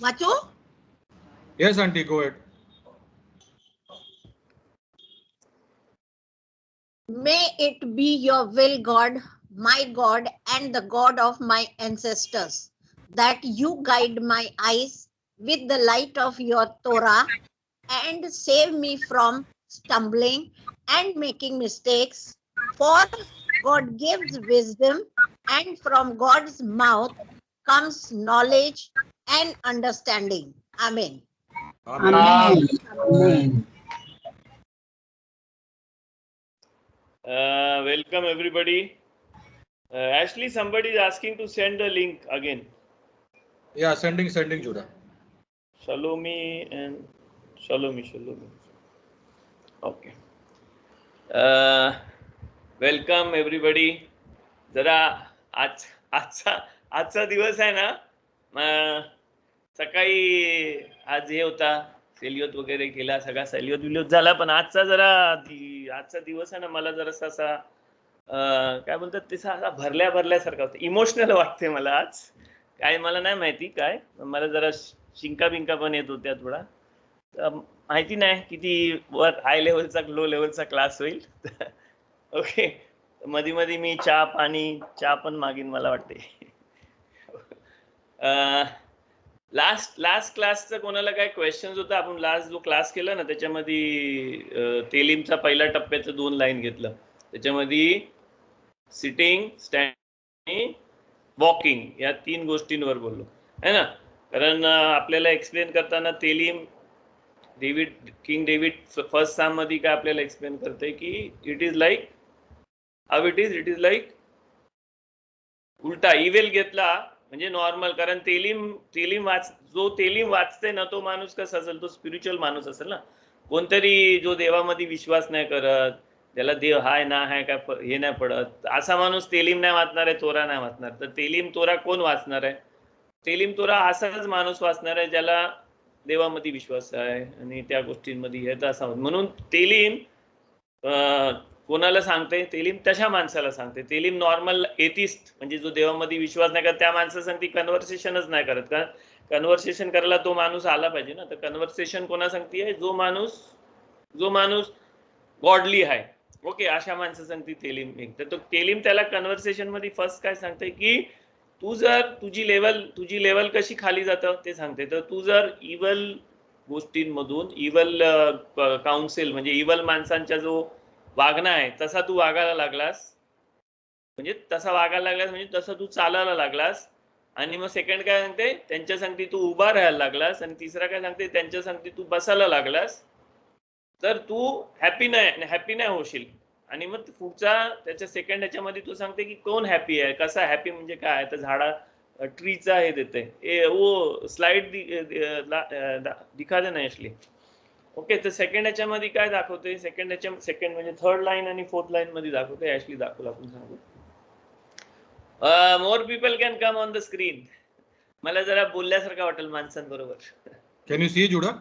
वाचो. Yes, auntie, go ahead. May it be your will, God, my God, and the God of my ancestors, that you guide my eyes with the light of your Torah and save me from stumbling and making mistakes. For God gives wisdom, and from God's mouth comes knowledge and understanding. Amen. Amen. Amen. Welcome everybody. Ashley, somebody is asking to send the link again. Yeah, sending, Judah. Shalomi and Shalomi. Okay. Welcome everybody. जरा आजचा दिवस आहे ना, सकाळी आज हे होता, सेलियोत वगैरे केला, सगळा सेलियोत झाला, पण आजचा दिवस आहे ना, मला जरासा असा काय बोलतात ते भरल्यासारखा होता. इमोशनल वाटते मला आज. काय मला नाही माहिती काय, मला जरा शिंका बिंका पण येत होत्या थोडा. माहिती नाही किती वर हाय लेवलचा लो लेवलचा क्लास होईल. ओके, मध्ये मध्ये मी चहा पण मागीन मला वाटते. लास्ट क्लासचं कोणाला काय क्वेश्चन्स होता? आपण लास्ट जो क्लास केला ना त्याच्यामध्ये तेलीमचा पहिल्या टप्प्याचं 2 लाईन घेतलं. त्याच्यामध्ये सिटिंग, स्टँडिंग, वॉकिंग या 3 गोष्टींवर बोललो है ना. कारण आपल्याला एक्सप्लेन करताना तेलीम किंग डेव्हिड फर्स्ट साम मध्ये काय आपल्याला एक्सप्लेन करते की it is like how it is like उलटा इवेल घेतला म्हणजे नॉर्मल. कारण जो तेलीम वाचते ना तो माणूस कसा असेल, तो स्पिरिच्युअल माणूस असेल ना. कोणतरी जो देवामध्ये विश्वास नाही करत, त्याला देव हाय ना हाय काय हे नाही पडत, असा माणूस तेलीम नाही वाचणार आहे, तोरा नाही वाचणार. तर तेलीम तोरा कोण वाचणार आहे? तेलीम तोरा असाच माणूस वाचणार आहे ज्याला देवामध्ये विश्वास आहे आणि त्या गोष्टींमध्ये येत असा. म्हणून तेलीम कोणाला सांगते? तेलीम तशा माणसाला सांगते. तेलीम नॉर्मल एथिस्ट म्हणजे जो देवामध्ये विश्वास नाही करत त्या माणसाला सांगते कन्व्हर्सेशनच नाही करत. कारण कन्व्हर्सेशन करायला तो माणूस आला पाहिजे ना. तर कन्व्हर्सेशन कोणा सांगते? जो माणूस गॉडली आहे. ओके, अशा माणसं सांगते तेलीम. तर तेलीम त्याला कन्व्हर्सेशन मध्ये फर्स्ट काय सांगते की तू जर तुझी लेवल कशी खाली जातं ते सांगते. तर तू जर इव्हल गोष्टींमधून इव्हल काउन्सिल म्हणजे इव्हल माणसांचा जो वागणं आहे तसा तू वागायला लागलास म्हणजे तसं तू चालायला लागलास. आणि मग सेकंड काय सांगते? त्यांच्या सांगते तू उभा राहायला लागलास. आणि तिसरा काय सांगते? त्यांच्या सांगते तू बसायला लागलास. तर तू हॅपी नाही होशील. आणि मग पुढचा त्याच्या सेकंड ह्याच्यामध्ये तू सांगते की कोण हॅपी आहे, कसा हॅपी म्हणजे काय. तर ट्रीचा हे देते. वो स्लाइड दिखा दे ना असली. ओके, तर सेकंड ह्याच्यामध्ये काय दाखवते? सेकंड म्हणजे 3rd लाईन आणि 4th लाईन मध्ये दाखवते. ऍक्च्युअली दाखवलं आपण सांगू. More people can come on the screen. मला जरा बोलल्यासारखं वाटेल माणसांबरोबर. कॅन यू सी जुडा?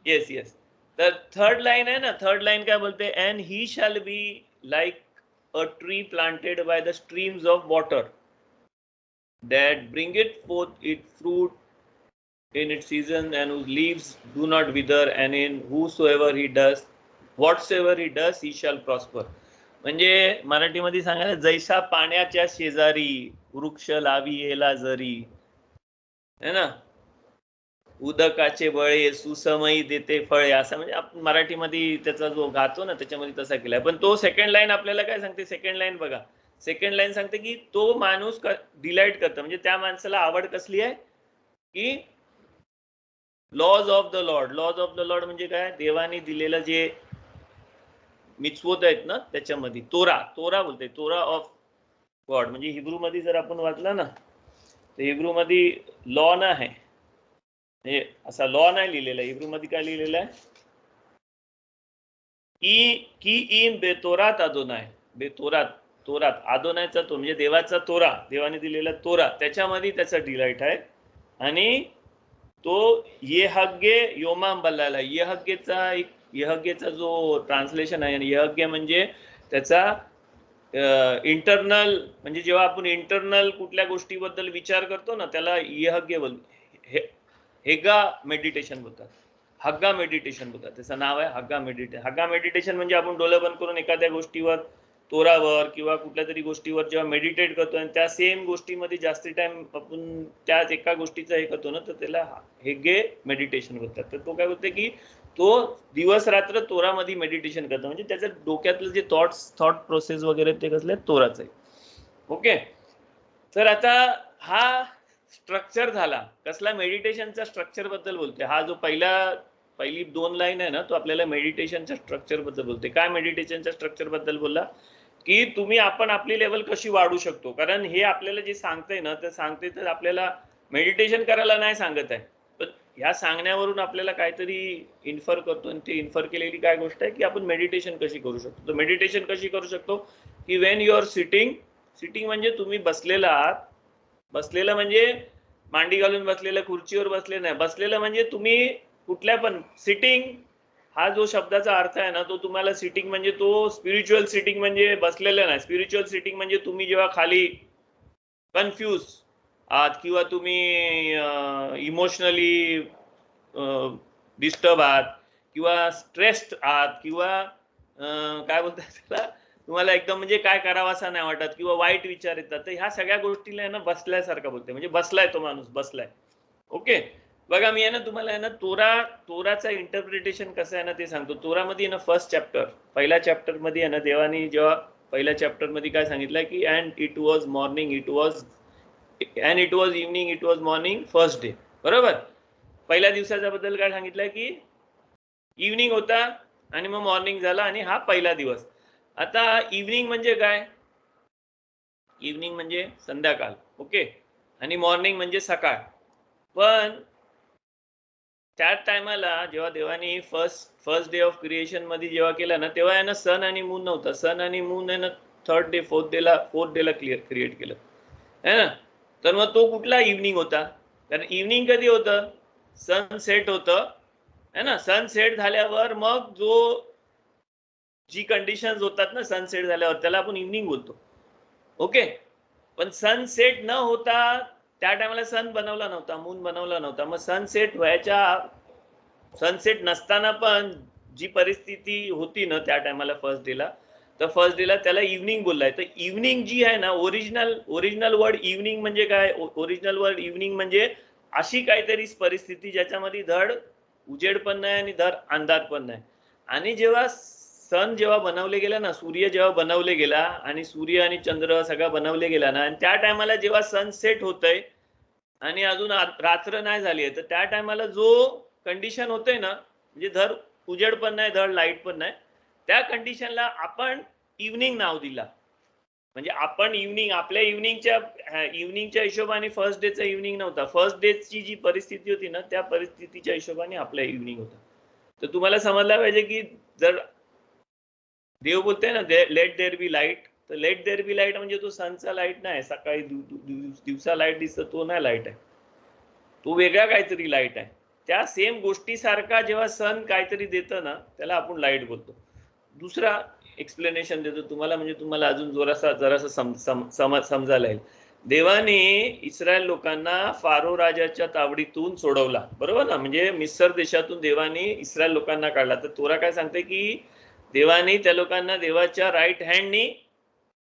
येस. तर 3rd लाईन आहे ना, 3rd लाईन काय बोलते? And he shall be like a tree planted by the streams of water that bring it forth its fruit in its season and whose leaves do not wither and in whatsoever he does he shall prosper. म्हणजे मराठीमध्ये सांगायला जैसा पाण्याच्या शेजारी वृक्ष लावी येला जरी है ना, उदकाचे बळे सुसमयी देते फळे, असं म्हणजे आपण मराठीमध्ये त्याचा जो गातो ना त्याच्यामध्ये तसा केलाय. पण तो सेकंड लाईन आपल्याला काय सांगते? सेकंड लाईन बघा. सेकंड लाईन सांगते की तो माणूस डिलाइट करतो म्हणजे त्या माणसाला आवड कसली आहे की लॉज ऑफ द लॉर्ड म्हणजे काय? देवाने दिलेलं जे मिचवत आहेत ना त्याच्यामध्ये तोरा बोलते. तोरा ऑफ गॉड म्हणजे हिब्रू मध्ये जर आपण वाचलं ना तर हिब्रू मध्ये लॉ ना आहे, म्हणजे असा लॉ नाही लिहिलेला. हिब्रू मध्ये काय लिहिलेलं आहे? की इन बेतोरात अदोनाय. तोरात आदोनायचा तो म्हणजे देवाचा तोरा, देवाने दिलेला तोरा, त्याच्यामध्ये त्याचा डिलाइट आहे. आणि तो येहग्गे योमाम बल्लाला. येहग्गेचा जो ट्रान्सलेशन आहे, आणि येहग्गे म्हणजे त्याचा इंटरनल म्हणजे जेव्हा आपण इंटरनल कुठल्या गोष्टीबद्दल विचार करतो ना त्याला हेगा मेडिटेशन बोलतात, हग्गा मेडिटेशन बोलतात. त्याचं नाव आहे हग्गा मेडिटेशन. हग्गा मेडिटेशन म्हणजे आपण डोळे बंद करून एखाद्या गोष्टीवर, तोरावर किंवा कुठल्या तरी गोष्टीवर जेव्हा मेडिटेट करतो आणि त्या सेम गोष्टीमध्ये जास्ती टाइम आपण त्याच एका गोष्टीचा हे करतो ना तर त्याला हेगे मेडिटेशन बोलतात. तर तो काय बोलते की तो दिवस रात्र तोरामध्ये मेडिटेशन करतो, म्हणजे त्याच्या डोक्यातलं जे थॉट प्रोसेस वगैरे ते कसले तोराच आहे. ओके, तर आता हा स्ट्रक्चर झाला कसला, मेडिटेशनच्या स्ट्रक्चर बद्दल बोलते. हा जो पहिली 2 लाईन आहे ना तो आपल्याला मेडिटेशनच्या स्ट्रक्चर बद्दल बोलते. काय मेडिटेशनच्या स्ट्रक्चर बद्दल बोलला की तुम्ही आपण आपली लेवल कशी वाढू शकतो. कारण हे आपल्याला जे सांगतंय ना ते सांगते तर आपल्याला मेडिटेशन करायला नाही सांगत आहे, पण ह्या सांगण्यावरून आपल्याला काहीतरी इन्फर करतो आणि ते इन्फर केलेली काय गोष्ट आहे की आपण मेडिटेशन कशी करू शकतो. तर मेडिटेशन कशी करू शकतो की वेन यू आर सिटिंग म्हणजे तुम्ही बसलेला आहात. बसलेलं म्हणजे मांडी घालून बसलेलं, खुर्चीवर बसले नाही. बसलेलं म्हणजे तुम्ही कुठल्या पण, सिटिंग हा जो शब्दाचा अर्थ आहे ना तो तुम्हाला सिटिंग म्हणजे तो स्पिरिच्युअल सिटिंग म्हणजे बसलेलं नाही. स्पिरिच्युअल सिटिंग म्हणजे तुम्ही जेव्हा खाली कन्फ्यूज आहात किंवा तुम्ही इमोशनली डिस्टर्ब आहात किंवा स्ट्रेस्ड आहात किंवा काय बोलतात त्याला, तुम्हाला एकदम म्हणजे काय करावं असं नाही वाटत किंवा वाईट विचार येतात, तर ह्या सगळ्या गोष्टीला आहे ना बसल्यासारखं बोलते. म्हणजे बसलाय तो माणूस, बसलाय. ओके, बघा मी आहे ना तुम्हाला आहे ना तोराचा इंटरप्रिटेशन कसं आहे ना ते सांगतो. तोरामध्ये ना फर्स्ट चॅप्टर, पहिल्या चॅप्टर मध्ये आहे ना देवानी जेव्हा पहिल्या चॅप्टर मध्ये काय सांगितलं की and it was morning, it was evening, it was morning first day. बरोबर, पहिल्या दिवसाच्या बद्दल काय सांगितलं की इव्हनिंग होता आणि मग मॉर्निंग झाला आणि हा पहिला दिवस. आता इव्हनिंग म्हणजे काय, इव्हनिंग म्हणजे संध्याकाळ. ओके, आणि मॉर्निंग म्हणजे सकाळ. पण त्या टायमाला जेव्हा देवानी फर्स्ट डे ऑफ क्रिएशन मध्ये जेव्हा केलं ना तेव्हा आहे ना सन आणि मून नव्हता. सन आणि मून आहे ना फोर्थ डेला क्रिएट केलं है ना. तर मग तो कुठला इव्हनिंग होता, कारण इव्हनिंग कधी होतं, सनसेट होतं है ना. सनसेट झाल्यावर मग जी कंडिशन्स होतात ना सनसेट झाल्यावर त्याला आपण इव्हनिंग बोलतो. ओके, पण सनसेट न होता त्या टायमाला सन बनवला नव्हता, मून बनवला नव्हता. मग सनसेट नसताना पण जी परिस्थिती होती ना त्या टायमाला फर्स्ट डेला, तर फर्स्ट डेला त्याला इव्हनिंग बोललाय. तर इव्हनिंग जी आहे ना, ओरिजिनल वर्ड इव्हनिंग म्हणजे काय, ओरिजिनल वर्ड इव्हनिंग म्हणजे अशी काहीतरी परिस्थिती ज्याच्यामध्ये धड उजेड पण नाही आणि धड अंधार पण नाही. आणि जेव्हा सन जेव्हा बनवले गेला ना, सूर्य जेव्हा बनवले गेला आणि सूर्य आणि चंद्र सगळं बनवले गेला ना, आणि त्या टायमाला जेव्हा सनसेट होतंय आणि अजून रात्र नाही झाली आहे, तर त्या टायमाला जो कंडिशन होते ना, म्हणजे धड उजेड पण नाही धड लाईट पण नाही, त्या कंडिशनला आपण इव्हनिंग नाव दिला. म्हणजे आपण इव्हनिंग आपल्या इव्हनिंगच्या हिशोबाने फर्स्ट डेचा इव्हनिंग नव्हता. फर्स्ट डेची जी परिस्थिती होती ना त्या परिस्थितीच्या हिशोबाने आपला इव्हनिंग होता. तर तुम्हाला समजलं पाहिजे की जर देव बोलते ना लेट देअर बी लाईट, तर लेट देअर बी लाईट म्हणजे तो सनचा लाईट नाही, सकाळी दिवसा लाईट दिसतं तो नाही लाईट आहे, तो वेगळा काहीतरी लाईट आहे. त्या सेम गोष्टीसारखा जेव्हा सन काहीतरी देतं ना त्याला आपण लाईट बोलतो. दुसरा एक्सप्लेनेशन देतो तुम्हाला, म्हणजे तुम्हाला अजून जरासं समजायला येईल. देवाने इस्रायल लोकांना फारो राजाच्या तावडीतून सोडवला, बरोबर ना. म्हणजे मिस्र देशातून देवाने इस्रायल लोकांना काढला. तर तोरा काय सांगते की देवाने त्या लोकांना देवाच्या राईट हँडनी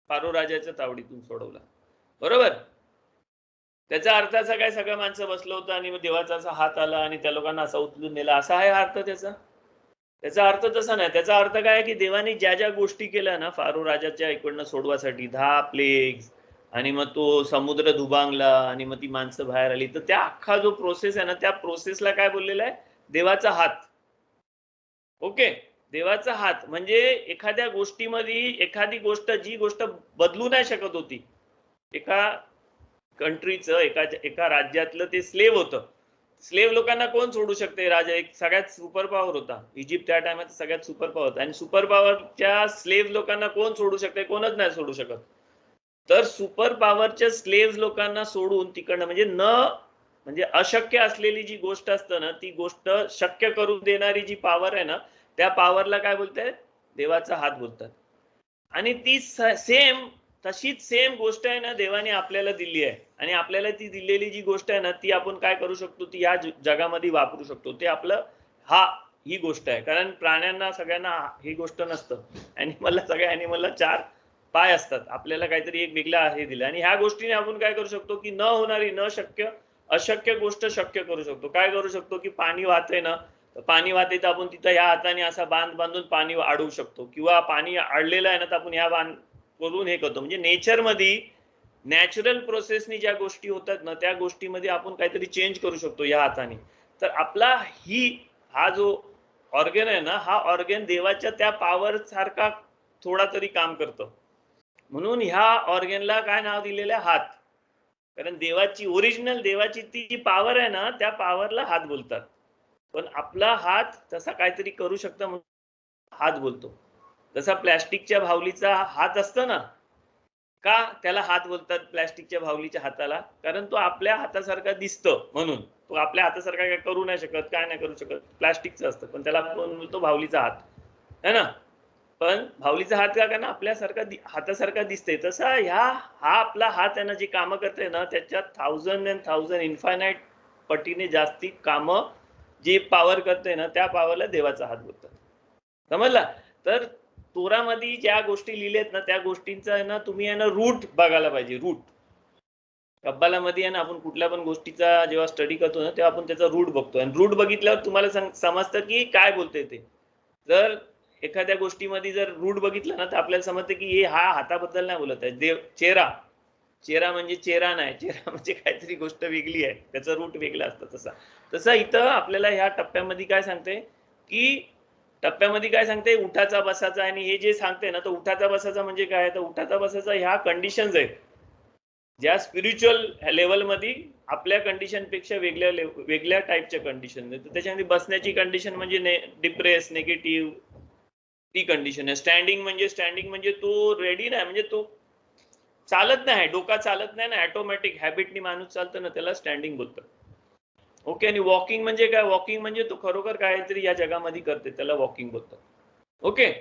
फारो राजाच्या तावडीतून सोडवला, बरोबर. त्याचा अर्थ असा काय, सगळं माणसं बसलं होतं आणि मग देवाचा असा हात आला आणि त्या लोकांना असा उचलून नेला, असा आहे अर्थ त्याचा अर्थ तसा नाही. त्याचा अर्थ काय की देवाने ज्या ज्या गोष्टी केल्या ना फारो राजाच्या इकडनं सोडवासाठी, 10 प्लेग्स आणि मग तो समुद्र दुबांगला आणि मग ती माणसं बाहेर आली, तर त्या अख्खा जो प्रोसेस आहे ना त्या प्रोसेसला काय बोललेला आहे, देवाचा हात. ओके, देवाचा हात म्हणजे एखाद्या गोष्टीमध्ये एखादी गोष्ट जी गोष्ट बदलू नाही शकत होती, एका कंट्रीचं एका राज्यातलं ते स्लेव्ह होतं. स्लेव्ह लोकांना कोण सोडू शकते, राजा एक सगळ्यात सुपर पॉवर होता. इजिप्त त्या टायमात सगळ्यात सुपर पॉवर होता आणि सुपर पॉवरच्या स्लेव्ह लोकांना कोण सोडू शकते, कोणच नाही सोडू शकत. तर सुपर पॉवरच्या स्लेव्ह लोकांना सोडून तिकडनं म्हणजे अशक्य असलेली जी गोष्ट असतं ना ती गोष्ट शक्य करून देणारी जी पॉवर आहे ना त्या पॉवरला काय बोलतात, देवाचा हात बोलतात. आणि ती सेम तशीच सेम गोष्ट आहे ना देवाने आपल्याला दिली आहे. आणि आपल्याला ती दिलेली जी गोष्ट आहे ना ती आपण काय करू शकतो, ती या जगामध्ये वापरू शकतो. ते आपलं ही गोष्ट आहे. कारण प्राण्यांना सगळ्यांना ही गोष्ट नसतं. ॲनिमलला, सगळ्या ॲनिमलला 4 पाय असतात. आपल्याला काहीतरी एक वेगळा हे दिलं. आणि ह्या गोष्टीने आपण काय करू शकतो, की न होणारी, न शक्य, अशक्य गोष्ट शक्य करू शकतो. काय करू शकतो, की पाणी वाहते ना, तर पाणी वाहते तर आपण तिथं ह्या हाताने असा बांध बांधून पाणी अडवू शकतो. किंवा पाणी अडलेलं आहे ना तर आपण ह्या बांध करून हे करतो. म्हणजे नेचरमध्ये नॅचरल प्रोसेसनी ज्या गोष्टी होतात ना त्या गोष्टीमध्ये आपण काहीतरी चेंज करू शकतो या हाताने. तर आपला हा जो ऑर्गन आहे ना, हा ऑर्गन देवाच्या त्या पॉवर सारखा थोडा तरी काम करतो. म्हणून ह्या ऑर्गनला काय नाव दिलेलं आहे, हात. कारण देवाची ओरिजिनल देवाची ती जी पॉवर आहे ना त्या पॉवरला हात बोलतात. पण आपला हात तसा काहीतरी करू शकतो म्हणून हात बोलतो. जसा प्लॅस्टिकच्या भावलीचा हात असतो ना, का त्याला हात बोलतात प्लॅस्टिकच्या भावलीच्या हाताला? कारण तो आपल्या हातासारखा दिसतो म्हणून. तो आपल्या हातासारखा काय करू नाही शकत, काय नाही करू शकत, प्लॅस्टिकचं असतं. पण त्याला आपण बोलतो भावलीचा हात, है ना? पण भावलीचा हात का? कारण आपल्यासारखा हातासारखा दिसते. तसा हा आपला हात आहे ना, जी कामं करते ना त्याच्यात 1000 इन्फायनाइट पटीने जास्ती कामं जी पॉवर करते ना त्या पॉवरला देवाचा हात बोलतात. समजला? तर तोरामध्ये ज्या गोष्टी लिहिलेत ना त्या गोष्टींचा आहे ना तुम्ही आहे ना रूट बघायला पाहिजे. रूट कब्बालामध्ये आहे ना, आपण कुठल्या पण गोष्टीचा जेव्हा स्टडी करतो ना तेव्हा आपण त्याचा रूट बघतो. आणि रूट बघितल्यावर तुम्हाला समजतं की काय बोलते ते. जर एखाद्या गोष्टीमध्ये जर रूट बघितलं ना तर आपल्याला समजतं की हे हाताबद्दल नाही बोलत आहे. चेहरा म्हणजे चेहरा नाही, चेहरा म्हणजे काहीतरी गोष्ट वेगळी आहे, त्याचं रूट वेगळं असतं. तसं इथं आपल्याला ह्या टप्प्यामध्ये काय सांगते, की टप्प्यामध्ये काय सांगते, उठाचा बसाचा. आणि हे जे सांगते ना तर उठाचा बसाचा म्हणजे काय, तर उठाचा बसाचा ह्या कंडिशन्स आहेत ज्या स्पिरिच्युअल लेवलमध्ये आपल्या कंडिशन पेक्षा वेगळ्या टाईपच्या कंडिशन आहेत. त्याच्यामध्ये बसण्याची कंडिशन म्हणजे डिप्रेस, निगेटिव्ह, ती कंडिशन आहे. स्टँडिंग म्हणजे तो रेडी नाही, म्हणजे तो चालत नाही, डोका चालत नाही ना, ऑटोमॅटिक हॅबिटनी माणूस चालतं ना त्याला स्टँडिंग बोलतात. ओके. आणि वॉकिंग म्हणजे काय, वॉकिंग म्हणजे तो खरोखर काहीतरी या जगामध्ये करते त्याला वॉकिंग बोलतात. ओके.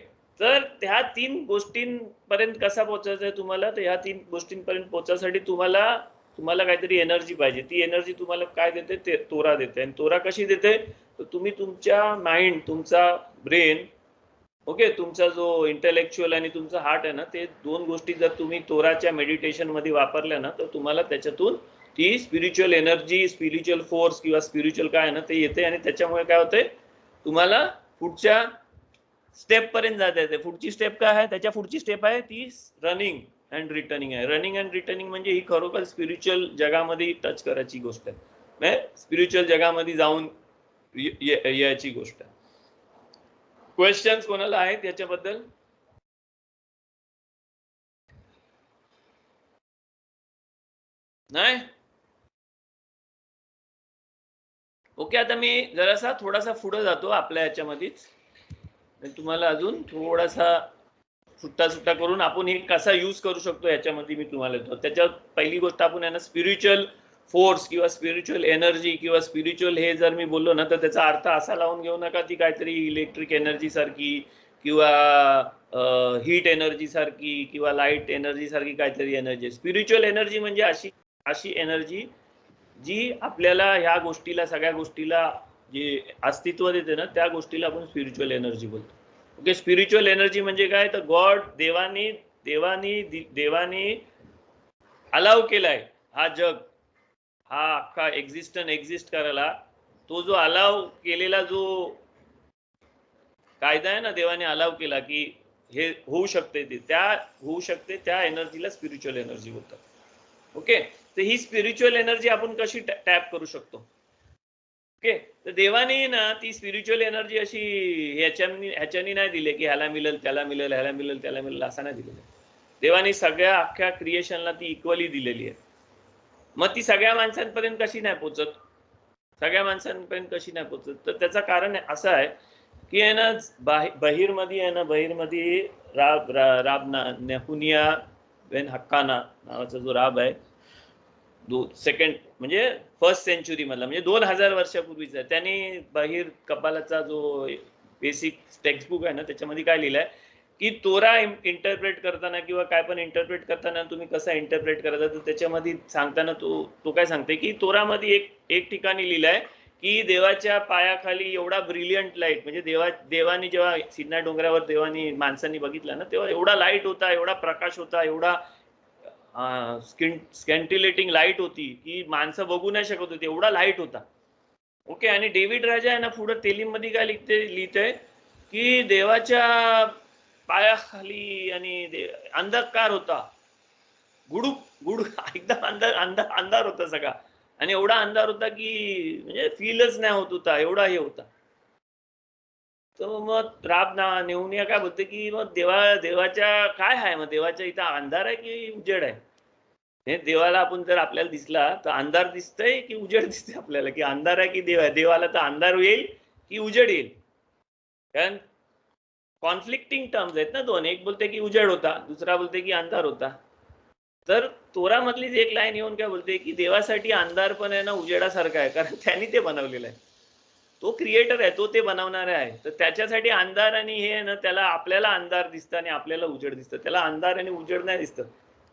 तर त्या 3 गोष्टींपर्यंत कसा पोहोचायचं आहे तुम्हाला, तर ह्या 3 गोष्टींपर्यंत पोहोचण्यासाठी तुम्हाला काहीतरी एनर्जी पाहिजे. ती एनर्जी तुम्हाला काय देते, ते तोरा देते. आणि तोरा कशी देते, तर तुम्ही तुमच्या माइंड, तुमचा ब्रेन, ओके, तुमचा जो इंटेलेक्च्युअल आणि तुमचा हार्ट आहे ना, ते 2 गोष्टी जर तुम्ही तोराच्या मेडिटेशन मध्ये वापरल्या ना तर तुम्हाला त्याच्यातून ती स्पिरिच्युअल एनर्जी, स्पिरिच्युअल फोर्स किंवा स्पिरिच्युअल काय ना ते येते. आणि त्याच्यामुळे काय होते, तुम्हाला पुढच्या स्टेप पर्यंत जाता येते. पुढची स्टेप काय आहे, त्याच्या पुढची स्टेप आहे ती रनिंग अँड रिटर्निंग आहे. रनिंग अँड रिटर्निंग म्हणजे ही खरोखर स्पिरिच्युअल जगामध्ये टच करायची गोष्ट आहे, स्पिरिच्युअल जगामध्ये जाऊन याची गोष्ट आहे. क्वेश्चन्स कोणाला आहेत याच्याबद्दल? नाही? ओके. आता मी जरासा थोडासा पुढे जातो आपल्या याच्यामध्येच, तुम्हाला अजून थोडासा सुट्टा करून आपण हे कसा यूज करू शकतो याच्यामध्ये मी तुम्हाला देतो. त्याच्यात पहिली गोष्ट आपण आहे ना स्पिरिच्युअल फोर्स किंवा स्पिरिच्युअल एनर्जी किंवा स्पिरिच्युअल हे जर मी बोललो ना तर त्याचा अर्थ असा लावून घेऊ नका ती काहीतरी इलेक्ट्रिक एनर्जी सारखी किंवा हीट एनर्जी सारखी किंवा लाईट एनर्जी सारखी काहीतरी एनर्जी. स्पिरिच्युअल एनर्जी म्हणजे अशी एनर्जी जी आपल्याला ह्या गोष्टीला, सगळ्या गोष्टीला जे अस्तित्व देते ना त्या गोष्टीला आपण स्पिरिच्युअल एनर्जी बोलतो. ओके. स्पिरिच्युअल एनर्जी म्हणजे काय, तर गॉड, देवानी अलाव केलाय हा जग, हा अख्खा एक्झिस्ट करायला. तो जो अलाव केलेला जो कायदा आहे ना, देवाने अलाव केला की हे होऊ शकते, त्या एनर्जीला स्पिरिच्युअल एनर्जी बोलतात. ओके. तर ही स्पिरिच्युअल एनर्जी आपण कशी टॅप करू शकतो? ओके. तर देवाने ना ती स्पिरिच्युअल एनर्जी अशी ह्याच्यानी नाही दिली की ह्याला मिळेल त्याला मिळेल, ह्याला मिळेल त्याला मिळेल, असं नाही दिलेलं. देवाने सगळ्या अख्ख्या क्रिएशनला ती इक्वली दिलेली आहे. मग ती सगळ्या माणसांपर्यंत कशी नाही पोहोचत, तर त्याचं कारण असं आहे की आहे ना बहिरमध्ये राब नेहुनिया बेन हक्काना नावाचा जो राब आहे, सेकंड म्हणजे फर्स्ट सेंचुरी मधला, म्हणजे 2000 वर्षापूर्वीचा. त्यांनी कब्बालाचा जो बेसिक टेक्स्ट बुक आहे ना त्याच्यामध्ये काय लिहिलंय की तोरा इंटरप्रेट करताना किंवा काय पण इंटरप्रेट करताना तुम्ही कसा इंटरप्रेट करायचा, तर त्याच्यामध्ये सांगताना तो काय सांगते की तोरामध्ये एक ठिकाणी लिहिलंय की देवाच्या पायाखाली एवढा ब्रिलियंट लाईट, म्हणजे देवानी जेव्हा सिन्नर डोंगरावर देवानी माणसांनी बघितलं ना, तेव्हा एवढा लाईट होता, एवढा प्रकाश होता, एवढा स्कॅन्टिलेटिंग लाईट होती की माणसं बघू नाही शकत होती, एवढा लाईट होता. ओके. आणि डेव्हिड राजा आहे ना पुढे तेलीम मध्ये काय लिहितंय की देवाच्या पायाखाली आणि अंधकार होता, गुडूप एकदम अंधार होता सगळा, आणि एवढा अंधार होता की म्हणजे फीलच नाही होत होता, एवढा हे होता. तर मग नेहुनिया काय बोलते की मग देवाच्या काय आहे, मग देवाच्या इथं अंधार आहे की उजेड आहे? हे देवाला आपण जर आपल्याला दिसला तर अंधार दिसतंय की उजेड दिसतंय आपल्याला, की अंधार आहे की देव आहे? देवाला तर अंधार येईल की उजेड येईल? कारण कॉन्फ्लिक्टिंग टर्म्स आहेत ना दोन, एक बोलते की उजेड होता, दुसरा बोलते की अंधार होता. तर तोरा मधलीच एक लाईन येऊन काय बोलते की देवासाठी अंधार पण आहे ना उजेडासारखा आहे, कारण त्यांनी ते बनवलेलं आहे, तो क्रिएटर आहे, तो ते बनवणारा आहे. तर त्याच्यासाठी अंधार आणि हे ना, त्याला आपल्याला अंधार दिसतं आणि आपल्याला उजेड दिसतं, त्याला अंधार आणि उजेड नाही दिसतं.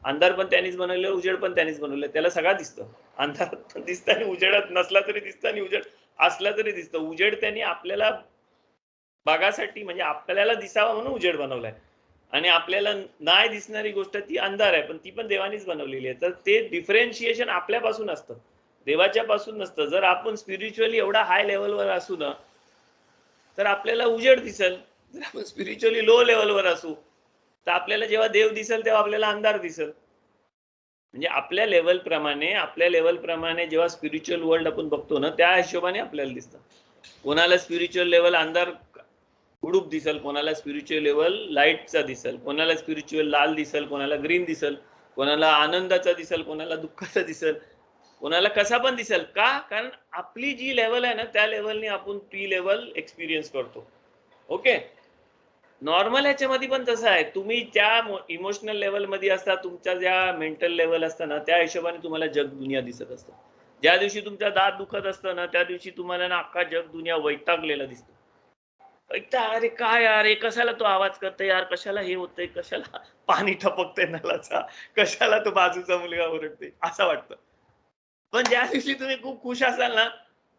अंधार पण त्यांनीच बनवलं, उजेड पण त्यांनीच बनवलं, त्याला सगळं दिसतं. अंधारात पण दिसतं आणि उजेडात नसला तरी दिसतं आणि उजेड असला तरी दिसतं. उजेड त्यांनी आपल्याला बघासाठी म्हणजे आपल्याला दिसावा म्हणून उजेड बनवलाय, आणि आपल्याला नाही दिसणारी गोष्ट ती अंधार आहे, पण ती पण देवानीच बनवलेली आहे. तर ते डिफरेन्शिएशन आपल्यापासून असतं, देवाच्या पासून नसतं. जर आपण स्पिरिच्युअली एवढा हाय लेवलवर असू ना, तर आपल्याला उजेड दिसेल. जर आपण स्पिरिच्युअली लो लेवलवर असू तर आपल्याला जेव्हा देव दिसेल तेव्हा आपल्याला अंधार दिसेल. म्हणजे आपल्या लेवल प्रमाणे जेव्हा स्पिरिच्युअल वर्ल्ड आपण बघतो ना, त्या हिशोबाने आपल्याला दिसतं. कोणाला स्पिरिच्युअल लेवल अंधार गुडूप दिसेल, कोणाला स्पिरिच्युअल लेवल लाईटचा दिसेल, कोणाला स्पिरिच्युअल लाल दिसेल, कोणाला ग्रीन दिसेल, कोणाला आनंदाचा दिसेल, कोणाला दुःखाचा दिसेल, कोणाला कसा पण दिसेल. का? कारण आपली जी लेवल आहे ना, त्या लेवलने आपण ती लेवल एक्सपिरियन्स करतो. ओके. नॉर्मल ह्याच्यामध्ये पण तसं आहे, तुम्ही त्या इमोशनल लेवल मध्ये असता, तुमच्या ज्या मेंटल लेवल असतं ना, त्या हिशोबाने तुम्हाला जग दुनिया दिसत असतं. ज्या दिवशी तुमचा दात दुखत असतं ना, त्या दिवशी तुम्हाला ना अख्खा जग दुनिया वैतागलेला दिसतो. अरे काय यार, हे कशाला तो आवाज करतोय यार, कशाला हे होतंय, कशाला पाणी टपकतंय नळाचा, कशाला तो बाजूचा मुलगा ओरडतोय, असं वाटतं. पण ज्या दिवशी तुम्ही खूप खुश असाल ना,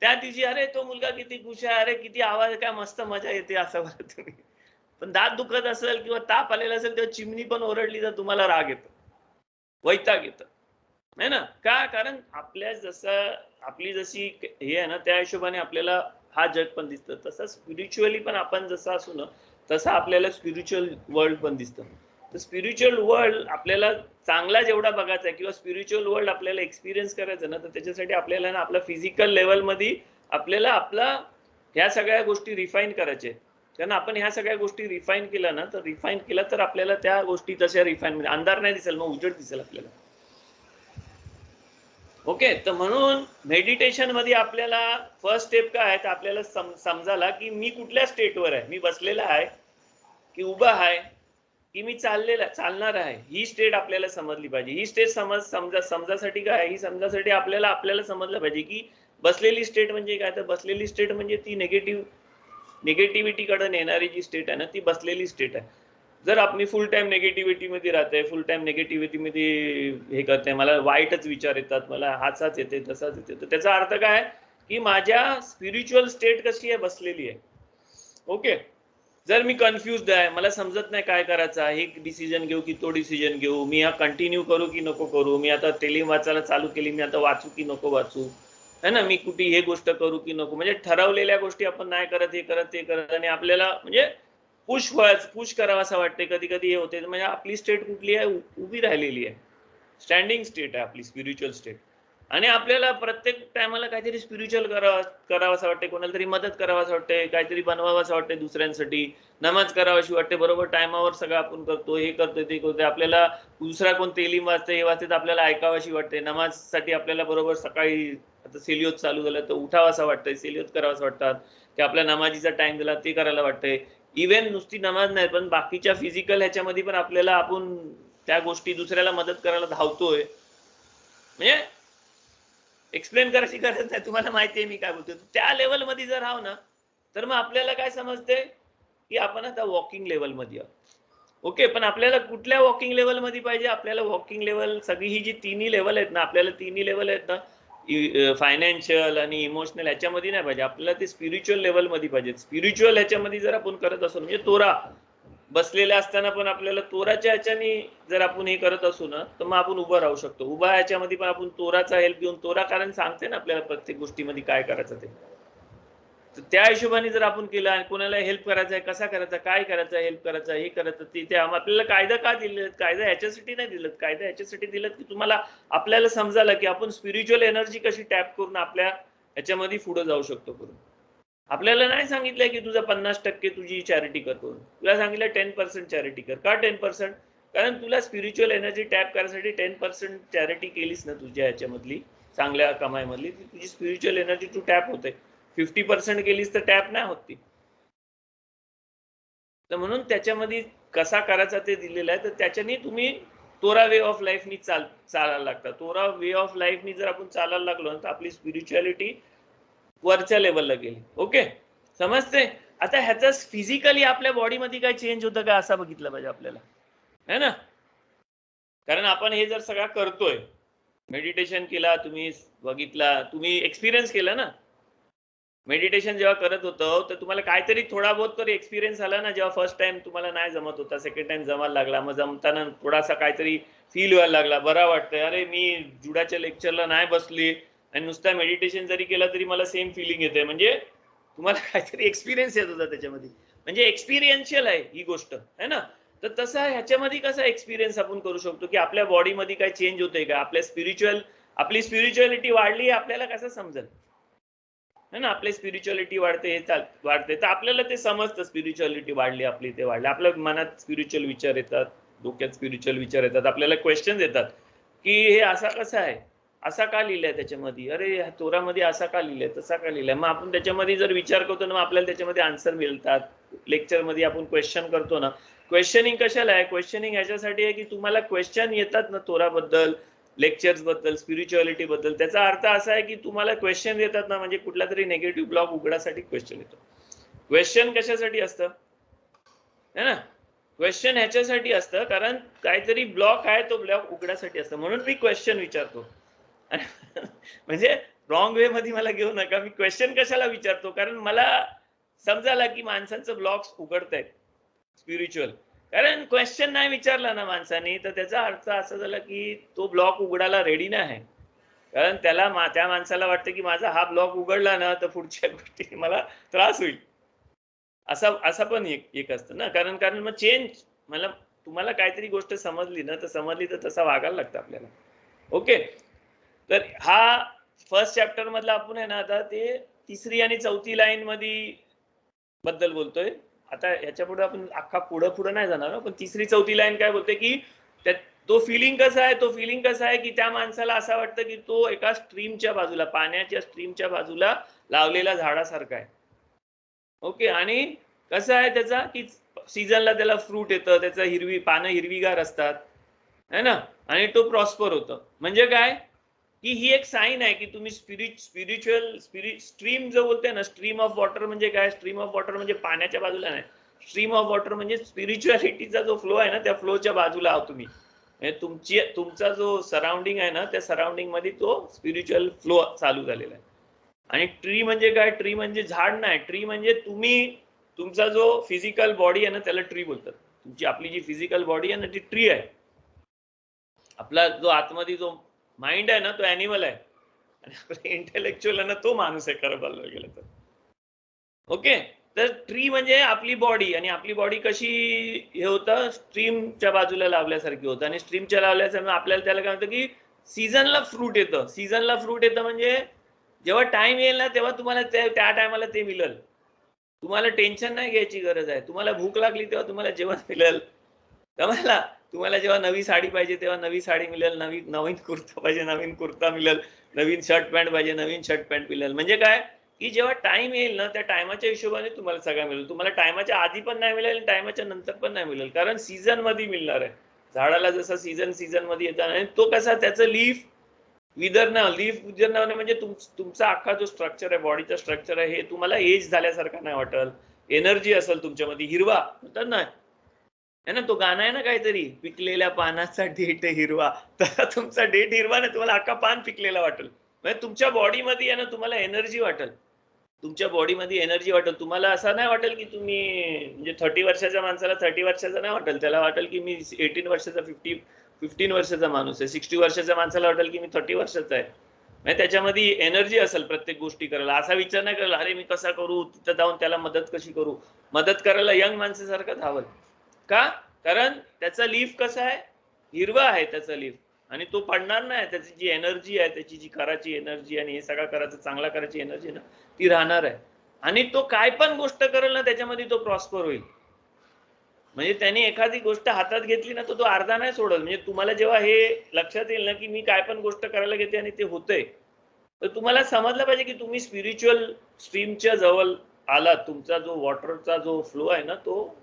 त्या दिवशी अरे तो मुलगा किती खुश आहे, अरे किती आवाज, काय मस्त मजा येते, असं म्हणत तुम्ही. पण दात दुखत असेल किंवा ताप आलेला असेल तेव्हा चिमणी पण ओरडली तर तुम्हाला राग येतो, वैताग येतं, है ना? का? कारण आपली जशी हे आहे ना, त्या हिशोबाने आपल्याला हा जग पण दिसतं. तसं स्पिरिच्युअली पण आपण जसं असू ना, तसं आपल्याला स्पिरिच्युअल वर्ल्ड पण दिसतं. तर स्पिरिच्युअल वर्ल्ड आपल्याला चांगला जेवढा बघायचा आहे किंवा स्पिरिच्युअल वर्ल्ड आपल्याला एक्सपिरियन्स करायचं ना, तर त्याच्यासाठी आपल्याला ना आपल्या फिजिकल लेवलमध्ये आपल्याला ह्या सगळ्या गोष्टी रिफाईन करायच्या आहेत. कारण आपण ह्या सगळ्या गोष्टी रिफाईन केल्या तर आपल्याला त्या गोष्टी तशा रिफाईन, अंधार नाही दिसेल, मग उजेड दिसेल आपल्याला. ओके. तर म्हणून मेडिटेशन मध्ये आपल्याला फर्स्ट स्टेप काय आहे, तर आपल्याला समजायला की मी कुठल्या स्टेटवर आहे, मी बसलेला आहे की उभा आहे की मी चालणार आहे, ही स्टेट आपल्याला समजली पाहिजे. ही स्टेट समजासाठी काय, ही समजासाठी आपल्याला समजलं पाहिजे की बसलेली स्टेट म्हणजे काय. तर बसलेली स्टेट म्हणजे ती निगेटिव्हिटी कडे नेणारी जी स्टेट आहे ना, ती बसलेली स्टेट आहे. जर आपण फुल टाइम नेगेटिव्हिटी मध्ये राहते, फुल टाइम नेगेटिव्हिटी मध्ये हे करते, मला वाईटच विचार येतात, मला हाचाच येते, तसाच येते, तर त्याचा अर्थ काय की माझ्या स्पिरिच्युअल स्टेट कशी आहे, बसलेली आहे. ओके. जर मी कन्फ्युज्ड आहे, मला समजत नाही काय करायचं, हे डिसिजन घेऊ की तो डिसिजन घेऊ, मी हा कंटिन्यू करू की नको करू, मी आता तेलीम वाचायला चालू केली, मी आता वाचू की नको वाचू, है ना, मी कुठे हे गोष्ट करू की नको, म्हणजे ठरवलेल्या गोष्टी आपण नाही करत, हे करत आणि आपल्याला म्हणजे पुश करावं असं वाटते. कधी कधी हे होते, म्हणजे आपली स्टेट कुठली आहे, उभी राहिलेली आहे, स्टँडिंग स्टेट आहे आपली स्पिरिच्युअल स्टेट. आणि आपल्याला प्रत्येक टायमाला काहीतरी स्पिरिच्युअल करावं असं वाटते, कोणाला तरी मदत करावं असं वाटते, काहीतरी बनवावं असं वाटते दुसऱ्यांसाठी, नमाज करावाशी वाटते, बरोबर टायमावर सगळं आपण करतो, हे करतोय ते करतोय. आपल्याला दुसरा कोण तेलीम वाचते, हे वाचते, आपल्याला ऐकावाशी वाटते. नमाजसाठी आपल्याला बरोबर सकाळी आता सेलियोत चालू झालं तर उठावं असं वाटतंय, सेलियोत करावं असं वाटतात, की आपल्या नमाजीचा टाइम दिला ते करायला वाटतंय. इव्हन नुसती नमाज नाही, पण बाकीच्या फिजिकल ह्याच्यामध्ये पण आपल्याला आपण त्या गोष्टी दुसऱ्याला मदत करायला धावतोय. म्हणजे एक्सप्लेन करायची गरज नाही, तुम्हाला माहिती आहे मी काय बोलतोय. त्या लेवल मध्ये जर आहो ना, तर मग आपल्याला काय समजते की आपण आता वॉकिंग लेवल मध्ये आहोत. ओके, पण आपल्याला कुठल्या वॉकिंग लेवल मध्ये पाहिजे? आपल्याला वॉकिंग लेवल सगळी ही जी तिन्ही लेवल आहेत ना, आपल्याला तिन्ही लेवल आहेत ना, फायनान्शियल आणि इमोशनल, ह्याच्यामध्ये नाही पाहिजे. आपल्याला ते स्पिरिच्युअल लेवल मध्ये पाहिजे. स्पिरिच्युअल ह्याच्यामध्ये जर आपण करत असू, म्हणजे तोरा बसलेल्या असताना पण आपल्याला तोराच्या ह्याच्याने जर आपण हे करत असू ना, तर मग आपण उभं राहू शकतो. उभा ह्याच्यामध्ये पण आपण तोराचा हेल्प घेऊन, तोरा कारण सांगते ना आपल्याला प्रत्येक गोष्टीमध्ये काय करायचं ते. तर त्या हिशोबाने जर आपण केलं आणि कोणाला हेल्प करायचा आहे, कसा करायचा, काय करायचं, हेल्प करायचं, हे करायचं, ते आपल्याला कायदा का दिलेत? कायदा ह्याच्यासाठी नाही दिलेत. कायदा ह्याच्यासाठी दिलेत की तुम्हाला आपल्याला समजायला की आपण स्पिरिच्युअल एनर्जी कशी टॅप करून आपल्या ह्याच्यामध्ये पुढे जाऊ शकतो करून. आपल्याला नाही सांगितलंय की तुझा 50% तुझी चॅरिटी कर करून. तुला सांगितलं 10% चॅरिटी कर. का 10%? कारण तुला स्पिरिच्युअल एनर्जी टॅप करण्यासाठी 10% चॅरिटी केलीस ना तुझ्या ह्याच्यामधली, चांगल्या कमाईमधली, ती तुझी स्पिरिच्युअल एनर्जी तू टॅप होते. 50% केलीस तर टॅप नाही होत ती. तर म्हणून त्याच्यामध्ये कसा करायचा ते दिलेलं आहे. तर त्याच्याने तुम्ही तोरा वे ऑफ लाईफनी चालायला लागतात. तोरा वे ऑफ लाईफनी जर आपण चालायला लागलो तर आपली स्पिरिच्युअलिटी वरच्या लेवलला गेली. ओके, समजते? आता ह्याचा फिजिकली आपल्या बॉडीमध्ये काय चेंज होतं का असं बघितलं पाहिजे आपल्याला, है ना? कारण आपण हे जर सगळं करतोय, मेडिटेशन केला, तुम्ही बघितला, तुम्ही एक्सपिरियन्स केला ना. मेडिटेशन जेव्हा करत होतो तर तुम्हाला काहीतरी थोडा बहुत तरी एक्सपिरियन्स आला ना. जेव्हा फर्स्ट टाइम तुम्हाला नाही जमत होता, सेकंड टाइम जमायला लागला, मग जमताना थोडासा काहीतरी फील व्हायला लागला, बरा वाटतंय, अरे मी जुडाच्या लेक्चरला नाही बसली आणि नुसता मेडिटेशन जरी केला तरी मला सेम फिलिंग येते. म्हणजे तुम्हाला काहीतरी एक्सपिरियन्स येत होता त्याच्यामध्ये. म्हणजे एक्सपिरियन्शियल आहे ही गोष्ट, है ना? तर तसं ह्याच्यामध्ये कसा एक्सपिरियन्स आपण करू शकतो की आपल्या बॉडीमध्ये काय चेंज होतंय का, आपली स्पिरिच्युअलिटी वाढली, आपल्याला कसं समजेल, है ना? आपली स्पिरिच्युअलिटी वाढते, वाढते, तर आपल्याला ते समजतं स्पिरिच्युअलिटी वाढली आपली, ते वाढले. आपल्या मनात स्पिरिच्युअल विचार येतात, डोक्यात स्पिरिच्युअल विचार येतात, आपल्याला क्वेश्चन येतात की हे असा कसा आहे, असा का लिहिलंय त्याच्यामध्ये, अरे ह्या तोरामध्ये असा का लिहिलंय, तसा का लिहिलंय. मग आपण त्याच्यामध्ये जर विचार करतो ना, आपल्याला त्याच्यामध्ये आन्सर मिळतात. लेक्चरमध्ये आपण क्वेश्चन करतो ना. क्वेश्चनिंग कशाला आहे? क्वेश्चनिंग ह्याच्यासाठी आहे की तुम्हाला क्वेश्चन येतात ना तोराबद्दल, लेक्चर्स बद्दल, स्पिरिच्युअलिटी बद्दल. त्याचा अर्थ असा आहे की तुम्हाला क्वेश्चन येतात ना, म्हणजे कुठला तरी नेगेटिव्ह ब्लॉक उघडासाठी क्वेश्चन येतो. क्वेश्चन कशासाठी असतं, है ना? क्वेश्चन ह्याच्यासाठी असतं कारण काहीतरी ब्लॉक आहे, तो ब्लॉक उघडासाठी असतं. म्हणून मी क्वेश्चन विचारतो. म्हणजे रॉंग वे मध्ये मला घेऊ नका. मी क्वेश्चन कशाला विचारतो? कारण मला समजायला की माणसांचं ब्लॉक्स उघडत आहेत स्पिरिच्युअल. कारण क्वेश्चन नाही विचारला ना माणसाने, तर त्याचा अर्थ असा झाला की तो ब्लॉक उघडायला रेडी नाही आहे. कारण त्या माणसाला वाटतं की माझा हा ब्लॉक उघडला ना तर पुढच्या गोष्टी मला त्रास होईल. असं पण एक असतं ना. कारण मग चेंज, मला तुम्हाला काहीतरी गोष्ट समजली ना, तर समजली तर तसा वागायला लागतं आपल्याला. ओके, तर हा फर्स्ट चॅप्टर मधला आपण आहे ना, आता ते 3री आणि 4थी लाईन मध्ये बद्दल बोलतोय. आता ह्याच्या पुढे आपण अख्खा पुढे नाही जाणार, पण 3री 4थी लाईन काय बोलते की तो फिलिंग कसा आहे की त्या माणसाला असं वाटतं की तो एका स्ट्रीमच्या बाजूला, पाण्याच्या स्ट्रीमच्या बाजूला लावलेला झाडासारखा आहे. ओके, आणि कसं आहे त्याचा की सीझनला त्याला फ्रूट येतं, त्याचा पानं हिरवीगार असतात, है ना? आणि तो प्रॉस्पर होतो. म्हणजे काय की ही एक साईन आहे की तुम्ही स्ट्रीम जो बोलते ना, स्ट्रीम ऑफ वॉटर म्हणजे काय? स्ट्रीम ऑफ वॉटर म्हणजे पाण्याच्या बाजूला नाही. स्ट्रीम ऑफ वॉटर म्हणजे स्पिरिच्युअलिटीचा जो फ्लो आहे ना, त्या फ्लोच्या बाजूला आहात तुम्ही. तुमचा जो सराउंडिंग आहे ना, त्या सराउंडिंग मध्ये तो स्पिरिच्युअल फ्लो चालू झालेला आहे. आणि ट्री म्हणजे काय? ट्री म्हणजे झाड नाही. ट्री म्हणजे तुमचा जो फिजिकल बॉडी आहे ना, त्याला ट्री बोलतात. आपली जी फिजिकल बॉडी आहे ना, ती ट्री आहे. आपला जो आतमध्ये जो माइंड आहे ना, तो ॲनिमल आहे, आणि आपला इंटेलेक्च्युअल आहे ना, तो माणूस आहे खरं बोलायला गेलं तर. ओके, तर ट्री म्हणजे आपली बॉडी, आणि आपली बॉडी कशी हे होतं, स्ट्रीमच्या बाजूला लावल्यासारखी होतं. आणि स्ट्रीमच्या लावल्यासारखं आपल्याला त्याला काय होतं की सीझनला फ्रूट येतं. सीझनला फ्रूट येतं म्हणजे जेव्हा टाइम येईल ना, तेव्हा तुम्हाला त्या टायमाला ते मिळेल. तुम्हाला टेन्शन नाही घ्यायची गरज आहे. तुम्हाला भूक लागली तेव्हा तुम्हाला जेवण मिळेल. तुम्हाला जेव्हा नवी साडी पाहिजे तेव्हा नवी साडी मिळेल, नवीन कुर्ता पाहिजे नवीन कुर्ता मिळेल, नवीन शर्ट पॅन्ट पाहिजे नवीन शर्ट पॅन्ट मिळेल. म्हणजे काय की जेव्हा टाइम येईल ना, त्या टायमाच्या हिशोबाने तुम्हाला सगळं मिळेल. तुम्हाला टायमाच्या आधी पण नाही मिळेल, टायमाच्या नंतर पण नाही मिळेल, कारण सीझन मध्ये मिळणार आहे. झाडाला जसं सीझन मध्ये येतात, आणि तो कसा त्याचं लीफ विदरणं म्हणजे तुमचा अख्खा जो स्ट्रक्चर आहे, बॉडीचा स्ट्रक्चर आहे, हे तुम्हाला एज झाल्यासारखा नाही वाटेल. एनर्जी असेल तुमच्यामध्ये, हिरवा होतात ना, है ना, तो गाणं आहे ना काहीतरी, पिकलेल्या पानाचा डेट हिरवा. तर तुमचा डेट हिरवा नाही, तुम्हाला अख्खा पान पिकलेला वाटेल. म्हणजे तुमच्या बॉडीमध्ये आहे ना, तुम्हाला एनर्जी वाटेल, तुमच्या बॉडीमध्ये एनर्जी वाटेल. तुम्हाला असं नाही वाटेल की तुम्ही म्हणजे 30 वर्षाच्या माणसाला 30 वर्षाचा नाही वाटेल, त्याला वाटेल की मी 18 वर्षाचा 15 वर्षाचा माणूस आहे. 60 वर्षाच्या माणसाला वाटेल की मी 30 वर्षाचा आहे. म्हणजे त्याच्यामध्ये एनर्जी असेल प्रत्येक गोष्टी करायला. असा विचार नाही करायला अरे मी कसा करू, तिथं जाऊन त्याला मदत कशी करू. मदत करायला यंग माणसासारखं धावल. का? कारण त्याचा लीफ कसा आहे, हिरवा आहे त्याचा लीफ, आणि तो पडणार नाही. त्याची जी एनर्जी आहे, त्याची जी कराची एनर्जी आणि हे सगळं करायचं चांगला करायची एनर्जी ना, ती राहणार आहे. आणि तो काय पण गोष्ट करेल ना त्याच्यामध्ये तो प्रॉस्पर होईल. म्हणजे त्यांनी एखादी गोष्ट हातात घेतली ना, तो अर्धा नाही सोडत. म्हणजे तुम्हाला जेव्हा हे लक्षात येईल ना की मी काय पण गोष्ट करायला घेते आणि ते होतंय, तर तुम्हाला समजलं पाहिजे की तुम्ही स्पिरिच्युअल स्ट्रीमच्या जवळ आलात. तुमचा जो वॉटरचा जो फ्लो आहे ना, तो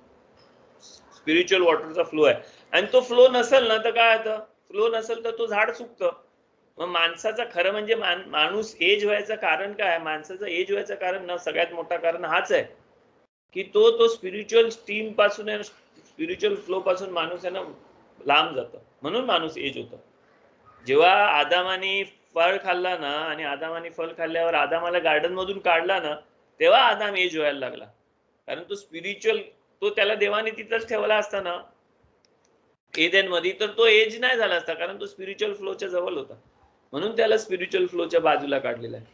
स्पिरिच्युअल वॉटरचा फ्लो आहे. आणि तो फ्लो नसेल ना तर काय होतं, फ्लो नसेल तर तो झाड सुकतं. मग माणसाचा खरं म्हणजे माणूस एज व्हायचं कारण काय, माणसाचं एज व्हायचं कारण ना, सगळ्यात मोठा कारण हाच आहे की तो स्पिरिच्युअल स्ट्रीम पासून आहे, स्पिरिच्युअल फ्लो पासून माणूस आहे ना लांब जातं. म्हणून माणूस एज होतं. जेव्हा आदामाने फळ खाल्ला ना, आणि आदामाने फळ खाल्ल्यावर आदामाला गार्डन मधून काढला ना, तेव्हा आदाम एज व्हायला लागला. कारण तो स्पिरिच्युअल, तो त्याला देवाने तिथंच ठेवला असता ना एदेन मध्ये, तर तो एज नाही झाला असता, कारण तो स्पिरिच्युअल फ्लोच्या जवळ होता. म्हणून त्याला स्पिरिच्युअल फ्लोच्या बाजूला काढलेला आहे.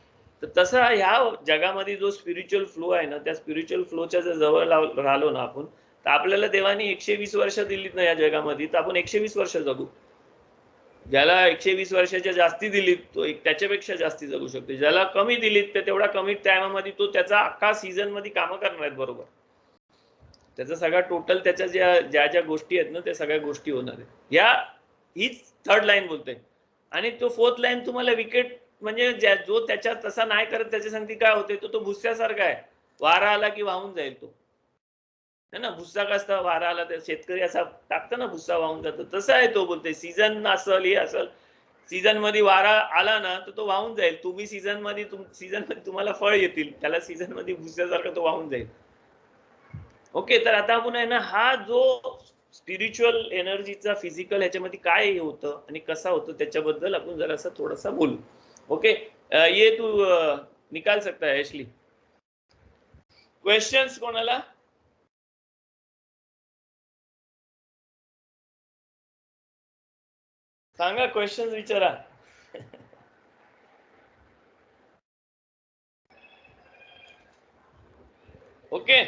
तर तसा ह्या जगामध्ये जो स्पिरिच्युअल फ्लो आहे ना, त्या स्पिरिच्युअल फ्लोच्या जवळ राहिलो ना आपण, तर आपल्याला देवाने 120 वर्ष दिलीत ना या जगामध्ये, तर आपण 120 वर्ष जगू. ज्याला 120 वर्षाच्या जास्ती दिलीत तो त्याच्यापेक्षा जास्ती जगू शकतो. ज्याला कमी दिलीत तर तेवढा कमी टायमामध्ये तो त्याचा अख्खा सीझन मध्ये कामं करणार आहेत बरोबर. त्याचा सगळा टोटल त्याच्या ज्या ज्या गोष्टी आहेत ना, त्या सगळ्या गोष्टी होणार आहेत. हीच थर्ड लाईन बोलते. आणि तो फोर्थ लाईन तुम्हाला विकेट म्हणजे जो त्याच्या तसा नाही करत त्याच्या सांगती काय होते, तो भुस्स्यासारखा आहे. वारा आला की वाहून जाईल तो, है ना. भुस्सा कसं वारा आला तर शेतकरी असा टाकतो ना, भुस्सा वाहून जातो, तसं आहे. तो बोलते सीझन असेल हे असेल, सीझन मध्ये वारा आला ना तर तो वाहून जाईल. तुम्ही सीझन मध्ये तुम्हाला फळ येतील, त्याला सीझन मध्ये भुस्स्यासारखं तो वाहून जाईल. ओके, तर आता आपण आहे ना, हा जो स्पिरिच्युअल एनर्जीचा फिजिकल ह्याच्यामध्ये काय होतं आणि कसा होतं त्याच्याबद्दल आपण जरासा थोडासा बोलू. ओके, ये तू निकाल सकता है एशली. क्वेश्चन्स कोणाला? सांगा, क्वेश्चन्स विचारा. ओके,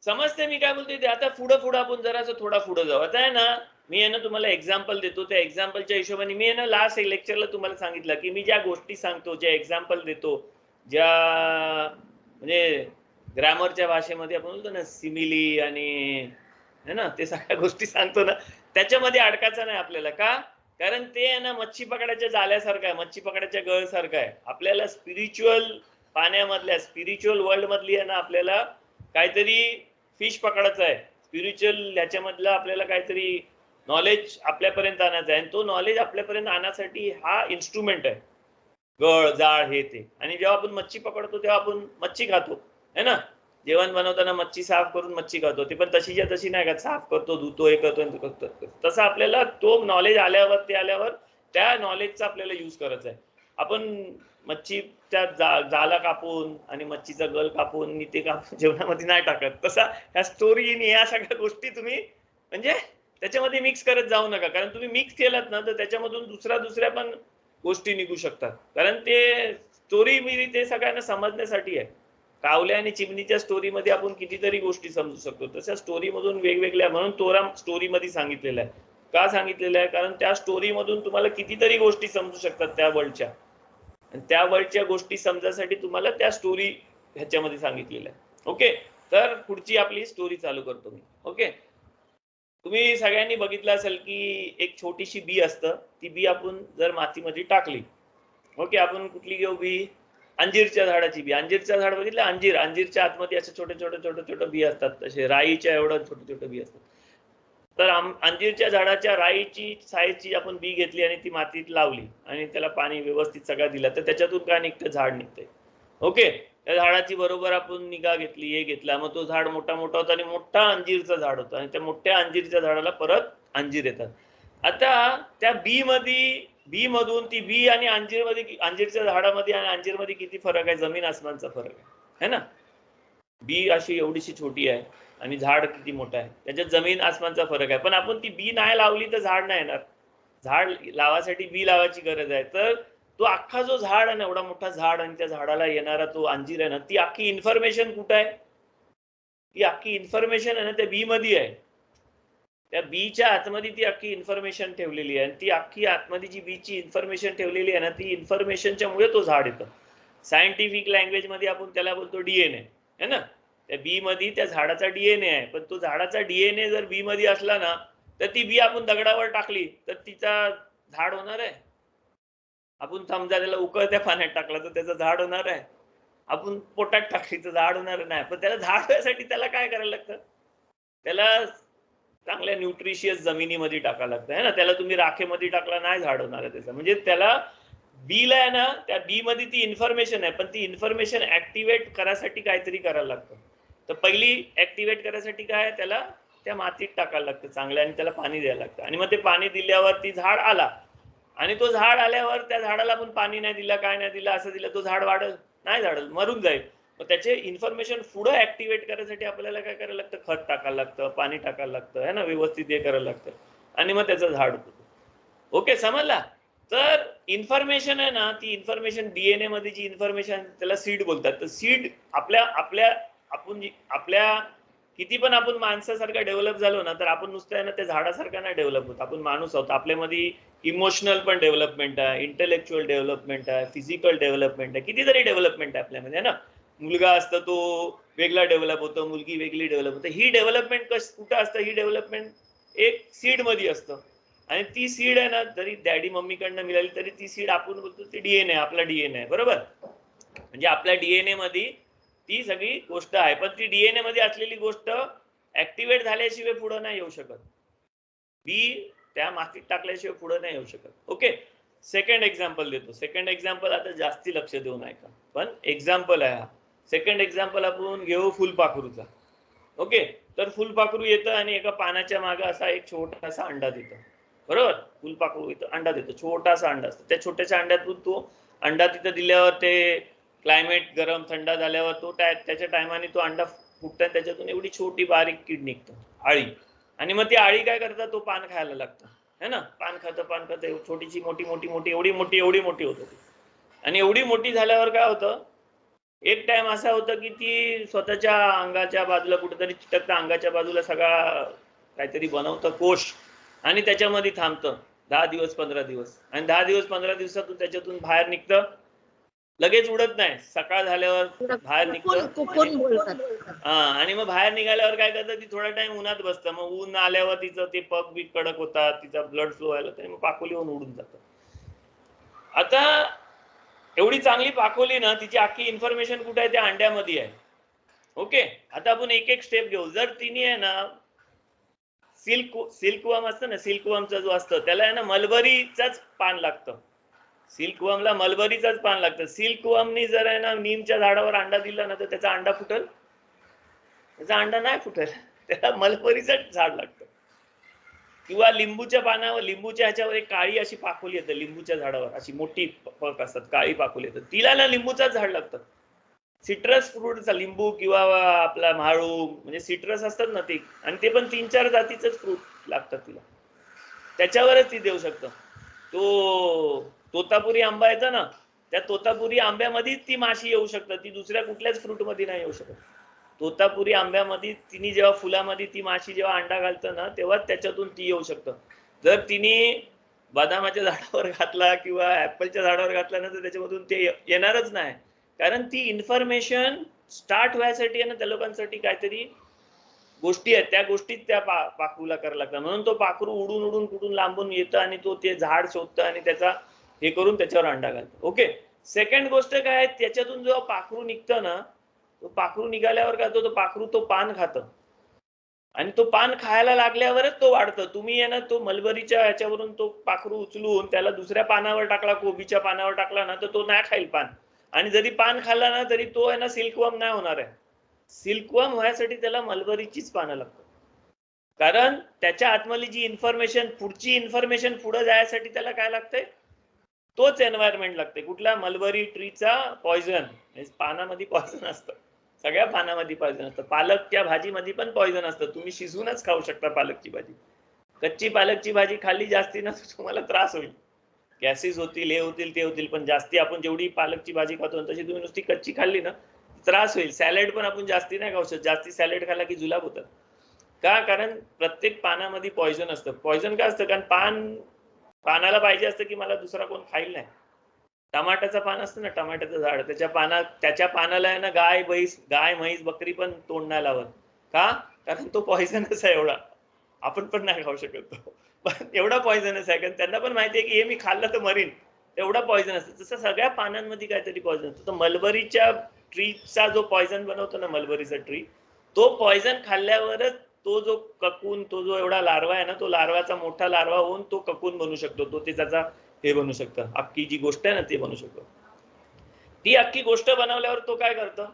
समजते मी काय बोलतोय ते. आता पुढं आपण जरासं थोडा पुढे जाऊ. आता आहे ना, मी आहे ना तुम्हाला एक्झाम्पल देतो. त्या एक्झाम्पलच्या हिशोबाने मी आहे ना लास्ट लेक्चरला तुम्हाला सांगितलं की मी ज्या गोष्टी सांगतो, ज्या एक्झाम्पल देतो, ज्या म्हणजे ग्रामरच्या भाषेमध्ये आपण बोलतो ना सिमिली आणि है ना, ते सगळ्या गोष्टी सांगतो ना, त्याच्यामध्ये अडकायचं नाही आपल्याला. का? कारण ते आहे ना मच्छी पकडायच्या जाळ्यासारखं आहे, मच्छी पकडायच्या गळसारखं आहे. आपल्याला स्पिरिच्युअल पाण्यामधल्या, स्पिरिच्युअल वर्ल्ड मधली आहे ना, आपल्याला काहीतरी फिश पकडायचं आहे. स्पिरिच्युअल ह्याच्यामधलं आपल्याला काहीतरी नॉलेज आपल्यापर्यंत आणायचं आहे. आणि तो नॉलेज आपल्यापर्यंत आणण्यासाठी हा इन्स्ट्रुमेंट आहे, गळ जाळ हे ते. आणि जेव्हा आपण मच्छी पकडतो तेव्हा आपण मच्छी खातो, है ना. जेवण बनवताना मच्छी साफ करून मच्छी खातो, ती पण तशीच्या तशी नाही का, साफ करतो, धुतो, हे करतो. तसं आपल्याला तो नॉलेज आल्यावर, ते आल्यावर त्या नॉलेजचा आपल्याला यूज करायचा आहे. आपण मच्छीच्या जाळा कापून आणि मच्छीचा गल कापून ते कापून जेवणामध्ये नाही टाकत. तसा ह्या स्टोरी आणि या सगळ्या गोष्टी तुम्ही म्हणजे त्याच्यामध्ये मिक्स करत जाऊ नका. कारण तुम्ही मिक्स केलात ना तर त्याच्यामधून दुसऱ्या पण गोष्टी निघू शकतात. कारण ते स्टोरी मी ते सगळ्यांना समजण्यासाठी आहे. कावल्या आणि चिमणीच्या स्टोरीमध्ये आपण कितीतरी गोष्टी समजू शकतो, तशा स्टोरीमधून वेगवेगळ्या, म्हणून तोरा स्टोरीमध्ये सांगितलेलं आहे. का सांगितलेलं आहे? कारण त्या स्टोरीमधून तुम्हाला कितीतरी गोष्टी समजू शकतात त्या वर्ल्डच्या, आणि त्या वर्ल्डच्या गोष्टी समजायसाठी तुम्हाला त्या स्टोरी ह्याच्यामध्ये सांगितलेलं आहे. ओके, तर पुढची आपली स्टोरी चालू करतो मी. ओके, तुम्ही सगळ्यांनी बघितलं असेल की एक छोटीशी बी असतं, ती बी आपण जर मातीमध्ये टाकली, ओके, आपण कुठली घेऊ बी? अंजीरच्या झाडाची बी. अंजीरचं झाड बघितलं, अंजीरच्या आतमध्ये असे छोटे बी असतात, तसे राईच्या एवढं छोटे बी असतात. तर अंजीरच्या झाडाच्या राईची साईजची आपण बी घेतली आणि ती मातीत लावली आणि त्याला पाणी व्यवस्थित सगळं दिलं, तर त्याच्यातून काय निघतं? झाड निघतंय. ओके, त्या झाडाची बरोबर आपण निगा घेतली, हे घेतला, मग तो झाड मोठा मोठा होता आणि मोठा अंजीरचं झाड होतं आणि त्या मोठ्या अंजीरच्या झाडाला परत अंजीर येतात. आता त्या बी मधून ती बी आणि अंजीरमध्ये, अंजीरच्या झाडामध्ये आणि अंजीरमध्ये किती फरक आहे, जमीन आसमानचा फरक आहे ना. बी अशी एवढीशी छोटी आहे आणि झाड किती मोठं आहे, त्याच्यात जमीन आसमानचा फरक आहे. पण आपण ती बी नाही लावली तर झाड नाही येणार. झाड लावासाठी बी लावायची गरज आहे. तर तो अख्खा जो झाड आहे ना, एवढा मोठा झाड आणि त्या झाडाला येणारा तो अंजीर आहे ना, ती अख्खी इन्फॉर्मेशन कुठं आहे? ती अख्खी इन्फॉर्मेशन आहे ना त्या बी मध्ये आहे. त्या बीच्या आतमध्ये ती अख्खी इन्फॉर्मेशन ठेवलेली आहे आणि ती अख्खी आतमध्ये जी बीची इन्फॉर्मेशन ठेवलेली आहे ना, ती इन्फॉर्मेशनच्या मुळे तो झाड येतं. सायंटिफिक लँग्वेज मध्ये आपण त्याला बोलतो डीएनए है ना. त्या बी मध्ये त्या झाडाचा डीएनए आहे. पण तो झाडाचा डीएनए जर बी मध्ये असला ना, तर ती बी आपण दगडावर टाकली तर तिचा झाड होणार आहे? आपण समजा त्याला उकळत्या पाण्यात टाकलं तर त्याचं झाड होणार आहे? आपण पोटात टाकली तर झाड होणार नाही. पण त्याला झाड होण्यासाठी त्याला काय करायला लागतं? त्याला चांगल्या न्यूट्रिशियस जमिनीमध्ये टाकायला लागतं है ना. त्याला तुम्ही राखेमध्ये टाकला नाही झाड होणार आहे त्याचं. म्हणजे त्याला बीला आहे ना, त्या बी मध्ये ती इन्फॉर्मेशन आहे, पण ती इन्फॉर्मेशन ऍक्टिव्हेट करायसाठी काहीतरी करायला लागतं. तर पहिली ऍक्टिव्हेट करायसाठी काय, त्याला त्या मातीत टाकायला लागतं चांगलं आणि त्याला पाणी द्यायला लागतं. आणि मग ते पाणी दिल्यावर ती झाड आला आणि तो झाड आल्यावर त्या झाडाला पण पाणी नाही दिला, काय नाही दिलं, असं दिलं, तो झाड वाढल नाही, झाड मरून जाईल. मग त्याचे इन्फॉर्मेशन पुढे ऍक्टिव्हेट करायसाठी आपल्याला काय करायला लागतं, खत टाकायला लागतं, पाणी टाकायला लागतं है ना, व्यवस्थित हे करायला लागतं आणि मग त्याचं झाड होतं. ओके, समजला. तर इन्फॉर्मेशन आहे ना, ती इन्फॉर्मेशन डीएनए मध्ये जी इन्फॉर्मेशन त्याला सीड बोलतात. तर सीड आपल्या किती पण आपण माणसासारखा डेव्हलप झालो ना, तर आपण नुसतं आहे ना त्या झाडासारखा नाही डेव्हलप होत. आपण माणूस आहोत. आपल्यामध्ये इमोशनल पण डेव्हलपमेंट आहे, इंटेलेक्च्युअल डेव्हलपमेंट आहे, फिजिकल डेव्हलपमेंट आहे, कितीतरी डेव्हलपमेंट आहे आपल्यामध्ये है ना. मुलगा असतो तो वेगळा डेव्हलप होतो, मुलगी वेगळी डेव्हलप होते. ही डेव्हलपमेंट कुठं असतं? ही डेव्हलपमेंट एक सीड मध्ये असतं. आणि ती सीड आहे ना, जरी डॅडी मम्मीकडनं मिळाली तरी ती सीड आपण बोलतो ती डीएनए, आपला डीएनए आहे, बरोबर. म्हणजे आपल्या डीएनए मध्ये ती सगळी गोष्ट आहे. पण ती डीएनए मध्ये असलेली गोष्ट ऍक्टिव्हेट झाल्याशिवाय पुढे नाही येऊ शकत. बी त्या मातीत टाकल्याशिवाय पुढे नाही येऊ शकत. ओके, सेकंड एक्झाम्पल देतो. सेकंड एक्झाम्पल आता जास्ती लक्ष देऊन ऐका, पण एक्झाम्पल आहे हा. सेकंड एक्झाम्पल आपण घेऊ फुलपाखरूचा. ओके, तर फुलपाखरू येतं आणि एका पानाच्या मागे असा एक छोटासा अंडा देतं, बरोबर. फुलपाखरू इथं अंडा देतो, छोटासा अंडा असतो. त्या छोट्याशा अंड्यातून तो अंडा तिथं दिल्यावर ते क्लायमेट गरम थंड झाल्यावर तो त्याच्या टायमाने तो अंडा फुटतो, त्याच्यातून एवढी छोटी बारीक कीड निघतं, आळी. आणि मग ती आळी काय करतात, तो पान खायला लागतं है ना. पान खातं छोटीशी मोठी मोठी मोठी एवढी मोठी होतं ती. आणि एवढी मोठी झाल्यावर काय होतं, एक टाइम असा होतं की ती स्वतःच्या अंगाच्या बाजूला कुठेतरी चिटकतं, अंगाच्या बाजूला सगळा काहीतरी बनवतं कोश आणि त्याच्यामध्ये थांबतं 10 दिवस 15 दिवस. आणि 10 दिवस 15 दिवसातून त्याच्यातून बाहेर निघतं, लगेच उडत नाही. सकाळ झाल्यावर बाहेर निघतं. आणि मग बाहेर निघाल्यावर काय करतं, ती थोडा टाइम उन्हात बसतं. मग ऊन आल्यावर तिचं ते पग बी कडक होतात, तिचा ब्लड फ्लो व्हायला, तरी मग पाकोली होऊन उडून जातं. आता एवढी चांगली पाकोली ना, तिची अख्खी इन्फॉर्मेशन कुठे आहे, त्या अंड्यामध्ये आहे. ओके, आता आपण एक एक स्टेप घेऊ. जर तिने आहे ना सिल्कवर्म असतं ना, सिल्कवर्मचा जो असतं त्याला आहे ना मलबरीचाच पान लागतं. सिल्कवर्मला मलबरीचाच पान लागतं. सिल्कवर्मनी जर आहे ना नीमच्या झाडावर अंडा दिला ना, तर त्याचा अंडा फुटेल? त्याचा अंडा नाही फुटेल, त्याला मलबरीचंच झाड लागतं. किंवा लिंबूच्या पानावर, लिंबूच्या ह्याच्यावर एक काळी अशी पाकोली येते, लिंबूच्या झाडावर अशी मोठी फळक असतात, काळी पाकोली येतात, तिला ना लिंबूचाच झाड लागतं. सिट्रस फ्रूटचा, लिंबू किंवा आपला म्हाळू, म्हणजे सिट्रस असतात ना ते, आणि ते पण 3-4 जातीचंच फ्रूट लागतात तिला, त्याच्यावरच ती देऊ शकतं. तो तोतापुरी आंबा येतो ना, त्या तोतापुरी आंब्यामध्येच ती माशी येऊ शकतं, ती दुसऱ्या कुठल्याच फ्रूट मध्ये नाही येऊ शकत. तोतापुरी आंब्यामध्ये तिने जेव्हा फुलामध्ये ती माशी जेव्हा अंडा घालतं ना, तेव्हा त्याच्यातून ती येऊ शकतं. जर तिने बदामाच्या झाडावर घातला किंवा ऍपलच्या झाडावर घातला ना, तर त्याच्यामधून ते येणारच नाही. कारण ती इन्फॉर्मेशन स्टार्ट व्हायसाठी ना, त्या लोकांसाठी काहीतरी गोष्टी आहेत, त्या गोष्टीत त्या पाखरूला करायला लागतात. म्हणून तो पाखरू उडून उडून कुठून लांबून येतं आणि तो ते झाड शोधतं आणि त्याचा हे करून त्याच्यावर अंडा घालतो. ओके, सेकंड गोष्ट काय, त्याच्यातून जेव्हा पाखरू निघतं ना, तो पाखरू निघाल्यावर काय होतं, तो पाखरू तो पान खातं आणि तो पान खायला लागल्यावरच तो वाढतं. तुम्ही आहे ना तो मलबरीच्या ह्याच्यावरून तो पाखरू उचलून त्याला दुसऱ्या पानावर टाकला, कोबीच्या पानावर टाकला ना, तर तो नाही खाईल पान. आणि जरी पान खाल्ला ना तरी तो आहे ना सिल्कवर्म नाही होणार आहे. सिल्कवर्म व्हायसाठी त्याला मलबरीचीच पानं लागतात. कारण त्याच्या आतमधली जी इन्फॉर्मेशन, पुढची इन्फॉर्मेशन पुढे जायसाठी त्याला काय लागतंय, तोच एन्व्हायरमेंट लागते. कुठला? मलबरी ट्रीचा पॉइझन. पानामध्ये पॉइझन असतं, सगळ्या पानामध्ये पॉइझन असतं. पालकच्या भाजीमध्ये पण पॉइझन असतं. तुम्ही शिजवूनच खाऊ शकता पालकची भाजी. कच्ची पालकची भाजी खाल्ली जास्ती ना तुम्हाला त्रास होईल, गॅसेस होतील, हे होतील, ते होतील. पण जास्ती आपण जेवढी पालकची भाजी खातो तशी तुम्ही नुसती कच्ची खाल्ली ना त्रास होईल. सॅलड पण आपण जास्ती नाही खाऊ शकत. जास्ती सॅलड खाल्ला की जुलाब होतात. का? कारण प्रत्येक पानामध्ये पॉइझन असतं. पॉइझन का असतं? कारण पानाला पाहिजे असतं की मला दुसरा कोण खाईल नाही. टमाट्याचं पान असतं ना, टमाट्याचं झाड, त्याच्या पानाला आहे ना गाय म्हैस बकरी पण तोंड नाही लावत. का? कारण तो पॉइझनच आहे एवढा. आपण पण नाही खाऊ शकत तो, पण एवढा पॉइझनच आहे. कारण त्यांना पण माहिती आहे की हे मी खाल्लं तर मरीन, एवढा पॉइझन असतं. तसं सगळ्या पानांमध्ये काहीतरी पॉइझन असतं. तर मलबरीच्या ट्रीचा जो पॉइझन बनवतो ना, मलबरीचा ट्री, तो पॉइझन खाल्ल्यावरच तो जो ककून, तो जो एवढा लार्वा आहे ना, तो लार्वाचा मोठा लार्वा होऊन तो ककून बनू शकतो. तो ते त्याचा हे बनू शकतं. अख्खी जी गोष्ट आहे ना ते बनू शकतो. ती अख्खी गोष्ट बनवल्यावर तो काय करतो,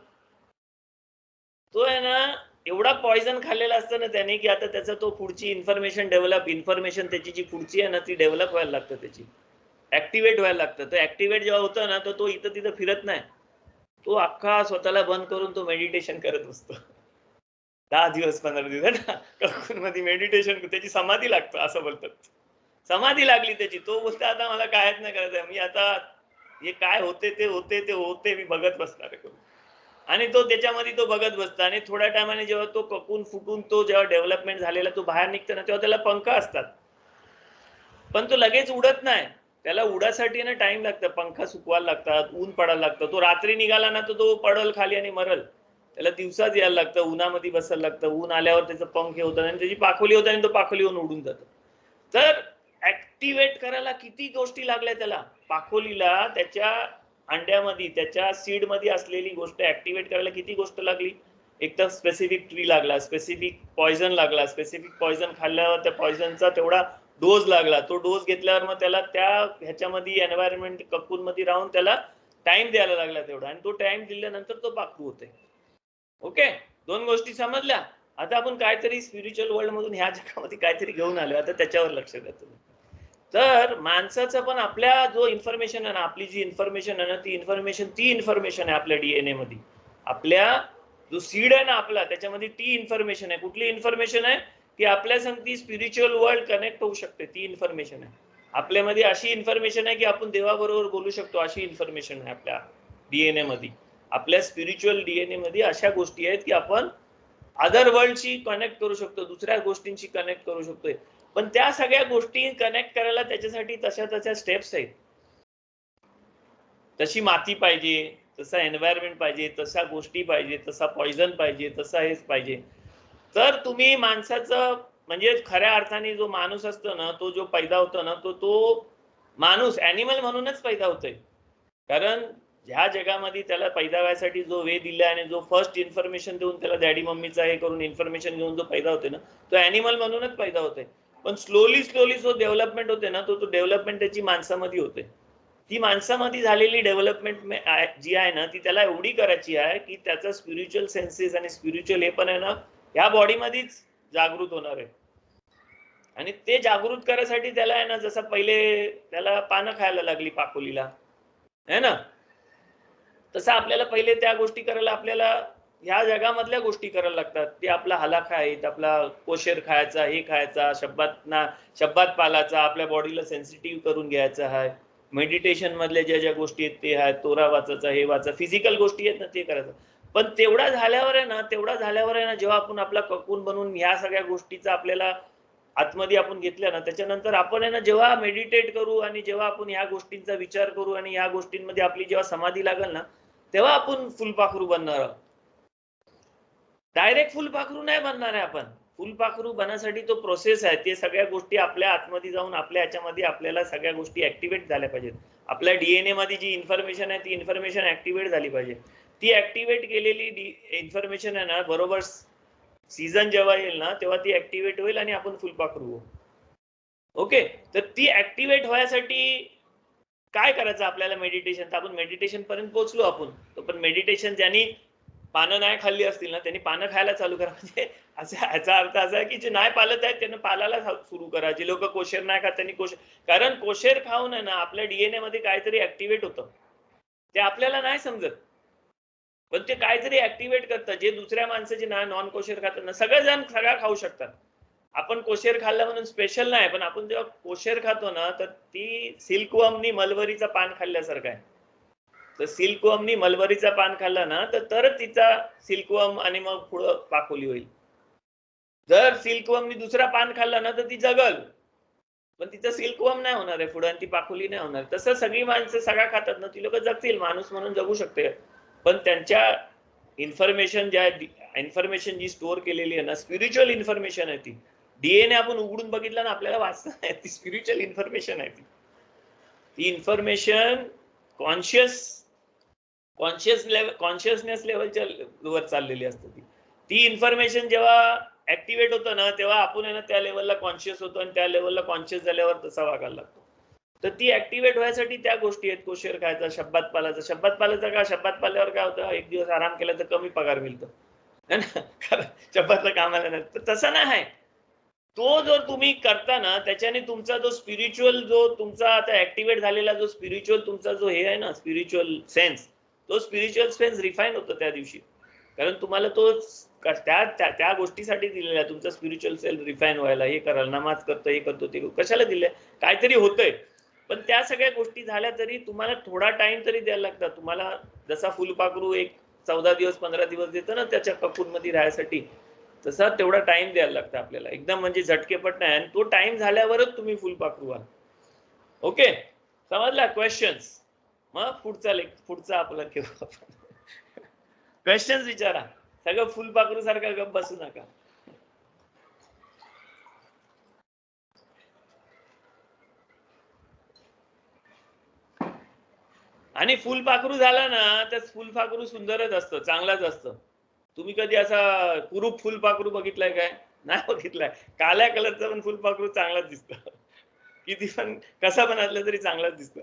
तो आहे ना एवढा पॉइझन खाल्लेला असतं ना त्याने की आता त्याचा तो पुढची इन्फॉर्मेशन त्याची जी पुढची आहे ना ती डेव्हलप व्हायला लागतं, त्याची ऍक्टिव्हेट व्हायला लागतं. तर ऍक्टिव्हेट जेव्हा होतं ना तर तो इथं तिथं फिरत नाही. तो अख्खा स्वतःला बंद करून तो मेडिटेशन करत असतो. 10 दिवस 15 दिवस ना ककून मध्ये मेडिटेशन, त्याची समाधी लागतं असं बोलतात. समाधी लागली त्याची. तो बोलतो आता मला कायच नाही करायचं, मी आता हे काय होते ते मी बघत बसणार आहे. आणि तो त्याच्यामध्ये तो बघत बसतो. आणि थोड्या टायमाने जेव्हा तो ककून फुटून तो जेव्हा डेव्हलपमेंट झालेला तो बाहेर निघतो ना तेव्हा त्याला पंख असतात, पण तो लगेच उडत नाही. त्याला उडासाठी ना टाइम लागतं. पंख सुकवायला लागतात, ऊन पडायला लागतं. तो रात्री निघाला ना तर तो पडल खाली आणि मरल. त्याला दिवसाच यायला लागतं, उन्हामध्ये बसायला लागतं. ऊन आल्यावर त्याचं पंख होतं आणि त्याची पाखोली होतं आणि तो पाखोलीहून उडून जातो. तर ऍक्टिव्हेट करायला किती गोष्टी लागल्या त्याला. पाखोलीला त्याच्या अंड्यामध्ये, त्याच्या सीड मध्ये असलेली गोष्ट ऍक्टिव्हेट करायला किती गोष्ट लागली. एक तर स्पेसिफिक ट्री लागला, स्पेसिफिक पॉइझन लागला, स्पेसिफिक पॉइझन खाल्ल्यावर त्या पॉइझनचा तेवढा डोस लागला. तो डोस घेतल्यावर मग त्याला त्या ह्याच्यामध्ये एन्व्हायरमेंट ककून मध्ये राहून त्याला टाइम द्यायला लागला तेवढा. आणि तो टाइम दिल्यानंतर तो पाखरू होते. ओके, 2 गोष्टी समजल्या. आता आपण काहीतरी स्पिरिच्युअल वर्ल्ड मधून ह्या जगामध्ये काहीतरी घेऊन आलो, आता त्याच्यावर लक्ष द्या तुम्ही. तर माणसाचं पण आपल्या जो इन्फॉर्मेशन आहे ना, आपली जी इन्फॉर्मेशन आहे ना, ती इन्फॉर्मेशन आहे आपल्या डीएनए मध्ये. आपल्या जो सीड आहे ना आपला, त्याच्यामध्ये ती इन्फॉर्मेशन आहे. कुठली इन्फॉर्मेशन आहे? ती आपल्या संगती स्पिरिच्युअल वर्ल्ड कनेक्ट होऊ शकते, ती इन्फॉर्मेशन आहे. आपल्यामध्ये अशी इन्फॉर्मेशन आहे की आपण देवाबरोबर बोलू शकतो, अशी इन्फॉर्मेशन आहे आपल्या डीएनए मध्ये. आपल्या स्पिरिच्युअल डीएनए मध्ये अशा गोष्टी आहेत की आपण अदर वर्ल्डशी कनेक्ट करू शकतो, दुसऱ्या गोष्टींशी कनेक्ट करू शकतोय. पण त्या सगळ्या गोष्टी कनेक्ट करायला त्याच्यासाठी तशा स्टेप्स आहेत. तशी माती पाहिजे, तसा एन्व्हायरमेंट पाहिजे, तशा गोष्टी पाहिजे, तसा पॉइझन पाहिजे, तसा हेच पाहिजे. तर तुम्ही माणसाचं म्हणजे खऱ्या अर्थाने जो माणूस असतो ना, तो जो पैदा होतो ना, तो माणूस ॲनिमल म्हणूनच पैदा होतोय. कारण ह्या जगामध्ये त्याला पैदा व्हायसाठी जो वे दिला आणि जो फर्स्ट इन्फॉर्मेशन देऊन त्याला डॅडी मम्मीचा हे करून इन्फॉर्मेशन घेऊन जो पैदा होते ना, तो ॲनिमल म्हणूनच पैदा होतोय. पण स्लोली जो डेव्हलपमेंट होते ना, तो डेव्हलपमेंट त्याची माणसामध्ये होते. ती माणसामध्ये झालेली डेव्हलपमेंट जी आहे ना, ती त्याला एवढी करायची आहे की त्याचा स्पिरिच्युअल सेन्सेस आणि स्पिरिच्युअल हे पण आहे ना ह्या बॉडीमध्येच जागृत होणार आहे. आणि ते जागृत करायसाठी त्याला आहे ना, जसं पहिले त्याला पानं खायला लागली पाखोलीला, है ना, तसं आपल्याला पहिले त्या गोष्टी करायला आपल्याला ह्या जगामधल्या गोष्टी करायला लागतात. ते आपला हलाखा आहेत, आपला कोशेर खायचा, हे खायचा, शब्दात पालाचा, आपल्या बॉडीला सेन्सिटिव्ह करून घ्यायचा आहे. मेडिटेशन मधल्या ज्या गोष्टी आहेत ते आहेत, तोरा वाचायचा, हे वाचा, फिजिकल गोष्टी आहेत ना ते करायचं. पण तेवढा झाल्यावर आहे ना जेव्हा आपण आपला ककून बनवून ह्या सगळ्या गोष्टीचा आपल्याला आतमध्ये आपण घेतल्या ना, त्याच्यानंतर आपण आहे ना जेव्हा मेडिटेट करू आणि जेव्हा आपण ह्या गोष्टींचा विचार करू आणि ह्या गोष्टींमध्ये आपली जेव्हा समाधी लागेल ना, तेव्हा आपण फुलपाखरू बनणार आहोत. डायरेक्ट फुलपाखरू नाही बनणार आहे आपण. फुलपाखरू बनण्यासाठी तो प्रोसेस आहे. ते सगळ्या गोष्टी आपल्या आतमध्ये जाऊन आपल्या ह्याच्यामध्ये आपल्याला सगळ्या गोष्टी ऍक्टिव्हेट झाल्या पाहिजेत. आपल्या डीएनए मध्ये जी इन्फॉर्मेशन आहे ती इन्फॉर्मेशन ऍक्टिव्हेट झाली पाहिजे. ती ऍक्टिव्हेट केलेली इन्फॉर्मेशन आहे ना, बरोबर सीझन जेव्हा येईल ना तेव्हा ती ऍक्टिव्हेट होईल आणि आपण फुलपाखरू होऊ. ओके, तर ती ऍक्टिव्हेट व्हायसाठी काय करायचं आपल्याला मेडिटेशन, तर आपण मेडिटेशन पर्यंत पोहोचलो आपण. तो पण मेडिटेशन ज्यांनी पानं नाही खाल्ली असतील ना त्यांनी पानं खायला चालू करा. म्हणजे याचा अर्थ असा आहे की जे नाही पालत आहेत त्यांना पालायला सुरू करा. जे लोक कोशर नाही खात त्यांनी कोशर, कारण कोशर खाऊन आहे ना आपल्या डीएनए मध्ये काहीतरी ऍक्टिव्हेट होतं, ते आपल्याला नाही समजत, पण ते काहीतरी ऍक्टिव्हेट करतं. जे दुसऱ्या माणसाचे नॉन कोशर खातात ना, सगळेजण सगळा खाऊ शकतात. आपण कोशेर खाल्ला म्हणून स्पेशल नाही, पण आपण जेव्हा कोशेर खातो ना तर ती सिल्कवर्मनी मलबरीचं पान खाल्ल्यासारखं आहे. तर सिल्कवर्मनी मलबरीचं पान खाल्लं ना तर तिचा सिल्कवर्म आणि मग पुढं पाकोली होईल. जर सिल्कवर्मनी दुसरा पान खाल्ला ना तर ती जगल, पण तिचं सिल्कवर्म नाही होणार आहे पुढे आणि ती पाकोली नाही होणार. तसं सगळी माणसं सगळा खातात ना ती लोक जगतील, माणूस म्हणून जगू शकते, पण त्यांच्या इन्फॉर्मेशन जी स्टोअर केलेली आहे ना, स्पिरिच्युअल इन्फॉर्मेशन आहे ती. डीएनए आपण उघडून बघितलं ना आपल्याला वाचता नाही, ती स्पिरिच्युअल इन्फॉर्मेशन आहे. ती इन्फॉर्मेशन कॉन्शियसनेस लेवलच्या वर चाललेली असते. ती इन्फॉर्मेशन जेव्हा ऍक्टिव्हेट होतं ना तेव्हा आपण आहे ना त्या लेवलला कॉन्शियस होतो, आणि त्या लेवलला कॉन्शियस झाल्यावर तसा वागायला लागतो. तर ती ऍक्टिव्हेट व्हायसाठी त्या गोष्टी आहेत. कोशेर खायचा, शब्दात पालायचा. शब्दात पालायचा का, शब्दात पाल्यावर काय होतं, एक दिवस आराम केला तर कमी पगार मिळतो है ना, शब्दातलं कामाला नाही. तर तसं नाही आहे. तो जर तुम्ही करता ना त्याच्याने तुमचा जो स्पिरिच्युअल जो तुमचा आता ऍक्टिव्हेट झालेला जो स्पिरिच्युअल तुमचा जो हे आहे ना स्पिरिच्युअल सेन्स, तो स्पिरिच्युअल सेन्स रिफाईन होतो त्या दिवशी. कारण तुम्हाला तो त्या गोष्टीसाठी दिलेला आहे, तुमचा स्पिरिच्युअल सेल्फ रिफाईन व्हायला. हे करायला नमाज करतो, हे करतो, ते कशाला दिलंय, काहीतरी होतंय. पण त्या सगळ्या गोष्टी झाल्या तरी तुम्हाला थोडा टाइम तरी द्यायला लागतात. तुम्हाला जसा फुलपाखरू एक 14 दिवस 15 दिवस देतं ना त्याच्या ककून मध्ये राहण्यासाठी, तसा तेवढा टाइम द्यायला लागतं आपल्याला. एकदम म्हणजे झटकेपट नाही, आणि तो टाइम झाल्यावरच तुम्ही फुलपाखरू व्हाल. ओके, समजला क्वेश्चन्स? मग पुढचा आपला घेऊ आपण. क्वेश्चन्स विचारा, सगळं फुलपाखरू सारखं गप बसू नका. आणि फुलपाखरू झाला ना तर फुलपाखरू सुंदरच असतं, चांगलाच असतं. तुम्ही कधी असा कुरूप फुलपाखरू बघितलाय काय? नाही बघितलाय. काळ्या कलरचा पण फुलपाखरू चांगलाच दिसतं, किती पण कसा पण असलं तरी चांगलाच दिसतं.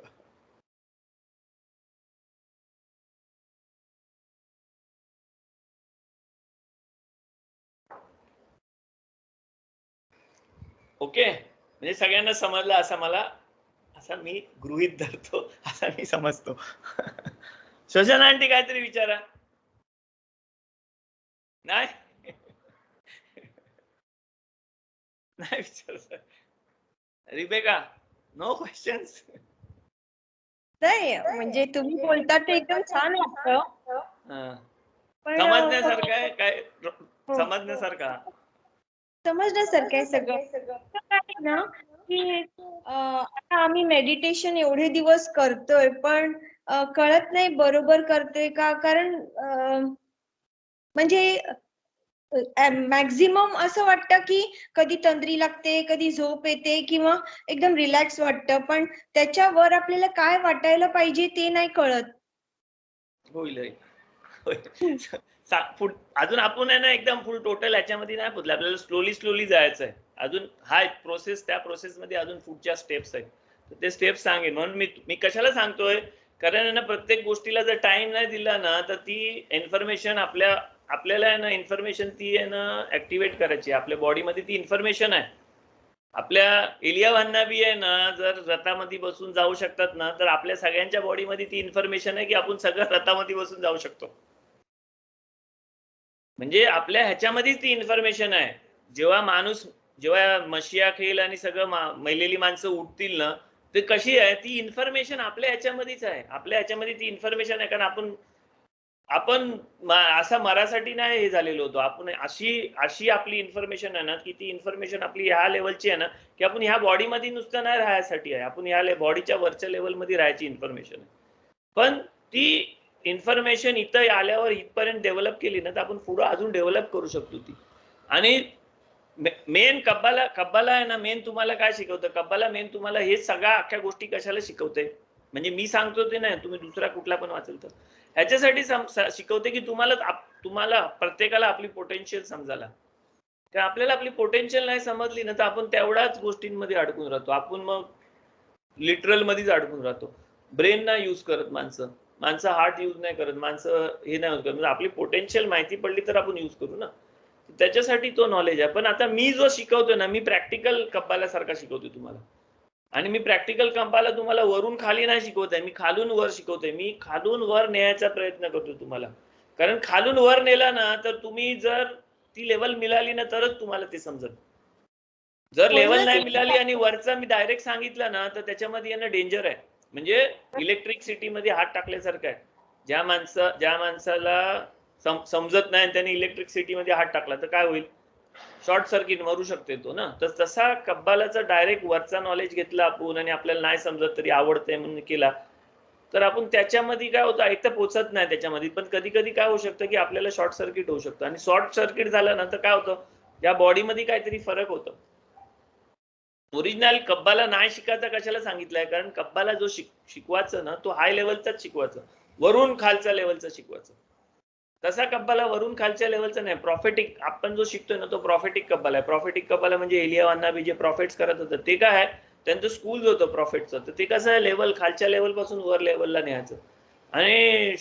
ओके, म्हणजे सगळ्यांना समजलं असं मला, असा मी गृहीत धरतो, असा मी समजतो. शोषण आंटी काहीतरी विचारा. नाही नाही विचार. Rebecca, no questions. नाही म्हणजे तुम्ही बोलता ते एकदम छान वाटतं, पण समजण्यासारखं आहे काय? हो. समजण्यासारखा समजण्यासारखं आहे सगळं. तर काय आहे ना की आता आम्ही मेडिटेशन एवढे दिवस करतोय पण कळत नाही बरोबर करतोय का, कारण म्हणजे मॅक्झिमम असं वाटतं की कधी तंद्री लागते, कधी झोप येते, किंवा एकदम रिलॅक्स वाटतं, पण त्याच्यावर आपल्याला काय वाटायला पाहिजे ते नाही कळत. होईल. अजून आपण आहे ना एकदम फुल टोटल याच्यामध्ये नाही पोहोचले, आपल्याला स्लोली जायचं आहे. अजून हा प्रोसेस, त्या प्रोसेस मध्ये अजून पुढच्या स्टेप्स आहेत. तर ते स्टेप्स सांगेन. म्हणून मी कशाला सांगतोय, कारण ना प्रत्येक गोष्टीला जर टाइम नाही दिला ना तर ती इन्फॉर्मेशन आपल्याला आहे ना इन्फॉर्मेशन ती आहे ना ऍक्टिव्हेट करायची. आपल्या बॉडीमध्ये ती इन्फॉर्मेशन आहे. आपल्या एलिया भांना बी आहे ना जर रथामध्ये बसून जाऊ शकतात ना, तर आपल्या सगळ्यांच्या बॉडीमध्ये ती इन्फॉर्मेशन आहे की आपण सगळं रथामध्ये बसून जाऊ शकतो. म्हणजे आपल्या ह्याच्यामध्येच ती इन्फॉर्मेशन आहे. जेव्हा मशिया खेळ आणि सगळं मेलेली माणसं उठतील ना, ते कशी आहे ती इन्फॉर्मेशन आपल्या ह्याच्यामध्येच आहे. आपल्या ह्याच्यामध्ये ती इन्फॉर्मेशन आहे, कारण आपण असं मरासाठी नाही हे झालेलो होतो. आपण अशी आपली इन्फॉर्मेशन आहे ना की ती इन्फॉर्मेशन आपली ह्या लेवलची आहे ना की आपण ह्या बॉडीमध्ये नुसतं नाही राहण्यासाठी आहे, आपण ह्या बॉडीच्या वरच्या लेवलमध्ये राहायची इन्फॉर्मेशन आहे. पण ती इन्फॉर्मेशन इथं आल्यावर इथपर्यंत डेव्हलप केली ना तर आपण पुढे अजून डेव्हलप करू शकतो ती. आणि मेन कब्बाला आहे ना, मेन तुम्हाला काय शिकवतं, कब्बाला मेन तुम्हाला हे सगळ्या अख्ख्या गोष्टी कशाला शिकवते, म्हणजे मी सांगतो ते नाही, तुम्ही दुसरा कुठला पण वाचेल तर ह्याच्यासाठी शिकवते की तुम्हाला प्रत्येकाला आपली पोटेन्शियल समजायला. तर आपल्याला आपली पोटेन्शियल नाही समजली ना तर आपण तेवढ्याच गोष्टींमध्ये अडकून राहतो. आपण मग लिटरल मध्येच अडकून राहतो. ब्रेन नाही यूज करत माणसं हार्ट यूज नाही करत, माणसं हे नाही यूज करत. म्हणजे आपली पोटेन्शियल माहिती पडली तर आपण यूज करू ना, त्याच्यासाठी तो नॉलेज आहे. पण आता मी जो शिकवतोय ना, मी प्रॅक्टिकल कब्बाला सारखा शिकवतोय तुम्हाला. आणि मी प्रॅक्टिकल कब्बाला तुम्हाला वरून खाली नाही शिकवत आहे, मी खालून वर शिकवतोय. मी खालून वर नेण्याचा प्रयत्न करतोय तुम्हाला. कारण खालून वर नेला ना तर तुम्ही जर ती लेवल मिळाली ना तरच तुम्हाला ते समजत. जर लेवल नाही मिळाली आणि वरचा मी डायरेक्ट सांगितलं ना तर त्याच्यामध्ये येणं डेंजर आहे. म्हणजे इलेक्ट्रिसिटी मध्ये हात टाकल्यासारखं आहे. ज्या माणसाला समजत नाही त्याने इलेक्ट्रिसिटी मध्ये हात टाकला तर काय होईल? शॉर्ट सर्किट मरू शकते तो ना. तर तसा कब्बालाचा डायरेक्ट वरचा नॉलेज घेतला आपण आणि आपल्याला नाही समजत तरी आवडतंय म्हणून केला तर आपण त्याच्यामध्ये काय होतं, एक तर पोचत नाही त्याच्यामध्ये. पण कधी कधी काय होऊ शकतं की आपल्याला शॉर्ट सर्किट होऊ शकतं. आणि शॉर्ट सर्किट झालं ना तर काय होतं, या बॉडीमध्ये काहीतरी फरक होतो. ओरिजिनल कब्बाला नाही शिकायचा कशाला सांगितलंय? कारण कब्बाला जो शिकवायचं ना तो हाय लेवलचाच शिकवायचं, वरून खालच्या लेवलचा शिकवायचं. तसा कब्बाला वरून खालच्या लेवलचा नाही. प्रॉफिटिक आपण जो शिकतोय ना तो प्रॉफिटिक कब्बाला आहे. प्रॉफिटिक कब्बाला म्हणजे एलिया अन्नाबी जे प्रॉफिट्स करत होतं ते काय आहे, त्यांचं स्कूल होतं प्रॉफिटचं. तर ते कसं आहे, लेवल खालच्या लेवल पासून वर लेवलला न्यायचं. आणि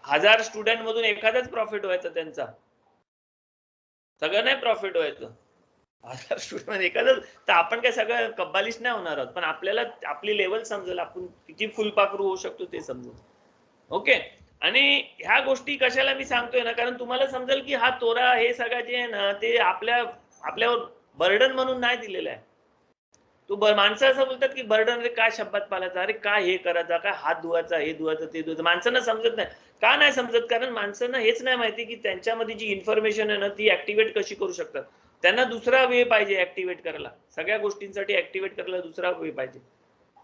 1000 स्टुडंट मधून एखादाच प्रॉफिट व्हायचा त्यांचा, सगळं नाही प्रॉफिट व्हायचं. 1000 स्टुडंट एखादं, तर आपण काय सगळं कब्बालिस्ट नाही होणार आहोत. पण आपल्याला आपली लेवल समजेल, आपण किती फुलपाखरू होऊ शकतो ते समजेल. ओके. आणि ह्या गोष्टी कशाला मी सांगतोय ना, कारण तुम्हाला समजेल की हा तोरा हे सगळं जे आहे ना ते आपल्यावर बर्डन म्हणून नाही दिलेलं आहे. तो माणसं असं बोलतात की बर्डन, रे काय शब्दात पालायचा, अरे काय हे करायचा, काय हात धुवायचा, हे धुवायचं, ते धुवायचं. माणसांना समजत नाही. का नाही समजत? कारण माणसांना हेच नाही माहिती की त्यांच्यामध्ये जी इन्फॉर्मेशन आहे ना ती ऍक्टिव्हेट कशी करू शकतात. त्यांना दुसरा वे पाहिजे ऍक्टिव्हेट करायला. सगळ्या गोष्टींसाठी ऍक्टिव्हेट करायला दुसरा वे पाहिजे.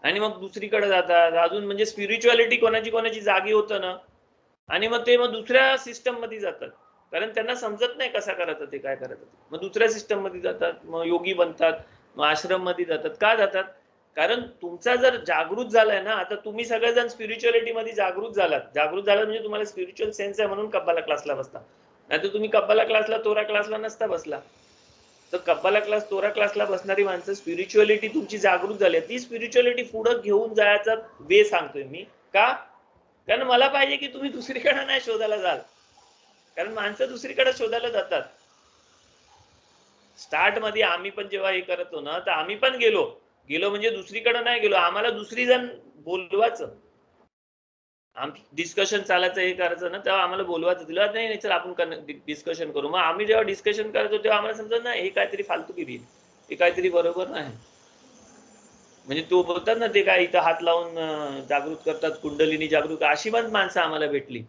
आणि मग दुसरीकडे जातात. अजून म्हणजे स्पिरिच्युअलिटी कोणाची जागी होतं ना, आणि मग ते दुसऱ्या सिस्टम मध्ये जातात. कारण त्यांना समजत नाही कसं करायचं ते, काय करायचं ते. मग दुसऱ्या सिस्टम मध्ये जातात, मग योगी बनतात, मग आश्रम मध्ये जातात. का जातात? कारण तुमचा जर जागृत झालाय ना, आता तुम्ही सगळेजण स्पिरिच्युअलिटी मध्ये जागृत झालात म्हणजे तुम्हाला स्पिरिच्युअल सेन्स आहे म्हणून कब्बाला क्लासला बसता. नाहीतर तुम्ही कब्बाला क्लासला, तोरा क्लासला नसता बसला. तर कब्बाला क्लास, तोरा क्लासला बसणारी माणसं स्पिरिच्युअलिटी तुमची जागृत झाली. ती स्पिरिच्युअलिटी पुढे घेऊन जायचा वे सांगतोय मी. का? कारण मला पाहिजे की तुम्ही दुसरीकडे नाही शोधायला जाल. कारण माणसं दुसरीकडे शोधायला जातात. स्टार्ट मध्ये आम्ही पण जेव्हा हे करतो ना तर आम्ही पण गेलो म्हणजे दुसरीकडे नाही गेलो. आम्हाला दुसरी जण बोलवायचं, आमची डिस्कशन चालायचं, हे करायचं ना, तेव्हा आम्हाला बोलवायचं. दिलं नाही चल आपण डिस्कशन करू. मग आम्ही जेव्हा डिस्कशन करायचो तेव्हा आम्हाला समजत नाही हे काहीतरी फालतूगिरी, हे काहीतरी बरोबर नाही. म्हणजे तो बोलतात ना ते काय इथं हात लावून जागृत करतात, कुंडलिनी जागृत, अशी पण माणसं आम्हाला भेटली.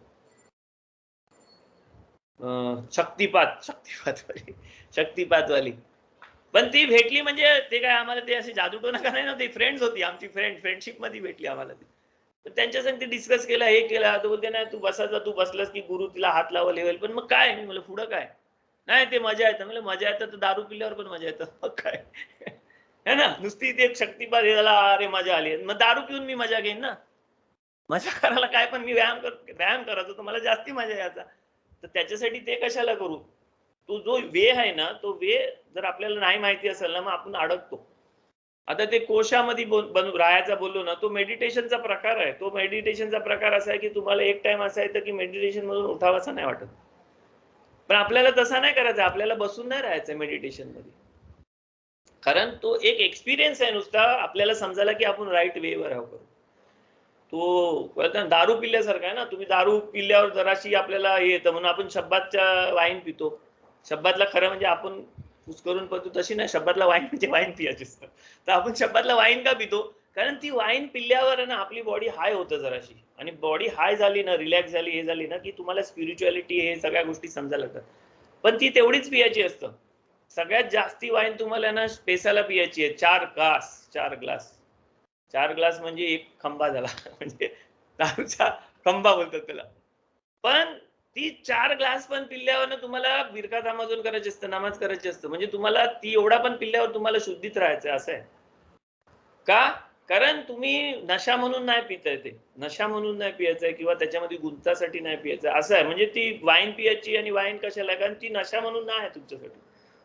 शक्तिपातवाली पण ती भेटली. म्हणजे ते काय आम्हाला ते असे जादूटोना का नाही ना, ते फ्रेंड्स होती आमची, फ्रेंडशिप मध्ये भेटली आम्हाला ती. तर त्यांच्या संग ते डिस्कस केला, हे केला. तो बोलते नाही तू बसायचा, तू बसलास की गुरु तिला हात लावा लेवल. पण मग काय, मी म्हणलं पुढं काय नाही, ते मजा येतं. म्हणलं मजा येतं तर दारू पिल्यावर पण मजा येतं. मग काय है ना, नुसती ते शक्तिपात हे झाला, अरे मजा आली, मग दारू पिऊन मी मजा घेईन ना. मजा करायला काय, पण मी व्यायाम करायचो तर मला जास्ती मजा यायचा. तर त्याच्यासाठी ते कशाला करू? तो जो वे आहे ना, तो वे जर आपल्याला नाही माहिती असेल ना मग आपण अडकतो. आता ते कोशामध्ये राहायचा बोललो ना, तो मेडिटेशनचा प्रकार आहे. तो मेडिटेशनचा प्रकार असा आहे की तुम्हाला एक टाइम असा येतं की मेडिटेशन मधून उठावासा नाही वाटत. पण आपल्याला तसा नाही करायचा, आपल्याला बसून नाही राहायचं मेडिटेशन मध्ये. कारण तो एक एक्सपिरियन्स आहे नुसता, आपल्याला समजायला की आपण राईट वेवर आहोत. तो दारू पिल्यासारखा आहे ना. तुम्ही दारू पिल्यावर जराशी आपल्याला हे येतं म्हणून आपण शब्दाच्या वाईन पितो. शब्दातला खरं म्हणजे आपण पुस करून पितो तशी नाही, शब्दातला वाईन म्हणजे वाईन पियाची असतं. तर आपण शब्दातला वाईन का पितो? कारण ती वाईन पिल्यावर ना आपली बॉडी हाय होतं जराशी. आणि बॉडी हाय झाली ना, रिलॅक्स झाली, हे झाली ना की तुम्हाला स्पिरिच्युअलिटी हे सगळ्या गोष्टी समजायला लागतात. पण ती तेवढीच पियाची असतं. सगळ्यात जास्ती वाईन तुम्हाला ना स्पेसाला पियाची आहे. 4 ग्लास म्हणजे एक खंबा झाला. म्हणजे दारूचा खंबा बोलतात त्याला. पण ती 4 ग्लास पण पिल्यावर ना तुम्हाला बिरकात अमाजून करायची असतं, नमाज करायची असतं. म्हणजे तुम्हाला ती एवढा पण पिल्यावर तुम्हाला शुद्धीत राहायचं असं आहे. का? कारण तुम्ही नशा म्हणून नाही पिताय, ते नशा म्हणून नाही पियायचंय किंवा त्याच्यामध्ये गुंतासाठी नाही पियायचं असं आहे. म्हणजे ती वाईन पियाची, आणि वाईन कशाला? कारण ती नशा म्हणून नाही आहे तुमच्यासाठी.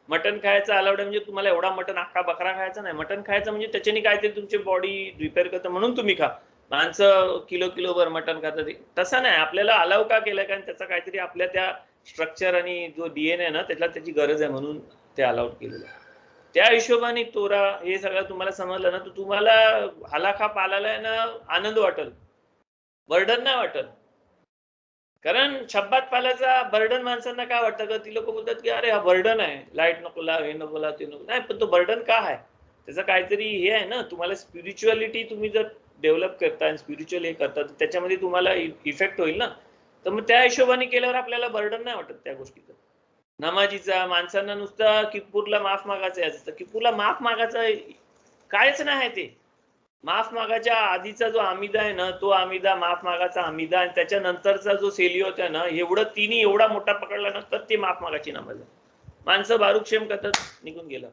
मटन खायचं अलाउड आहे, म्हणजे तुम्हाला एवढा मटन अख्खा बकरा खायचा नाही. मटन खायचं म्हणजे त्याच्याने काहीतरी तुमची बॉडी रिपेअर करतं म्हणून तुम्ही खा. माणसं किलोभर मटण खातात. तसं नाही, आपल्याला अलाव का केलं, कारण त्याचा काहीतरी आपल्या त्या स्ट्रक्चर आणि जो DNA ना त्याला त्याची गरज आहे म्हणून ते अलाउड केलेलं आहे. त्या हिशोबाने तोरा हे सगळं तुम्हाला समजलं ना, तर तुम्हाला हलाखा पालाला ना आनंद वाटेल, बर्डन नाही वाटत. कारण शब्दात पालाचा बर्डन माणसांना काय वाटतं का, ती लोक बोलतात की अरे हा बर्डन आहे, लाईट नको लाव, हे नको लाव, ते नको. नाही, पण तो बर्डन का आहे, त्याचं काहीतरी हे आहे ना. तुम्हाला स्पिरिच्युअलिटी तुम्ही जर डेव्हलप करता आणि स्पिरिच्युअल हे करता तर त्याच्यामध्ये तुम्हाला इफेक्ट होईल ना. तर मग त्या हिशोबाने केल्यावर आपल्याला बर्डन नाही वाटत त्या गोष्टीचं. नमाजीचा माणसांना नुसता किप्पूरला माफ मागायचं आहे, किप्पूरला माफ मागायचं कायच नाही ते. माफ मागाच्या आधीचा जो आमिदा आहे ना, तो आमिदा, माफ मागाचा आमिदा, आणि त्याच्यानंतरचा जो सेलियो होता ना, एवढं तिन्ही एवढा मोठा पकडला ना तर ते माफ मागाची नमाज आहे. माणसं बारूकशेम करतात, निघून गेलं.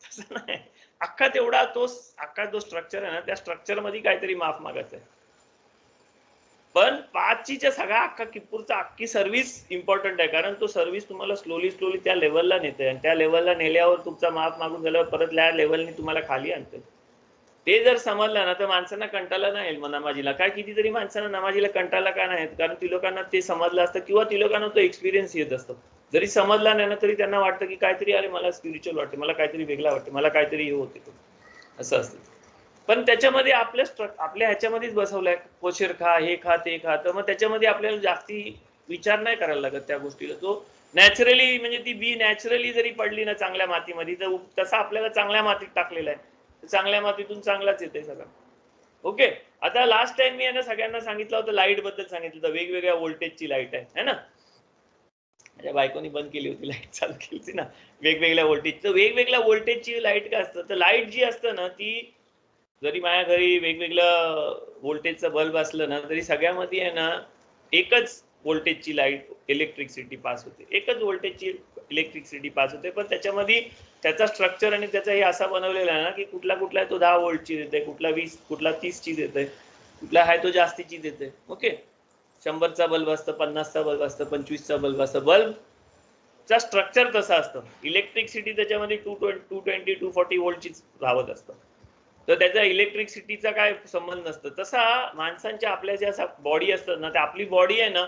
तसं नाही, अख्खा तेवढा अख्खा जो स्ट्रक्चर आहे ना, त्या स्ट्रक्चर मध्ये काहीतरी माफ मागायचं आहे. पण पाचच्या सगळा अख्खा किप्पूरचा अख्खी सर्व्हिस इम्पॉर्टंट आहे, कारण तो सर्व्हिस तुम्हाला स्लोली त्या लेवलला नेते, आणि त्या लेवलला नेल्यावर तुमचा माफ मागून झाल्यावर परत त्या लेवलनी तुम्हाला खाली आणते. ते जर समजलं ना तर माणसांना कंटाळा नाही येईल नमाजीला. काय कितीतरी माणसांना नमाजीला कंटाळा का नाही, कारण ती लोकांना ते समजलं असतं किंवा ती लोकांना तो एक्सपिरियन्स येत असतो. जरी समजला नाही ना तरी त्यांना वाटतं की काहीतरी, अरे मला स्पिरिच्युअल वाटते, मला काहीतरी वेगळा वाटते, मला काहीतरी हे होते, असं असतं. पण त्याच्यामध्ये आपल्या ह्याच्यामध्येच बसवलंय, कोशेर खा, हे खा, ते खा, तर मग त्याच्यामध्ये आपल्याला जास्ती विचार नाही करायला लागत त्या गोष्टीला. तो नॅचरली, म्हणजे ती बी नॅचरली जरी पडली ना चांगल्या मातीमध्ये, तर तसा आपल्याला चांगल्या मातीत टाकलेला आहे, चांगल्या मातीतून चांगलाच येते सगळं. ओके. आता लास्ट टाइम मी ना सगळ्यांना सांगितलं होतं, लाईट बद्दल सांगितलं होतं, वेगवेगळ्या व्होल्टेजची लाईट आहे ना. माझ्या बायकोनी बंद केली होती लाईट, चालू केली होती ना वेगवेगळ्या व्होल्टेज. तर वेगवेगळ्या व्होल्टेजची लाईट काय असतं, तर लाईट जी असतं ना ती, जरी माझ्या घरी वेगवेगळं व्होल्टेजचं बल्ब असलं ना तरी सगळ्यामध्ये आहे ना एकच व्होल्टेजची लाईट इलेक्ट्रिसिटी पास होते, एकच व्होल्टेजची इलेक्ट्रिसिटी पास होते. पण त्याच्यामध्ये त्याचा स्ट्रक्चर आणि त्याचा हे असा बनवलेला आहे ना की कुठला तो 10 व्होल्टची देते, कुठला 20, कुठला 30ची देते, कुठला आहे तो जास्तीची देते. ओके. 100चा बल्ब असतं, 50चा बल्ब असतं, 25चा बल्ब असतं. बल्बचा स्ट्रक्चर तसा असतं. इलेक्ट्रिसिटी त्याच्यामध्ये 220 240 व्होल्टचीच राहत असतं, तर त्याचा इलेक्ट्रिसिटीचा काय संबंध नसतं. तसा माणसांच्या आपल्या ज्या बॉडी असतात ना, त्या आपली बॉडी आहे ना,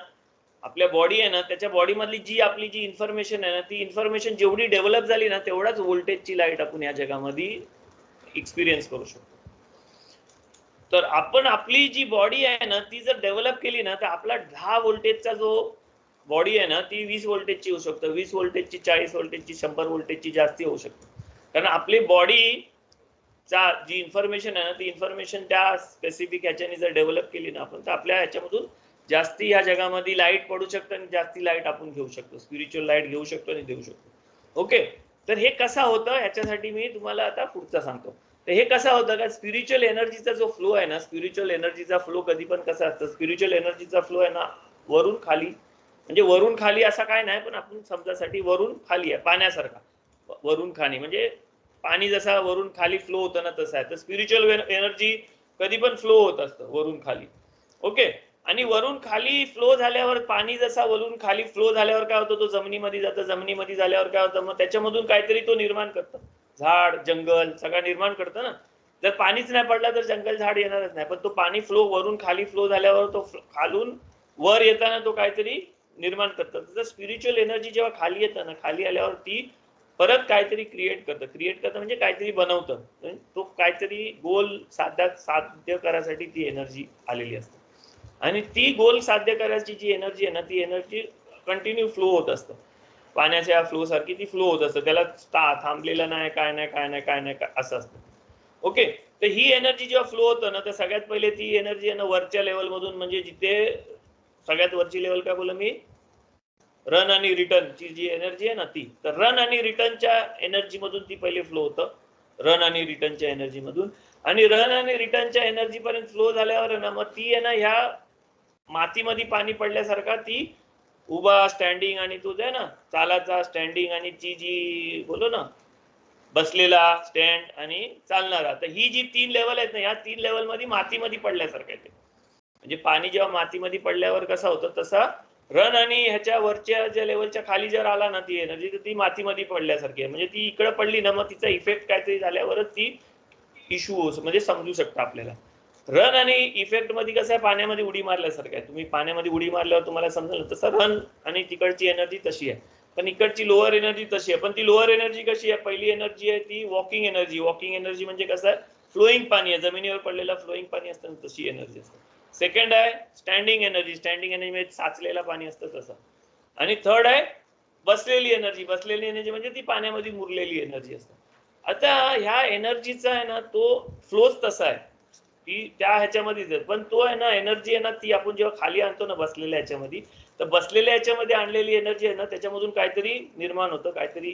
आपल्या बॉडी आहे ना, त्याच्या बॉडी मधली जी आपली जी इन्फॉर्मेशन आहे ना, ती इन्फॉर्मेशन जेवढी डेव्हलप झाली ना तेवढाच व्होल्टेजची लाईट आपण या जगामध्ये एक्सपिरियन्स करू शकतो. तर आपण आपली जी बॉडी आहे ना ती जर डेव्हलप केली ना तर आपला 10 व्होल्टेजचा जो बॉडी आहे ना ती 20 व्होल्टेजची होऊ शकतं, 20 व्होल्टेजची, 40 व्होल्टेजची, 100 व्होल्टेजची जास्ती होऊ शकते. कारण आपली बॉडी जी इन्फॉर्मेशन आहे ना ती इन्फॉर्मेशन त्या स्पेसिफिक ह्याच्याने जर डेव्हलप केली ना आपण, तर आपल्या ह्याच्यामधून जास्ती ह्या जगामध्ये लाईट पडू शकतं आणि जास्ती लाईट आपण घेऊ शकतो, स्पिरिच्युअल लाईट घेऊ शकतो आणि देऊ शकतो. ओके. तर हे कसं होतं ह्याच्यासाठी मी तुम्हाला आता पुढचा सांगतो. तर हे कसं होतं का, स्पिरिच्युअल एनर्जीचा जो फ्लो आहे ना, स्पिरिच्युअल एनर्जीचा फ्लो कधी पण कसा असतं, स्पिरिच्युअल एनर्जीचा फ्लो आहे ना वरून खाली, म्हणजे वरून खाली असा काय नाही, पण आपण समजासाठी वरून खाली आहे, पाण्यासारखा. वरून खाली म्हणजे पाणी जसा वरून खाली फ्लो होतं ना तसं आहे. तर स्पिरिच्युअल एनर्जी कधी पण फ्लो होत असतं वरून खाली. ओके. आणि वरून खाली फ्लो झाल्यावर, पाणी जसा वरून खाली फ्लो झाल्यावर काय होतं, तो जमिनीमध्ये जातं, जमिनीमध्ये झाल्यावर काय होतं, मग त्याच्यामधून काहीतरी तो निर्माण करतं, झाड, जंगल सगळं निर्माण करतं ना. जर पाणीच नाही पडला तर जंगल, झाड येणारच नाही. पण तो पाणी फ्लो वरून खाली फ्लो झाल्यावर तो खालून वर येताना तो काहीतरी निर्माण करतं. तर स्पिरिच्युअल एनर्जी जेव्हा खाली येतं ना, खाली आल्यावर ती परत काहीतरी क्रिएट करतं म्हणजे काहीतरी बनवतं, तो काहीतरी गोल साध्य करायसाठी ती एनर्जी आलेली असते. आणि ती गोल साध्य करायची जी एनर्जी आहे ना ती एनर्जी कंटिन्यू फ्लो होत असतं, पाण्याच्या फ्लो सारखी ती फ्लो होत असतं, त्याला थांबलेलं नाही, काय नाही असं असतं. ओके. तर ही एनर्जी जेव्हा फ्लो होतं ना तर सगळ्यात पहिले ती एनर्जी आहे ना वरच्या लेवल मधून, म्हणजे जिथे सगळ्यात वरची लेवल काय बोललो मी, रन आणि रिटर्नची जी एनर्जी आहे ना ती, तर रन आणि रिटर्नच्या एनर्जी मधून ती पहिले फ्लो होतं, रन आणि रिटर्नच्या एनर्जी मधून. आणि रन आणि रिटर्नच्या एनर्जी पर्यंत फ्लो झाल्यावर ना मग ती आहे ना ह्या मातीमध्ये पाणी पडल्यासारखा ती उभा, स्टँडिंग आणि तो आहे ना चालाचा स्टँडिंग, आणि ती जी बोलो ना बसलेला, स्टँड आणि चालणारा, तर ही जी 3 लेवल आहेत ना, या 3 लेवल मध्ये मातीमध्ये पडल्यासारखं आहे. म्हणजे पाणी जेव्हा मातीमध्ये पडल्यावर कसं होतं तसा रन आणि ह्याच्या वरच्या ज्या लेवलच्या खाली जर आला ना ती एनर्जी, तर ती मातीमध्ये पडल्यासारखी आहे. म्हणजे ती इकडे पडली ना मग तिचा इफेक्ट काहीतरी झाल्यावरच ती इश्यू म्हणजे समजू शकतं आपल्याला. रन आणि इफेक्ट मध्ये कसं आहे, पाण्यामध्ये उडी मारल्यासारखं आहे. तुम्ही पाण्यामध्ये उडी मारल्यावर तुम्हाला समजेल तसं रन आणि तिकडची एनर्जी तशी आहे, पण इकडची लोअर एनर्जी तशी आहे. पण ती लोअर एनर्जी कशी आहे, पहिली एनर्जी आहे ती वॉकिंग एनर्जी. वॉकिंग एनर्जी म्हणजे कसं आहे, फ्लोईंग पाणी आहे, जमिनीवर पडलेला फ्लोईंग पाणी असतं तशी एनर्जी असते. सेकंड आहे स्टँडिंग एनर्जी. स्टँडिंग एनर्जी म्हणजे साचलेला पाणी असतं तसं. आणि थर्ड आहे बसलेली एनर्जी. बसलेली एनर्जी म्हणजे ती पाण्यामध्ये मुरलेली एनर्जी असते. आता ह्या एनर्जीचा आहे ना तो फ्लोच तसा आहे की त्या ह्याच्यामध्ये, पण तो आहे ना एनर्जी आहे ना ती आपण जेव्हा खाली आणतो ना बसलेल्या ह्याच्यामध्ये, तर बसलेल्या ह्याच्यामध्ये आणलेली एनर्जी आहे ना त्याच्यामधून काहीतरी निर्माण होतं, काहीतरी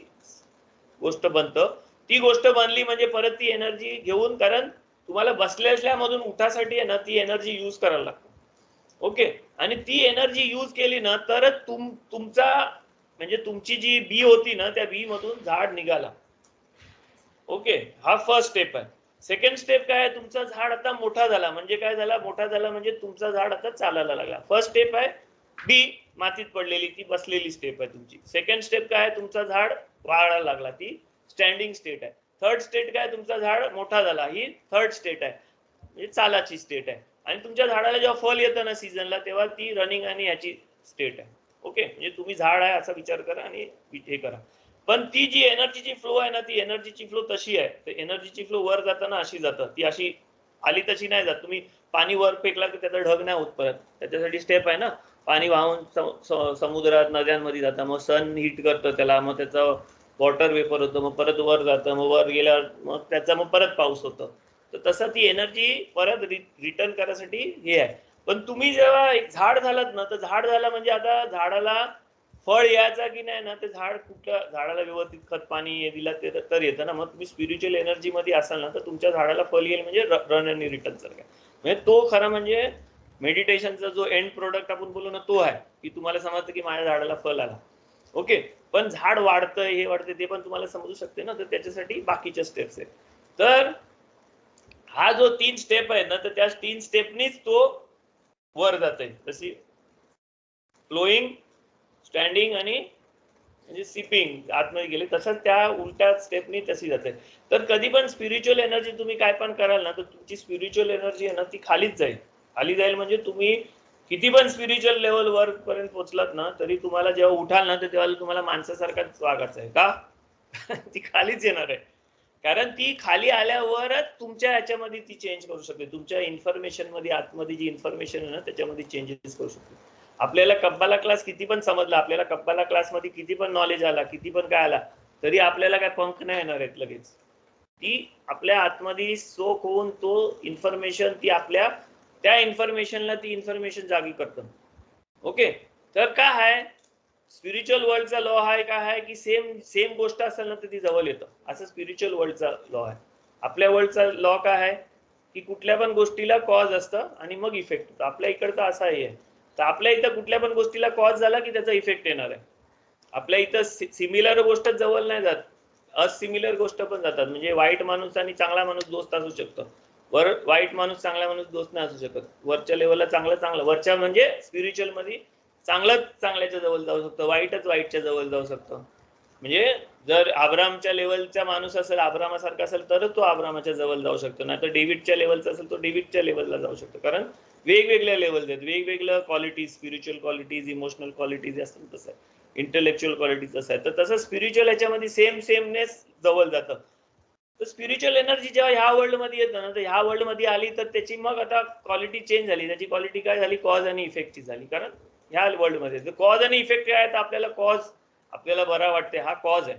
गोष्ट बनतं. ती गोष्ट बनली म्हणजे परत ती एनर्जी घेऊन, कारण तुम्हाला बसलेल्यामधून उठासाठी आहे ना ती एनर्जी यूज करायला लागते. ओके, आणि ती एनर्जी यूज केली ना तरच तुमचा म्हणजे तुमची जी बी होती ना त्या बी मधून झाड निघाला. ओके, हा फर्स्ट स्टेप आहे. सेकंड स्टेप काय आहे, तुमचा झाड आता मोठा झाला. म्हणजे काय झाला, मोठा झाला म्हणजे तुमचा झाड आता चालायला लागला. फर्स्ट स्टेप आहे बी मातीत पडलेली, ती बसलेली स्टेप आहे तुमची. सेकंड स्टेप काय आहे, तुमचा झाड वाढायला लागला, ती स्टँडिंग स्टेट आहे. थर्ड स्टेट काय, तुमचा झाड मोठा झाला, ही थर्ड स्टेट आहे, म्हणजे चालाची स्टेट आहे. आणि तुमच्या झाडाला जेव्हा फळ येतं ना सीझनला तेव्हा ती रनिंग आणि ह्याची स्टेट आहे. ओके, म्हणजे तुम्ही झाड आहे असा विचार करा आणि हे करा. पण ती जी एनर्जीची फ्लो आहे ना ती एनर्जीची फ्लो तशी आहे, तर एनर्जीची फ्लो वर जाताना अशी जातं, ती अशी आली तशी नाही जात. तुम्ही पाणी वर फेकला की त्याचा ढग नाही होत परत, त्याच्यासाठी स्टेप आहे ना. पाणी वाहून समुद्रात नद्यांमध्ये जातं, मग सन हीट करतं त्याला, मग त्याचं वॉटर वेपर होतं, मग परत वर जातं, मग वर गेल्यावर मग त्याचा मग परत पाऊस होतं. तर तसं ती एनर्जी परत रिटर्न करायसाठी हे आहे. पण तुम्ही जेव्हा एक झाड झालात ना, तर झाड झाला म्हणजे आता झाडाला फळ यायचा की नाही ना, ते झाड कुठल्या झाडाला व्यवस्थित खत पाणी दिला तर येतं ना. मग तुम्ही स्पिरिच्युअल एनर्जी मध्ये असाल ना तर तुमच्या झाडाला फळ येईल, म्हणजे रन आणि रिटर्न सारखं. म्हणजे तो खरा म्हणजे मेडिटेशनचा जो एंड प्रोडक्ट आपण बोलू ना तो आहे की तुम्हाला समजतं की माझ्या झाडाला फळ आला. ओके, पण झाड वाढतं हे वाढतं ते पण तुम्हाला समजू शकते ना, तर त्याच्यासाठी बाकीच्या स्टेप्स आहेत. तर हा जो 3 स्टेप आहे ना, तर त्या 3 स्टेपनीच तो वर जात आहे. तशी फ्लोईंग, स्टँडिंग आणि म्हणजे सिपिंग आतमध्ये गेले, तसंच त्या उलट्या स्टेपनी तशी जाते. तर कधी पण स्पिरिच्युअल एनर्जी तुम्ही काय पण कराल ना तर तुमची स्पिरिच्युअल एनर्जी आहे ना ती खालीच जाईल. खाली जाईल म्हणजे तुम्ही किती पण स्पिरिच्युअल लेवल वर पर्यंत पोहोचलात ना तरी तुम्हाला जेव्हा उठाल ना तर तेव्हा तुम्हाला माणसासारखाच वागायचं आहे का ती खालीच येणार आहे. कारण ती खाली आल्यावरच तुमच्या ह्याच्यामध्ये ती चेंज करू शकते. तुमच्या इन्फॉर्मेशन मध्ये आतमध्ये जी इन्फॉर्मेशन आहे ना त्याच्यामध्ये चेंजेस करू शकते. आपल्याला कब्बाला क्लास किती पण समजला, आपल्याला कब्बाला क्लास मध्ये किती पण नॉलेज आला, किती पण काय आला, तरी आपल्याला काय पंख नाही येणार आहेत लगेच. ती आपल्या आतमध्ये सोक होऊन तो इन्फॉर्मेशन ती आपल्या त्या इन्फॉर्मेशनला ती इन्फॉर्मेशन जागी करतं. ओके, तर काय आहे स्पिरिच्युअल वर्ल्डचा लॉ आहे काय आहे की सेम गोष्ट असेल ना तर ती जवळ येतं, असं स्पिरिच्युअल वर्ल्डचा लॉ आहे. आपल्या वर्ल्डचा लॉ काय आहे की कुठल्या पण गोष्टीला कॉज असतं आणि मग इफेक्ट होतं. आपल्या इकडचं असं आहे, तर आपल्या इथं कुठल्या पण गोष्टीला कॉज झाला की त्याचा इफेक्ट येणार आहे. आपल्या इथं सिमिलर गोष्ट जवळ नाही जात, असिमिलर गोष्ट पण जातात. म्हणजे वाईट माणूस आणि चांगला माणूस दोस्त असू शकतो, वर वाईट माणूस चांगला माणूस दोस्त नाही असू शकत. वरच्या लेवलला चांगलं वरच्या म्हणजे स्पिरिच्युअल मध्ये चांगलंच चांगल्याच्या जवळ जाऊ शकतं, वाईटच वाईटच्या जवळ जाऊ शकतं. म्हणजे जर अब्रामच्या लेवलचा माणूस असेल, अब्रामासारखा असेल तरच तो अब्रामाच्या जवळ जाऊ शकतो, नाही तर डेव्हिडच्या लेवलचा असेल तो डेव्हिडच्या लेवलला जाऊ शकतो. कारण वेगवेगळ्या लेवल आहेत, वेगवेगळ्या qualities, spiritual qualities, emotional qualities असतात, तसं आहे इंटेलेक्च्युअल क्वालिटीज तसं आहे. तर तसं स्पिरिच्युअल याच्यामध्ये सेमनेस जवळ जातं. तर स्पिरिच्युअल एनर्जी जेव्हा ह्या वर्ल्ड मध्ये येतं ना तर ह्या वर्ल्ड मध्ये आली तर त्याची मग आता क्वालिटी चेंज झाली. त्याची क्वालिटी काय झाली, कॉज आणि इफेक्टची झाली. कारण ह्या वर्ल्ड मध्ये कॉज आणि इफेक्ट काय आहे, तर आपल्याला कॉज आपल्याला बरा वाटते, हा कॉज आहे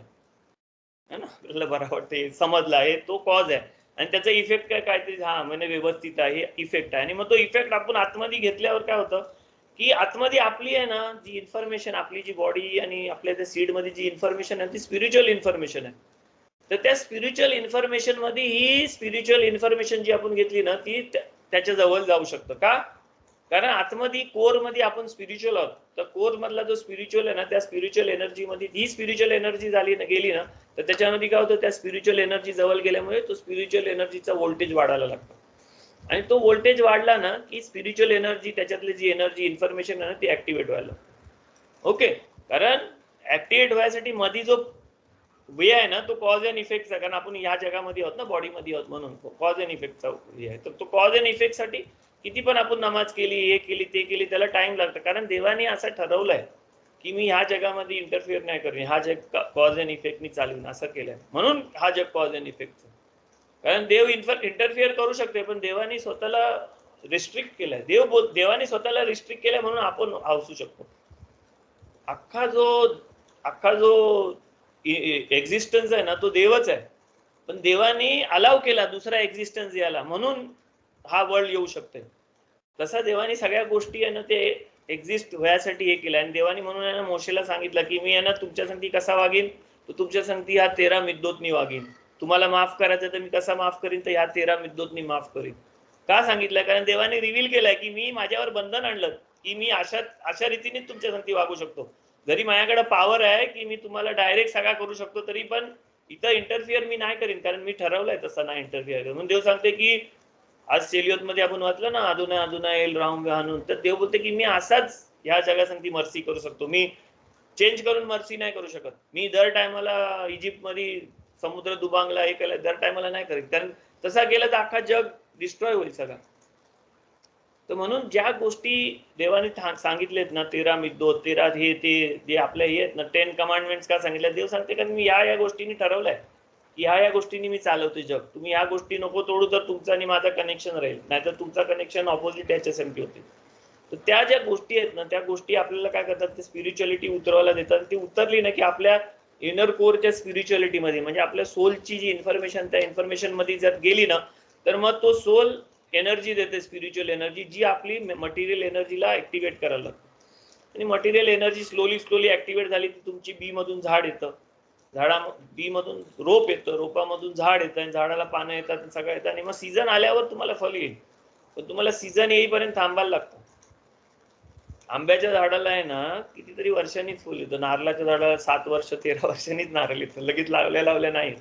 ना, आपल्याला बरा वाटते समजला आहे तो कॉज आहे, आणि त्याचा इफेक्ट काय काहीतरी हा म्हणजे व्यवस्थित आहे इफेक्ट आहे. आणि मग तो इफेक्ट आपण आतमध्ये घेतल्यावर काय होतं की आतमध्ये आपली आहे ना जी इन्फॉर्मेशन, आपली जी बॉडी आणि आपल्या त्या सीड मध्ये जी इन्फॉर्मेशन आहे ती स्पिरिच्युअल इन्फॉर्मेशन आहे. तर त्या स्पिरिच्युअल इन्फॉर्मेशन मध्ये ही स्पिरिच्युअल इन्फॉर्मेशन जी आपण घेतली ना ती त्याच्या जवळ जाऊ शकतं का, कारण आतमध्ये कोर मध्ये आपण स्पिरिच्युअल आहोत. तर कोर मधला जो स्पिरिच्युअल आहे ना त्या स्पिरिच्युअल एनर्जी मध्ये ही स्पिरिच्युअल एनर्जी झाली ना गेली ना तर त्याच्यामध्ये काय होतं, त्या स्पिरिच्युअल एनर्जी जवळ गेल्यामुळे तो स्पिरिच्युअल एनर्जीचा व्होल्टेज वाढायला लागतो. आणि तो व्होल्टेज वाढला ना की स्पिरिच्युअल एनर्जी त्याच्यातली जी एनर्जी इन्फॉर्मेशन आहे ना ती ऍक्टिव्हेट व्हायला. ओके, कारण ऍक्टिव्हेट व्हायसाठी मध्ये जो वे आहे ना तो कॉज अँड इफेक्टचा, कारण आपण ह्या जगामध्ये आहोत ना, बॉडीमध्ये आहोत, म्हणून कॉज अँड इफेक्टचा हे आहे. तर तो कॉज अँड इफेक्टसाठी किती पण आपण नमाज केली, हे केली, ते केली, त्याला टाइम लागतं, कारण देवाने असं ठरवलंय की मी ह्या जगामध्ये इंटरफिअर नाही करेन, हा जग कॉज अँड इफेक्टनी चालवीन, असं केलंय. म्हणून हा जग कॉज अँड इफेक्ट. कारण देव इंटरफिअर करू शकते, पण देवाने स्वतःला रिस्ट्रिक्ट केलंय. देवाने स्वतःला रिस्ट्रिक्ट केलंय, म्हणून आपण हसू शकतो. अख्खा जो एक्झिस्टन्स आहे ना तो देवच आहे, पण देवाने अलाव केला दुसरा एक्झिस्टन्स यायला, म्हणून हा वर्ल्ड येऊ शकते. तसा देवाने सगळ्या गोष्टी आहे ना ते एक्झिस्ट व्हायसाठी हे केलं. आणि देवाने म्हणून आहे ना मोशेला सांगितलं की मी आहे ना तुमच्या संगती कसा वागीन, तर तुमच्या संगती ह्या 13 मिद्दोतनी वागीन. तुम्हाला माफ करायचं तर मी कसा माफ करीन, तर ह्या 13 मिद्दोतनी माफ करीन. का सांगितलं? कारण देवाने रिव्हील केलंय की मी माझ्यावर बंधन आणलं की मी अशा रीतीने तुमच्या संगती वागू शकतो. जरी माझ्याकडे पॉवर आहे की मी तुम्हाला डायरेक्ट सगळा करू शकतो, तरी पण इथं इंटरफिअर मी नाही करीन, कारण मी ठरवलंय तसं नाही इंटरफिअर. म्हणून देव सांगते की आज सेलियोत मध्ये आपण वाचलं ना, अधुना अधुना एल राहून हाणून, तर देव बोलते की मी असाच ह्या जगासाठी मर्सी करू शकतो. मी चेंज करून मर्सी नाही करू शकत. मी दर टायमाला इजिप्त मध्ये समुद्र दुबांगला हे केलं, दर टायमाला नाही करेन, कारण तसा केलं तर अख्खा जग डिस्ट्रॉय होईल सगळा. तर म्हणून ज्या गोष्टी देवाने सांगितलेत ना, 13 मिद्दोत, 13 हे ते जे आपल्या हे आहेत ना, 10 कमांडमेंट्स का सांगितलं, देव सांगते कारण मी या गोष्टींनी ठरवलंय की ह्या गोष्टींनी मी चालवते जग. तुम्ही ह्या गोष्टी नको तोडू, तर तुमचा आणि माझा कनेक्शन राहील, नाहीतर तुमचा कनेक्शन ऑपोजिट याच्यासाठी होते. तर त्या ज्या गोष्टी आहेत ना, त्या गोष्टी आपल्याला काय करतात, ते स्पिरिच्युअलिटी उतरवायला देतात. ती उतरली ना की आपल्या इनर कोरच्या स्पिरिच्युअलिटी मध्ये, म्हणजे आपल्या सोलची जी इन्फॉर्मेशन, त्या इन्फॉर्मेशन मध्ये जर गेली ना, तर मग तो सोल एनर्जी देते, स्पिरिच्युअल एनर्जी, जी आपली मटेरियल एनर्जीला ऍक्टिव्हेट करायला लागते. आणि मटेरियल एनर्जी स्लोली ऍक्टिव्हेट झाली की तुमची बी मधून झाड येतं, बी मधून रोप येतं, रोपामधून झाड येतं, आणि झाडाला पानं येतात, सगळं येतं, आणि मग सीझन आल्यावर तुम्हाला फल येईल. पण तुम्हाला सीझन येईपर्यंत थांबायला लागतं. आंब्याच्या झाडाला आहे ना कितीतरी वर्षांनीच फुल येतं, नारळाच्या झाडाला 7 वर्ष 13 वर्षांनीच नारळ येतं, लगेच लावल्या नाही.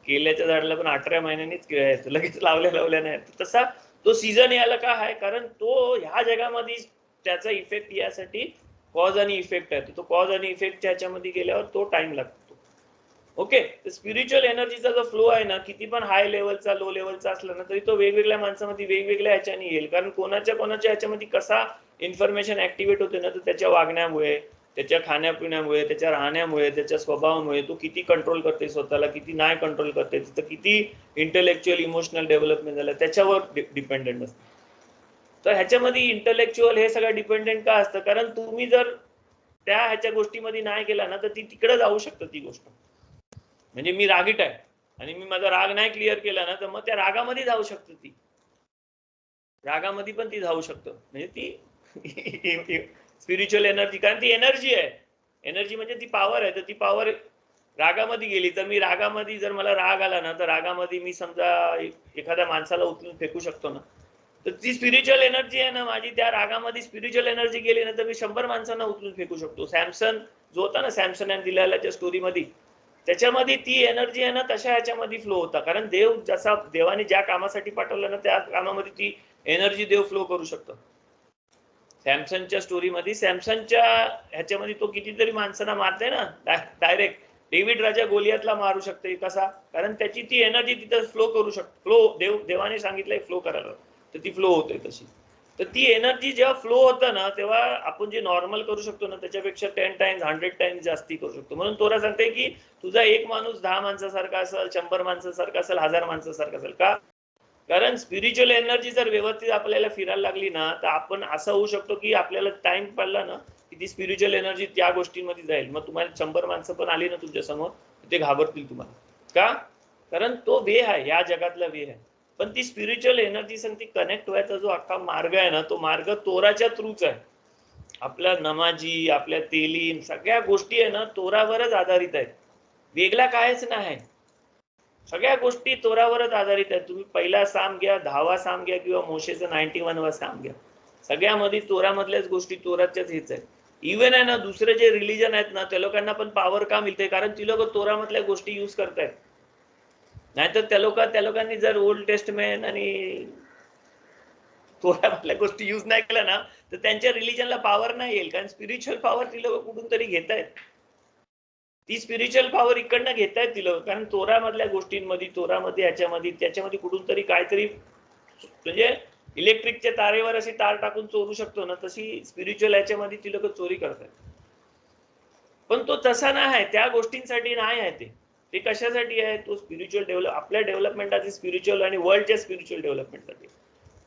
केल्याच्या झाडाला पण 18 महिन्यांनीच केळं येतं, लगेच लावल्या नाही. तसा तो सीझन यायला का आहे, कारण तो ह्या जगामध्ये त्याचा इफेक्ट यासाठी कॉज आणि इफेक्ट आहे. तो कॉज आणि इफेक्टच्या ह्याच्यामध्ये गेल्यावर तो टाइम लागतो. ओके, स्पिरिच्युअल एनर्जीचा जो फ्लो आहे ना, किती पण हाय लेवलचा लो लेवलचा असला ना, तरी तो वेगवेगळ्या माणसामध्ये वेगवेगळ्या ह्याच्याने येईल. कारण कोणाच्या ह्याच्यामध्ये कसा इन्फॉर्मेशन ऍक्टिव्हेट होते ना, तर त्याच्या वागण्यामुळे, त्याच्या खाण्यापिण्यामुळे, त्याच्या राहण्यामुळे, त्याच्या स्वभावामुळे तो किती कंट्रोल करते स्वतःला, किती नाही कंट्रोल करते, तर किती इंटेलेक्च्युअल इमोशनल डेव्हलपमेंट झालं, त्याच्यावर डिपेंडेंट असतं. तर ह्याच्यामध्ये इंटेलेक्च्युअल हे सगळं डिपेंडेंट का असतं, कारण तुम्ही जर त्या ह्याच्या गोष्टीमध्ये नाही गेला ना, तर ती तिकडे जाऊ शकतं ती गोष्ट. म्हणजे मी रागीट आहे आणि मी माझा राग नाही क्लिअर केला ना, तर मग त्या रागामध्ये जाऊ शकतो, ती रागामध्ये पण ती जाऊ शकतं. म्हणजे ती स्पिरिच्युअल एनर्जी, कारण ती एनर्जी आहे. एनर्जी म्हणजे ती पॉवर आहे. तर ती पॉवर रागामध्ये गेली, तर मी रागामध्ये जर मला राग आला ना, तर रागामध्ये मी समजा एखाद्या माणसाला उचलून फेकू शकतो ना. तर ती स्पिरिच्युअल एनर्जी आहे ना माझी, त्या रागामध्ये स्पिरिच्युअल एनर्जी गेली ना, तर मी 100 माणसांना उचलून फेकू शकतो. सॅमसन जो होता ना, सॅमसन आणि दिलालाच्या स्टोरीमध्ये, त्याच्यामध्ये ती एनर्जी आहे ना तशा ह्याच्यामध्ये फ्लो होता. कारण देवाने ज्या कामासाठी पाठवलं ना, त्या कामामध्ये ती एनर्जी देव फ्लो करू शकतो. सॅमसनच्या स्टोरीमध्ये, सॅमसनच्या ह्याच्यामध्ये तो कितीतरी माणसांना मारते ना डायरेक्ट. डेव्हिड राजा गोलियातला मारू शकते. कसा? कारण त्याची ती एनर्जी तिथं फ्लो करू शकतो. देवाने सांगितलंय फ्लो करायला, तर ती फ्लो होते तशी. तर ती एनर्जी जेव्हा फ्लो होतं ना, तेव्हा आपण जे नॉर्मल करू शकतो ना, त्याच्यापेक्षा 10 टाइम्स 100 टाइम्स जास्ती करू शकतो. म्हणून तोरा सांगते की तुझा एक माणूस 10 माणसासारखा असेल, 100 माणसासारखा असेल, 1000 माणसासारखा असेल. का? कारण स्पिरिच्युअल एनर्जी जर व्यवस्थित आपल्याला फिरायला लागली ना, तर आपण असं होऊ शकतो की आपल्याला टाइम पडला ना की ती स्पिरिच्युअल एनर्जी त्या गोष्टींमध्ये जाईल. मग तुम्हाला 100 माणसं पण आली ना तुमच्या समोर, ते घाबरतील तुम्हाला. का? कारण तो वे आहे, या जगातला वे आहे. पण ती स्पिरिच्युअल एनर्जी संगती कनेक्ट व्हायचा जो अख्खा मार्ग आहे ना, तो मार्ग तोराच्या थ्रूच आहे. आपल्या नमाजी, आपल्या तेलीम, सगळ्या गोष्टी आहे ना तोरावरच आधारित आहेत. वेगळा कायच नाही. सगळ्या गोष्टी तोरावरच आधारित आहेत. तुम्ही पहिला साम घ्या, 10वा साम घ्या, किंवा मोशेचा 91वा साम घ्या, सगळ्यामध्ये तोरामधल्याच गोष्टी तोराच्याच हेच आहेत. इव्हन आहे ना दुसरे जे रिलीजन आहेत ना, त्या लोकांना पण पॉवर का मिळते, कारण ती लोक तोरामधल्या गोष्टी युज करतायत. नाहीतर त्या लोकांनी जर ओल्ड टेस्टमेंट आणि तोरामधल्या गोष्टी युज नाही केल्या ना, तर त्यांच्या रिलीजनला पॉवर नाही येईल. कारण स्पिरिच्युअल पॉवर ती लोक कुठून तरी घेत आहेत. ती स्पिरिच्युअल पॉवर इकडनं घेता येतील, कारण तोरामधल्या गोष्टींमध्ये, तोरामध्ये, याच्यामध्ये त्याच्यामध्ये कुठून तरी काहीतरी, म्हणजे इलेक्ट्रिकच्या तारेवर अशी तार टाकून चोरू शकतो ना, तशी स्पिरिच्युअल याच्यामध्ये ती लोक चोरी करतात. पण तो तसा नाही आहे, त्या गोष्टींसाठी नाही आहे. ते कशासाठी आहे? तो स्पिरिच्युअल डेव्हलप, आपल्या डेव्हलपमेंटसाठी, स्पिरिच्युअल आणि वर्ल्डच्या स्पिरिच्युअल डेव्हलपमेंटसाठी.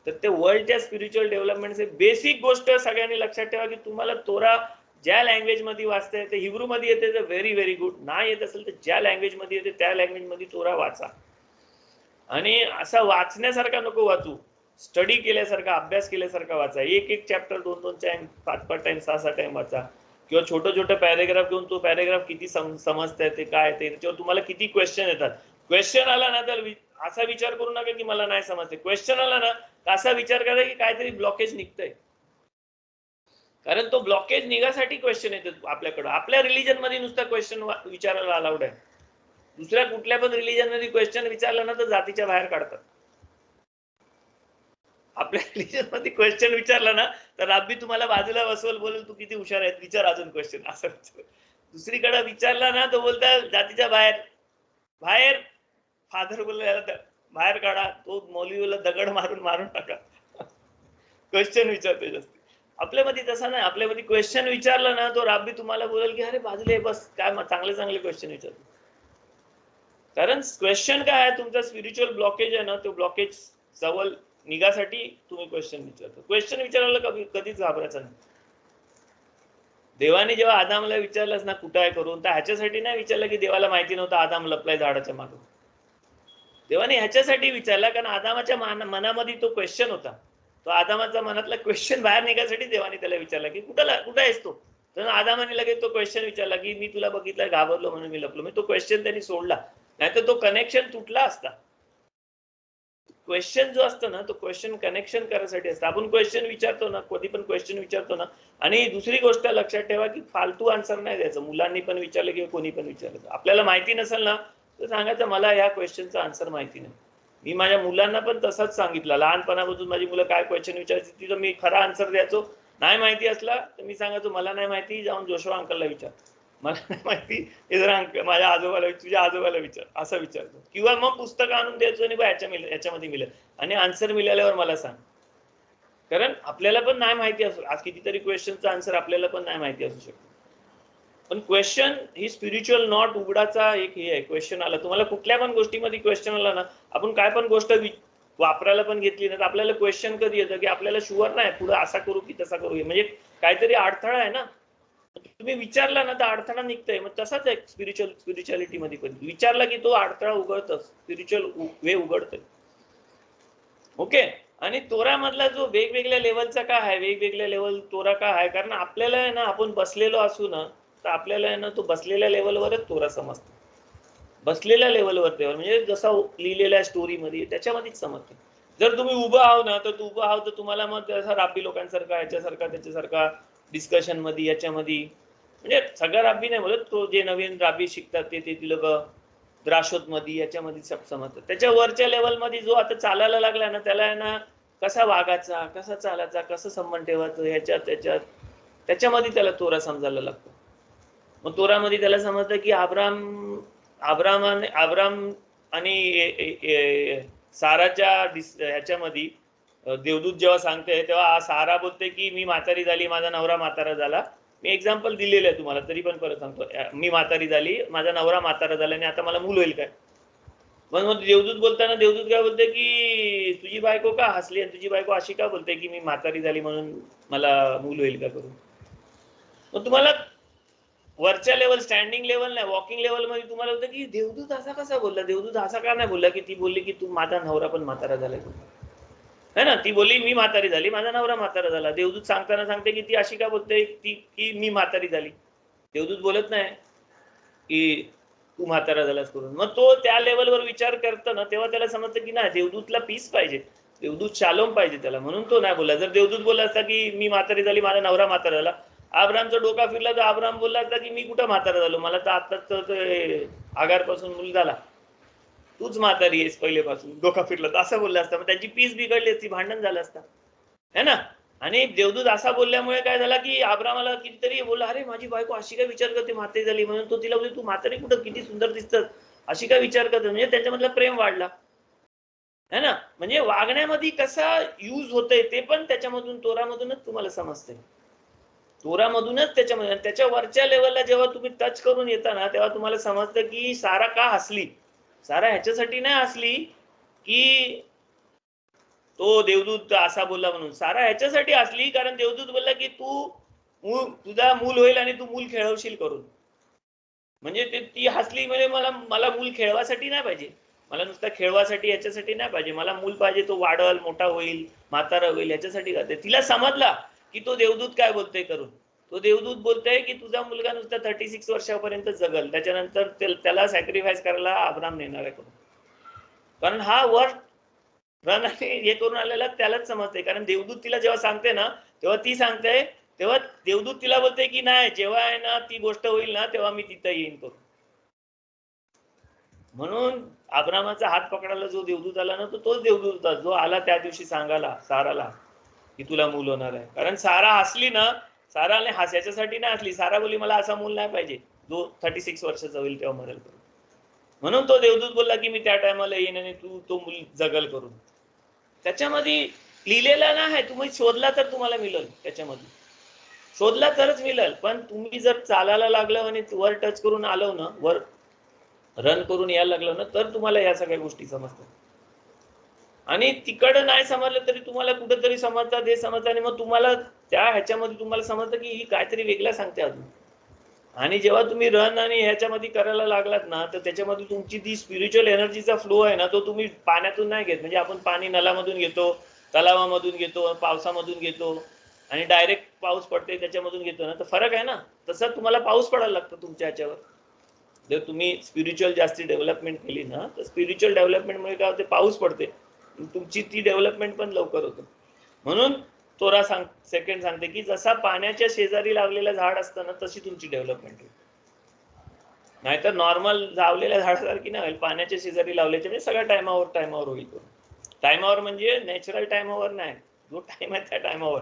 तर ते वर्ल्डच्या स्पिरिच्युअल डेव्हलपमेंटचे बेसिक गोष्ट सगळ्यांनी लक्षात ठेवा, की तुम्हाला तोरा ज्या लँग्वेज मध्ये वाचता येते, हिब्रू मध्ये येते तर व्हेरी व्हेरी गुड, नाही येत असेल तर ज्या लँग्वेज मध्ये येते त्या लँग्वेज मध्ये तोरा वाचा. आणि असा वाचण्यासारखा नको वाचू, स्टडी केल्यासारखा, अभ्यास केल्यासारखा वाचा. एक चॅप्टर 2-2 टाइम, 5-5 टाइम, 6-6 टाइम वाचा. किंवा छोटे पॅरेग्राफ घेऊन तो पॅरेग्राफ किती समजताय, ते काय, ते त्याच्यावर तुम्हाला किती क्वेश्चन येतात. क्वेश्चन आला ना तर असा विचार करू नका की मला नाही समजते. क्वेश्चन आला ना तर असा विचार करा की काहीतरी ब्लॉकेज निघतंय, कारण तो ब्लॉकेज निघासाठी क्वेश्चन येतात आपल्याकडे. आपल्या रिलीजन मध्ये नुसता क्वेश्चन विचारायला अलाउड आहे. दुसऱ्या कुठल्या पण रिलीजन मध्ये क्वेश्चन विचारला ना तर जातीच्या बाहेर काढतात. आपल्या रिलीजन मध्ये क्वेश्चन विचारला ना तर राब्बी तुम्हाला बाजूला बसवल, बोलेल तू किती हुशार आहे, विचार अजून क्वेश्चन, असं विचार. दुसरीकडे विचारला ना तो बोलता जातीच्या बाहेर. बाहेर फादर बोलला बाहेर काढा, तो मौलवीला दगड मारून टाका. क्वेश्चन विचारते जास्त. आपल्यामध्ये तसा नाही. आपल्यामध्ये क्वेश्चन विचारला ना तो राब्बी तुम्हाला बोलेल की अरे बाजूला बस, काय चांगले क्वेश्चन विचारतो. कारण क्वेश्चन काय आहे, तुमचा स्पिरिच्युअल ब्लॉकेज आहे ना, तो ब्लॉकेज जवळ निघासाठी तुम्ही क्वेश्चन विचारतो. क्वेश्चन विचारायला कधीच घाबरायचं नाही. देवाने जेव्हा आदामला विचारलंच ना कुठं आहे करून, तर ह्याच्यासाठी नाही विचारलं की देवाला माहिती नव्हतं आदाम लपलाय झाडाच्या मागं. देवाने ह्याच्यासाठी विचारला कारण आदामाच्या मनामध्ये तो क्वेश्चन होता. तो आदामाचा मनातला क्वेश्चन बाहेर निघायसाठी देवाने त्याला विचारला की कुठं आहेस तो. तर आदामाने लगेच तो क्वेश्चन विचारला की मी तुला बघितलं, घाबरलो म्हणून मी लपलो. मी तो क्वेश्चन त्यांनी सोडला, नाहीतर तो कनेक्शन तुटला असता. क्वेश्चन जो असतो ना तो क्वेश्चन कनेक्शन करायसाठी असतं. आपण क्वेश्चन विचारतो ना, कधी पण क्वेश्चन विचारतो ना, आणि दुसरी गोष्ट लक्षात ठेवा की फालतू आन्सर नाही द्यायचं. मुलांनी पण विचारलं किंवा कोणी पण विचारलं, आपल्याला माहिती नसेल ना तर सांगायचं मला या क्वेश्चनचा आन्सर माहिती नाही. मी माझ्या मुलांना पण तसंच सांगितलं. लहानपणापासून माझी मुलं काय क्वेश्चन विचारायची तिथं मी खरा आन्सर द्यायचो. नाही माहिती असला तर मी सांगायचो मला नाही माहिती, जाऊन जोशवा अंकलला विचार. मला नाही माहिती, हे जर माझ्या आजोबाला, तुझ्या आजोबाला विचार, असं विचारतो. किंवा मग पुस्तक आणून द्यायचो आणि याच्यामध्ये मिळेल आणि आन्सर मिळाल्यावर मला सांग. कारण आपल्याला पण नाही माहिती असू, आज कितीतरी क्वेश्चनचा आन्सर आपल्याला पण नाही माहिती असू शकतो. पण क्वेश्चन ही स्पिरिच्युअल नॉट उघडाचा एक हे आहे. क्वेश्चन आला, तुम्हाला कुठल्या पण गोष्टीमध्ये क्वेश्चन आला ना, आपण काय पण गोष्ट वापरायला पण घेतली ना तर आपल्याला क्वेश्चन कधी येतं की आपल्याला शुअर नाही पुढे असा करू की तसा करू, म्हणजे काहीतरी अडथळा आहे ना. तुम्ही विचारला ना तर अडथळा निघतोय. मग तसाच आहे स्पिरिच्युअलिटी मध्ये पण विचारला की तो अडथळा उघडतो, स्पिरिच्युअल वे उघडतोय. ओके. आणि तोरा मधला जो वेगवेगळ्या लेवलचा काय आहे, वेगवेगळ्या लेवल तोरा काय आहे, कारण आपल्याला आहे ना आपण बसलेलो असू ना तर आपल्याला आहे ना तो बसलेल्या लेवलवरच तोरा समजतो. बसलेल्या लेवलवर तेव्हा म्हणजे जसं लिहिलेल्या स्टोरीमध्ये त्याच्यामध्येच समजतं. जर तुम्ही उभं आहो ना तर उभं आहो तर तुम्हाला मग जसा राबी लोकांसारखा याच्यासारखा त्याच्यासारखा डिस्कशन मध्ये याच्यामध्ये, म्हणजे सगळं राबी नाही बोलत, तो जे नवीन राबी शिकतात ते लोक द्राशोत मध्ये याच्यामध्ये समजतात. त्याच्या वरच्या लेवल मध्ये जो आता चालायला लागला ना त्याला ना कसा वागायचा, कसा चालायचा, कसं संबंध ठेवायचं ह्याच्यात त्याच्यामध्ये त्याला तोरा समजायला लागतो. मग तोरामध्ये त्याला समजतं की आब्राम आणि साराच्या ह्याच्यामध्ये देवदूत जेव्हा सांगते तेव्हा सारा बोलते की मी म्हातारी झाली, माझा नवरा म्हातारा झाला. मी एक्झाम्पल दिलेलं आहे तुम्हाला, तरी पण परत सांगतो. मी म्हातारी झाली, माझा नवरा म्हातारा झाला आणि आता मला मूल होईल काय. मग देवदूत बोलताना देवदूत काय बोलते की तुझी बायको का हसली आणि तुझी बायको अशी का बोलते की मी म्हातारी झाली म्हणून मला मूल होईल का करून. मग तुम्हाला वरच्या लेवल, स्टँडिंग लेवल नाही, वॉकिंग लेवल मध्ये तुम्हाला होतं की देवदूत असा कसा बोलला, देवदूत असा का नाही बोलला की ती बोलली की तू माझा नवरा पण म्हातारा झालाय है ना. ती बोलली मी म्हातारी झाली, माझा नवरा म्हातारा झाला. देवदूत सांगताना सांगते की ती अशी का बोलते ती की मी म्हातारी झाली. देवदूत बोलत नाही की तू म्हातारा झालास करून. मग तो त्या लेवलवर विचार करतो ना तेव्हा त्याला समजतं की नाही, देवदूतला पीस पाहिजे, देवदूत शालोम पाहिजे त्याला, म्हणून तो नाही बोलला. जर देवदूत बोलला असता की मी म्हातारी झाली, माझा नवरा म्हातारा झाला, अब्रामचा डोका फिरला तर अब्राम बोलला असता की मी कुठं म्हातारा झालो, मला तर आताच आगारपासून मुल झाला, तूच म्हातारी आहेस पहिलेपासून, डोका फिरला तर असं बोलला असता. मग त्याची पीस बिघडली असती, भांडण झालं असतं है ना. आणि देवदूत असा बोलल्यामुळे काय झाला की अब्रामाला कितीतरी बोलला, अरे माझी बायको अशी काय विचार करते, म्हातारी झाली म्हणून. तो तिला बोलतो, तू म्हातारी कुठं, किती सुंदर दिसतं, अशी काय विचार करते. म्हणजे त्यांच्यामधलं प्रेम वाढला है ना. म्हणजे वागण्यामध्ये कसा यूज होतंय ते पण त्याच्यामधून, तोरामधूनच तुम्हाला समजते. तोरामधूनच त्याच्यामध्ये. त्याच्या वरच्या लेवलला जेव्हा तुम्ही टच करून येता ना, तेव्हा तुम्हाला समजतं की सारा का हसली. सारा ह्याच्यासाठी नाही हसली की तो देवदूत असा बोलला म्हणून. सारा ह्याच्यासाठी हसली कारण देवदूत बोलला की तुझा मूल होईल आणि तू मूल खेळवशील करून. म्हणजे ती हसली म्हणजे मला मूल खेळवासाठी नाही पाहिजे, मला नुसता खेळवासाठी याच्यासाठी नाही पाहिजे, मला मूल पाहिजे, तो वाढल, मोठा होईल, म्हातारा होईल, याच्यासाठी करते. तिला समजला की तो देवदूत काय बोलतोय करून. तो देवदूत बोलतोय की तुझा मुलगा नुसता 36 वर्षापर्यंत जगल, त्याच्यानंतर त्याला सॅक्रिफाईस करायला अब्राम नेणार आहे करून. कारण हा वर रन हे करून आलेला त्यालाच समजते. कारण देवदूत तिला जेव्हा सांगते ना, तेव्हा ती सांगते, तेव्हा देवदूत तिला बोलते की नाही, जेव्हा आहे ना ती गोष्ट होईल ना तेव्हा मी तिथं येईन करून. म्हणून अब्रामाचा हात पकडायला जो देवदूत आला ना, तो तोच देवदूत होता जो आला त्या दिवशी सांगायला साराला की तुला मूल होणार आहे. कारण सारा हसली ना, साराने याच्यासाठी नाही हसली. सारा बोलली मला असा मूल नाही पाहिजे जो 36 वर्षाचा होईल तेव्हा मरेल करून. म्हणून तो देवदूत बोलला की मी त्या टायमाला येईन आणि तू तो मूल जगल करून. त्याच्यामध्ये लिहिलेला नाही, तुम्ही शोधला तर तुम्हाला मिळेल. त्याच्यामध्ये शोधला तरच मिळेल. पण तुम्ही जर चालायला लागलं आणि वर टच करून आलो ना, वर रन करून यायला लागलं ना, तर तुम्हाला या सगळ्या गोष्टी समजतात. आणि तिकडं नाही समजलं तरी तुम्हाला कुठेतरी समजतात, हे समजतं. आणि मग तुम्हाला त्या ह्याच्यामध्ये तुम्हाला समजतं की ही काहीतरी वेगळं सांगते अजून. आणि जेव्हा तुम्ही रन आणि ह्याच्यामध्ये करायला लागलात ना, तर त्याच्यामध्ये तुमची ती स्पिरिच्युअल एनर्जीचा फ्लो आहे ना, तो तुम्ही पाण्यातून नाही घेत. म्हणजे आपण पाणी नलामधून घेतो, तलावामधून घेतो, पावसामधून घेतो आणि डायरेक्ट पाऊस पडते त्याच्यामधून घेतो ना, तर फरक आहे ना. तसं तुम्हाला पाऊस पडायला लागतो तुमच्या ह्याच्यावर. जर तुम्ही स्पिरिच्युअल जास्ती डेव्हलपमेंट केली ना, तर स्पिरिच्युअल डेव्हलपमेंटमुळे काय होते, पाऊस पडते, तुमची ती डेव्हलपमेंट पण लवकर होते. म्हणून तोरा सेकंड सांगते की जसा पाण्याच्या शेजारी लावलेलं झाड असतं ना, तशी तुमची डेव्हलपमेंट होईल. नाहीतर नॉर्मल लावलेल्या झाडासारखी नाही होईल. पाण्याच्या शेजारी लावल्याच्या म्हणजे सगळ्या टायमावर होईल. टायमावर म्हणजे नॅचरल टायमावर नाही, जो टाइम आहे त्या टायमावर.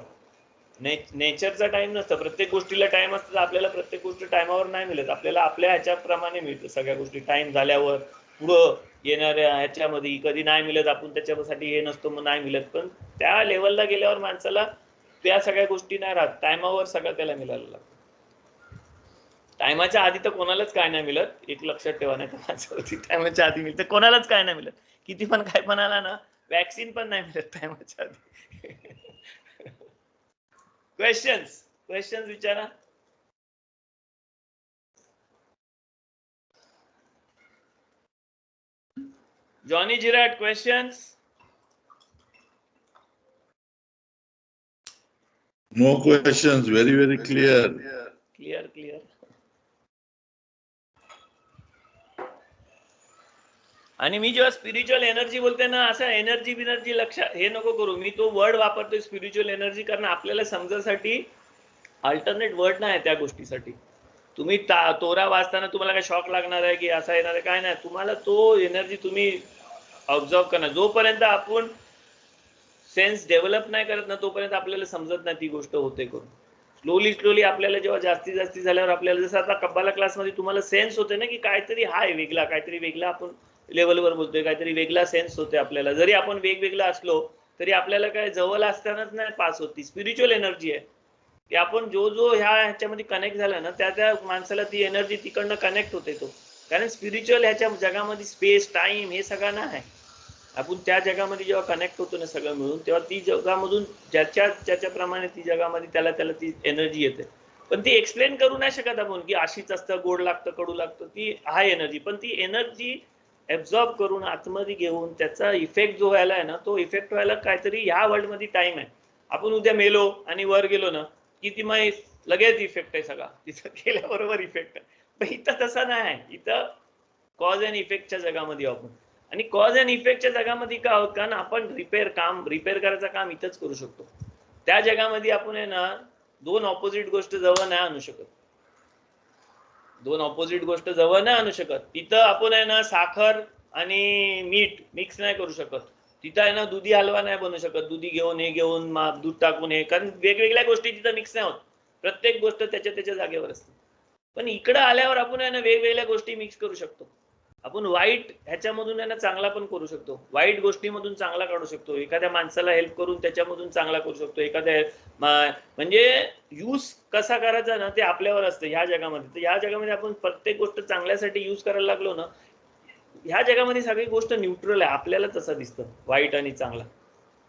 नेचरचा टाइम नसतं. प्रत्येक गोष्टीला टाइम असतं. आपल्याला प्रत्येक गोष्ट टायमावर नाही मिळत. आपल्याला आपल्या ह्याच्याप्रमाणे मिळतं सगळ्या गोष्टी. टाइम झाल्यावर पुढं येणाऱ्या ह्याच्यामध्ये कधी नाही मिळत. आपण त्याच्यासाठी हे नसतो मग नाही मिळत. पण त्या लेवलला गेल्यावर माणसाला त्या सगळ्या गोष्टी नाही राहत. टायमावर सगळं त्याला मिळायला लागतं. टायमाच्या आधी तर कोणालाच काय नाही मिळत, एक लक्षात ठेवा. नाही तर माझ्यावरती टायमाच्या आधी मिळतं, कोणालाच काय नाही मिळत. किती पण काय पण आला ना, वॅक्सिन पण नाही मिळत टायमाच्या आधी. क्वेश्चन्स विचारा. जॉनी जिराट, questions? No questions. Very, very clear. Clear. आणि मी जेव्हा स्पिरिच्युअल एनर्जी बोलते ना, असं एनर्जी लक्षात हे नको करू. मी तो वर्ड वापरतोय स्पिरिच्युअल एनर्जी, कारण आपल्याला समजायसाठी अल्टरनेट वर्ड नाही त्या गोष्टीसाठी. तुम्ही तोरा वाचताना तुम्हाला काय शॉक लागणार आहे की असा येणार आहे, काय नाही. तुम्हाला तो एनर्जी तुम्ही ऑब्झर्व करणार. जोपर्यंत आपण सेन्स डेव्हलप नाही करत ना, तोपर्यंत आपल्याला समजत नाही ती गोष्ट होते करून. स्लोली आपल्याला जेव्हा जास्ती झाल्यावर आपल्याला, जसं आता कब्बाला क्लासमध्ये तुम्हाला सेन्स होते ना की काहीतरी हाय वेगळा, काहीतरी वेगळा आपण लेवलवर बोलतोय, काहीतरी वेगळा सेन्स होते आपल्याला. जरी आपण वेगवेगळा असलो तरी आपल्याला काय जवळ असतानाच नाही पास होती. स्पिरिच्युअल एनर्जी आहे की आपण जो ह्याच्यामध्ये कनेक्ट झाला ना, त्या माणसाला ती एनर्जी तिकडनं कनेक्ट होते तो. कारण स्पिरिच्युअल ह्याच्या जगामध्ये स्पेस टाइम हे सगळं नाही. आपण त्या जगामध्ये जेव्हा कनेक्ट होतो ना सगळं मिळून, तेव्हा ती जगामधून ज्याच्याप्रमाणे ती जगामध्ये त्याला ती एनर्जी येते. पण ती एक्सप्लेन करू नाही शकत आपण की अशीच असतं, गोड लागतं, कडू लागतं. ती आहे एनर्जी. पण ती एनर्जी ऍब्झॉर्ब करून आतमध्ये घेऊन त्याचा इफेक्ट जो व्हायला आहे ना, तो इफेक्ट व्हायला काहीतरी ह्या वर्ल्ड मध्ये टाइम आहे. आपण उद्या मेलो आणि वर गेलो ना की ती मग लगेच इफेक्ट आहे सगळा, तिथं गेल्याबरोबर इफेक्ट आहे. पण इथं तसं नाही आहे. इथं कॉज अँड इफेक्टच्या जगामध्ये आपण. आणि कॉज अँड इफेक्टच्या जगामध्ये काय होत, कारण आपण रिपेअर करायचं काम इथंच करू शकतो. त्या जगामध्ये आपण आहे ना, दोन ऑपोजिट गोष्ट जवळ नाही आणू शकत. तिथं आपण आहे ना साखर आणि मीठ मिक्स नाही करू शकत. तिथं आहे ना दुधी हलवा नाही बनवू शकत, दुधी घेऊन हे घेऊन दूध टाकून हे, कारण वेगवेगळ्या गोष्टी तिथं मिक्स नाही होत, प्रत्येक गोष्ट त्याच्या जागेवर असते. पण इकडं आल्यावर आपण आहे ना वेगवेगळ्या गोष्टी मिक्स करू शकतो. आपण वाईट ह्याच्यामधून आहे ना चांगला पण करू शकतो, वाईट गोष्टीमधून चांगला काढू शकतो, एखाद्या माणसाला हेल्प करून त्याच्यामधून चांगला करू शकतो, एखाद्या म्हणजे यूज कसा करायचा ना ते आपल्यावर असतं ह्या जगामध्ये. तर ह्या जगामध्ये आपण प्रत्येक गोष्ट चांगल्यासाठी यूज करायला लागलो ना, ह्या जगामध्ये सगळी गोष्ट न्यूट्रल आहे, आपल्याला तसं दिसतं वाईट आणि चांगला.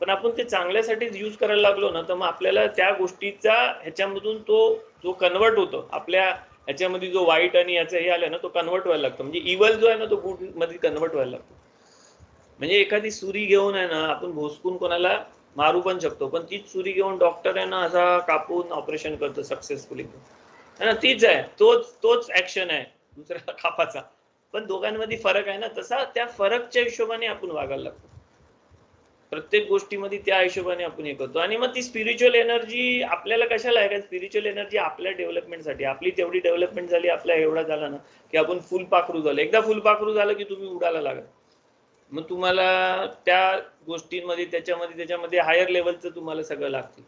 पण आपण ते चांगल्यासाठीच यूज करायला लागलो ना, तर मग आपल्याला त्या गोष्टीचा ह्याच्यामधून तो जो कन्वर्ट होतो आपल्या ह्याच्यामध्ये, जो वाईट आणि याचं हे आलं ना तो कन्वर्ट व्हायला लागतो. म्हणजे इव्हल जो आहे ना तो गुड मध्ये कन्वर्ट व्हायला लागतो. म्हणजे एखादी सुरी घेऊन आहे ना आपण भोसकून कोणाला मारू पण शकतो, पण तीच सुरी घेऊन डॉक्टर आहे ना असा कापून ऑपरेशन करतो सक्सेसफुली, है ना, तीच आहे, तोच ऍक्शन आहे दुसऱ्या कापाचा. पण दोघांमध्ये फरक आहे ना, तसा त्या फरकच्या हिशोबाने आपण वागायला लागतो प्रत्येक गोष्टीमध्ये, त्या हिशोबाने आपण हे करतो. आणि मग ती स्पिरिच्युअल एनर्जी आपल्याला कशाला आहे का, स्पिरिच्युअल एनर्जी आपल्या डेव्हलपमेंटसाठी. आपली तेवढी डेव्हलपमेंट झाली, आपला एवढा झाला ना की आपण फुलपाखरू झालो. एकदा फुलपाखरू झालं की तुम्ही उडायला लागत, मग तुम्हाला त्या गोष्टींमध्ये त्याच्यामध्ये हायर लेवलचं तुम्हाला सगळं लागते.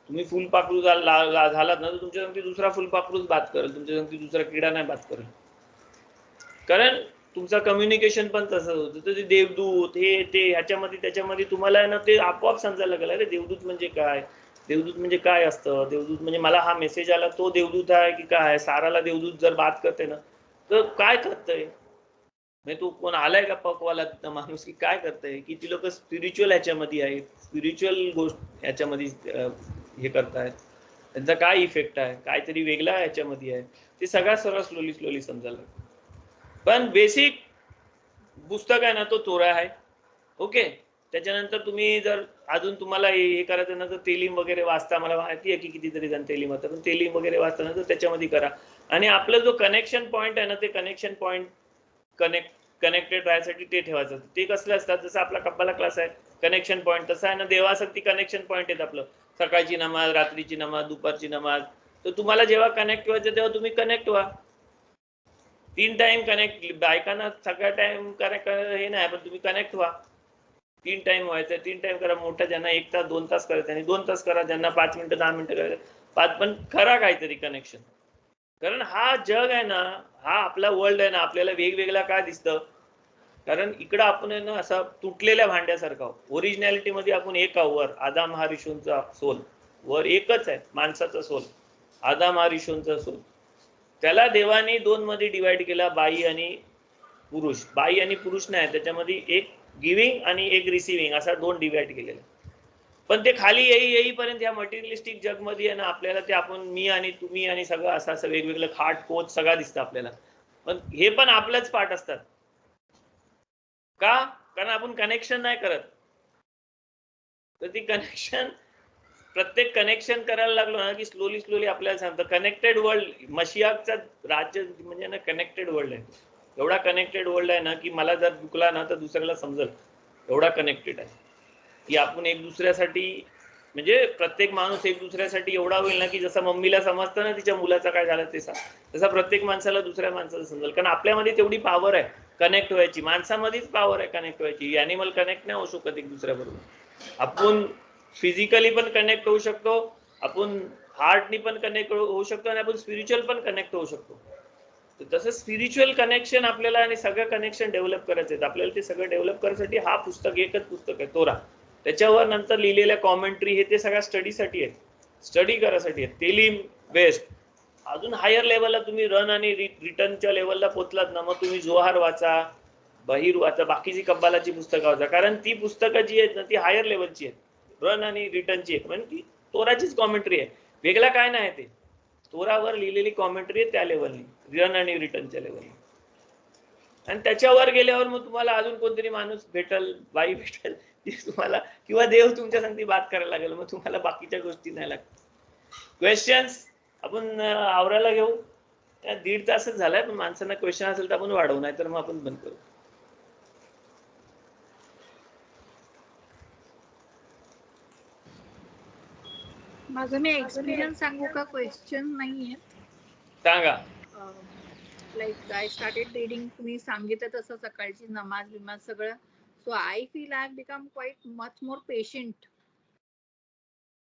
तुम्ही फुलपाखरू झालात ना तर तुमच्या संगती दुसरा फुलपाखरूच बात करेल, तुमच्या संगती दुसरा किडा नाही बात करेल, कारण तुमचा कम्युनिकेशन पण तसंच होतं. तर ते देवदूत हे ते ह्याच्यामध्ये त्याच्यामध्ये तुम्हाला ना ते आपोआप समजायला लागलं, अरे देवदूत म्हणजे काय, देवदूत म्हणजे काय असतं, देवदूत म्हणजे मला हा मेसेज आला तो देवदूत आहे की काय. साराला देवदूत जर बात करते ना तर काय करतंय, म्हणजे तू कोण आलाय का पकवाला तिथं माणूस की काय करतंय, की ती लोक स्पिरिच्युअल ह्याच्यामध्ये आहेत, स्पिरिच्युअल गोष्ट ह्याच्यामध्ये हे करतायत, त्यांचा काय इफेक्ट आहे, काहीतरी वेगळा ह्याच्यामध्ये आहे, ते सगळं स्लोली समजायला. पण बेसिक पुस्तक आहे ना तो तोरा आहे. ओके, त्याच्यानंतर तुम्ही जर अजून तुम्हाला हे करायचं ना तर तेलीम वगैरे वाचता, मला माहिती आहे की कितीतरी जण तेलीम होतं, पण तेलीम वगैरे वाचता ना तर त्याच्यामध्ये करा. आणि आपलं जो कनेक्शन पॉईंट आहे ना ते कनेक्शन पॉईंट कनेक्टेड राहण्यासाठी ते ठेवायचं. ते कसलं असतात, जसं आपला कब्बाला क्लास आहे कनेक्शन पॉईंट, तसं आहे ना देवासाठी कनेक्शन पॉईंट आहेत आपलं. सकाळची नमाज, रात्रीची नमाज, दुपारची नमाज. तर तुम्हाला जेव्हा कनेक्ट व्हायचं तेव्हा तुम्ही कनेक्ट व्हा. 3 टाइम कनेक्ट, बायकांना सगळ्या टाइम कनेक्ट हे नाही, पण तुम्ही कनेक्ट व्हा. 3 टाइम व्हायचं, 3 टाइम करा. मोठ्या ज्यांना 1 तास 2 तास करायचं आणि 2 तास करा, ज्यांना 5 मिनिटं 10 मिनिटं करायचं 5, पण करा काहीतरी कनेक्शन. कारण हा जग आहे ना, हा आपला वर्ल्ड आहे ना, आपल्याला वेगवेगळा काय दिसतं, कारण इकडं आपण आहे ना असा तुटलेल्या भांड्यासारखा. ओरिजिनॅलिटी मध्ये आपण एक आहोत. वर आदाम हा रिशूंचा सोल, वर एकच आहे माणसाचा सोल, आदाम हा रिशूंचा सोल. त्याला देवाने 2 मध्ये डिवाइड केला, बाई आणि पुरुष. बाई आणि पुरुष नाही, त्याच्यामध्ये एक गिव्हिंग आणि एक रिसिव्हिंग असा 2 डिवाइड केलेला. पण ते खाली येईपर्यंत या मटेरियलिस्टिक जगमध्ये आहे ना आपल्याला ते आपण मी आणि तुम्ही आणि सगळं असं वेगवेगळं खाट पोच सगळं दिसतं आपल्याला, पण हे पण आपलंच पार्ट असतात. का, कारण आपण कनेक्शन नाही करत. तर ती कनेक्शन, प्रत्येक कनेक्शन करायला लागलो ना की स्लोली आपल्याला सांगतं कनेक्टेड वर्ल्ड. मशियाचं राज्य म्हणजे ना कनेक्टेड वर्ल्ड आहे. एवढा कनेक्टेड वर्ल्ड आहे ना की मला जर दुखला ना तर दुसऱ्याला समजेल, एवढा कनेक्टेड आहे की आपण एक दुसऱ्यासाठी, म्हणजे प्रत्येक माणूस एक दुसऱ्यासाठी एवढा होईल ना की जसं मम्मीला समजतं ना तिच्या मुलाचं काय झालं ते सांग, तसा प्रत्येक माणसाला दुसऱ्या माणसाला समजेल. कारण आपल्यामध्ये तेवढी पॉवर आहे कनेक्ट व्हायची, माणसामध्येच पॉवर आहे कनेक्ट व्हायची. ॲनिमल कनेक्ट नाही होऊ शकत एक दुसऱ्याबरोबर. आपण फिजिकली पण कनेक्ट होऊ शकतो, आपण हार्टनी पण कनेक्ट होऊ शकतो, आणि आपण स्पिरिच्युअल पण कनेक्ट होऊ शकतो. तर तसं स्पिरिच्युअल कनेक्शन आपल्याला आणि सगळं कनेक्शन डेव्हलप करायचं आहे. आपल्याला ते सगळं डेव्हलप करण्यासाठी हा पुस्तक, एकच पुस्तक आहे तोरा. त्याच्यावर नंतर लिहिलेल्या कॉमेंट्री हे ते सगळ्या स्टडीसाठी आहे, स्टडी करायसाठी आहे. तेलीम बेस्ट. अजून हायर लेवलला तुम्ही रन आणि रिटर्नच्या लेवलला पोहोचलात ना, मग तुम्ही जोहार वाचा, बहीर वाचा, बाकीची कब्बालाची पुस्तकं वाचा, कारण ती पुस्तकं जी आहेत ना ती हायर लेवलची आहेत. रन आणि रिटर्नची एक म्हणजे ती तोराचीच कॉमेंट्री आहे, वेगळा काय नाही. ते तोरावर लिहिलेली कॉमेंट्री आहे त्या लेवलनी, रन आणि रिटर्नच्या लेवलनी. आणि त्याच्यावर गेल्यावर मग तुम्हाला अजून कोणतरी माणूस भेटल, बाई भेटल, ती तुम्हाला, किंवा देव तुमच्या संगती बात करायला लागेल, मग तुम्हाला बाकीच्या गोष्टी नाही लागत. क्वेश्चन्स आपण आवरायला घेऊ. 1.5 तासच झालाय, पण माणसांना क्वेश्चन असेल तर आपण वाढवू, नाही तर मग आपण बंद करू. माझं मी एक्सपिरियन्स सांगू का, क्वेश्चन नाहीये. सांगा. लाईक आय स्टार्टेड रीडिंग, तुम्ही सांगितलं तसं सकाळची नमाज बिमाज सगळं So I feel I've become quite much more patient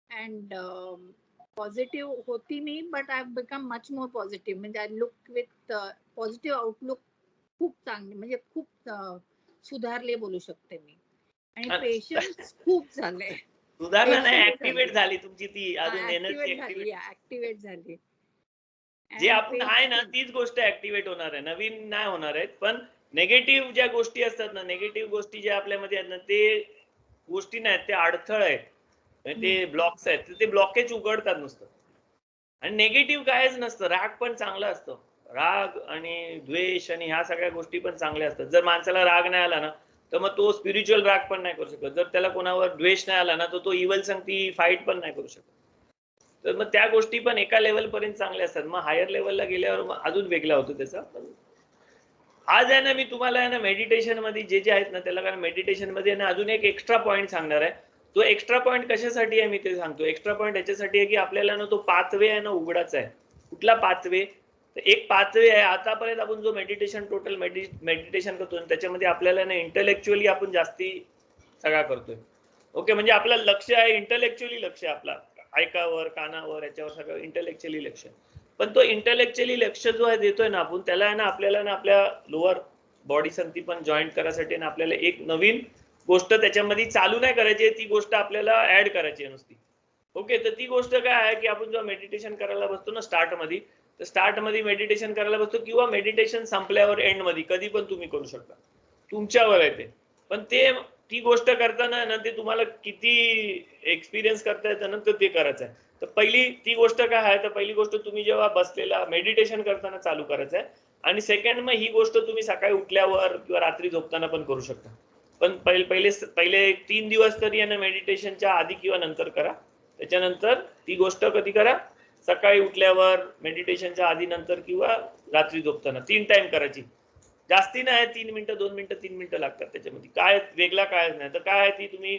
and positive होती मी, but I've become much more positive. म्हणजे I look with positive outlook खूप चांगली, म्हणजे खूप सुधारले बोलू शकते मी. आणि पेशन्स खूप झाले. सुधारणा नाही, Patient ऍक्टिव्हेट झाली. झाली तुमची ती अजून एनर्जी ऍक्टिव्हेट झाली. जे And आपण आहे ना patient. तीच गोष्ट ऍक्टिव्हेट होणार आहे, नवीन नाही होणार आहेत. पण नेगेटिव्ह ज्या गोष्टी असतात ना, नेगेटिव्ह गोष्टी ज्या आपल्यामध्ये आहेत ना, ते गोष्टी नाहीत, ते अडथळे आहेत, म्हणजे ते ब्लॉक्स आहेत, ते ब्लॉकेज उघडतात नुसतं. आणि नेगेटिव्ह कायच नसतं. राग पण चांगला असतो. राग आणि द्वेष आणि ह्या सगळ्या गोष्टी पण चांगल्या असतात. जर माणसाला राग नाही आला ना, तर मग तो स्पिरिच्युअल राग पण नाही करू शकत. जर त्याला कोणावर द्वेष नाही आला ना, तर तो इव्हल संगती फाईट पण नाही करू शकत. तर मग त्या गोष्टी पण एका लेवल पर्यंत चांगल्या असतात. मग हायर लेवलला गेल्यावर मग अजून वेगळा होतो त्याचा. आज आहे ना, मी तुम्हाला आहे ना मेडिटेशन मध्ये जे आहेत ना, त्याला कारण मेडिटेशन मध्ये ना अजून एक एक्स्ट्रा पॉईंट सांगणार आहे. तो एक्स्ट्रा पॉईंट कशासाठी आहे मी ते सांगतो. एक्स्ट्रा पॉईंट याच्यासाठी आहे की आपल्याला ना तो पाथवे आहे ना उघडाचा आहे. कुठला पाथवे? तर एक पाथवे आहे. आतापर्यंत आपण जो मेडिटेशन टोटल मेडिटेशन करतो त्याच्यामध्ये आपल्याला ना इंटेलेक्च्युअली आपण जास्ती सगळा करतोय. ओके, म्हणजे आपलं लक्ष आहे इंटेलेक्च्युअली, लक्ष आहे आपला ऐकावर कानावर याच्यावर सगळं इंटेलेक्च्युअली लक्ष. पण तो इंटेलेक्च्युअली लक्ष जो आहे देतोय ना आपण, त्याला आहे ना आपल्याला ना आपल्या लोअर बॉडी संगती पण जॉईंट करायसाठी ना आपल्याला एक नवीन गोष्ट त्याच्यामध्ये चालू नाही करायची, ती गोष्ट आपल्याला ऍड करायची आहे नुसती. ओके, तर ती गोष्ट काय आहे की आपण जेव्हा मेडिटेशन करायला बसतो ना स्टार्ट मध्ये, तर स्टार्ट मध्ये मेडिटेशन करायला बसतो किंवा मेडिटेशन संपल्यावर एंड मध्ये कधी पण तुम्ही करू शकता, तुमच्यावर आहे ते. पण ते ती गोष्ट करताना ना ते तुम्हाला किती एक्सपिरियन्स करता येतं ना, तर ते करायचं आहे. तर पहिली ती गोष्ट काय आहे, तर पहिली गोष्ट तुम्ही जेव्हा बसलेला मेडिटेशन करताना चालू करायचं आहे. आणि सेकंड मग ही गोष्ट तुम्ही सकाळी उठल्यावर किंवा रात्री झोपताना पण करू शकता. पण पहिले 3 दिवस तरी आहे ना मेडिटेशनच्या आधी किंवा नंतर करा. त्याच्यानंतर ती गोष्ट कधी करा, सकाळी उठल्यावर, मेडिटेशनच्या आधी नंतर किंवा रात्री झोपताना 3 टाइम करायची. जास्ती नाही, 3 मिनिटं 2 मिनिटं 3 मिनिटं लागतात. त्याच्यामध्ये काय वेगळा काय नाही. तर काय आहे ती तुम्ही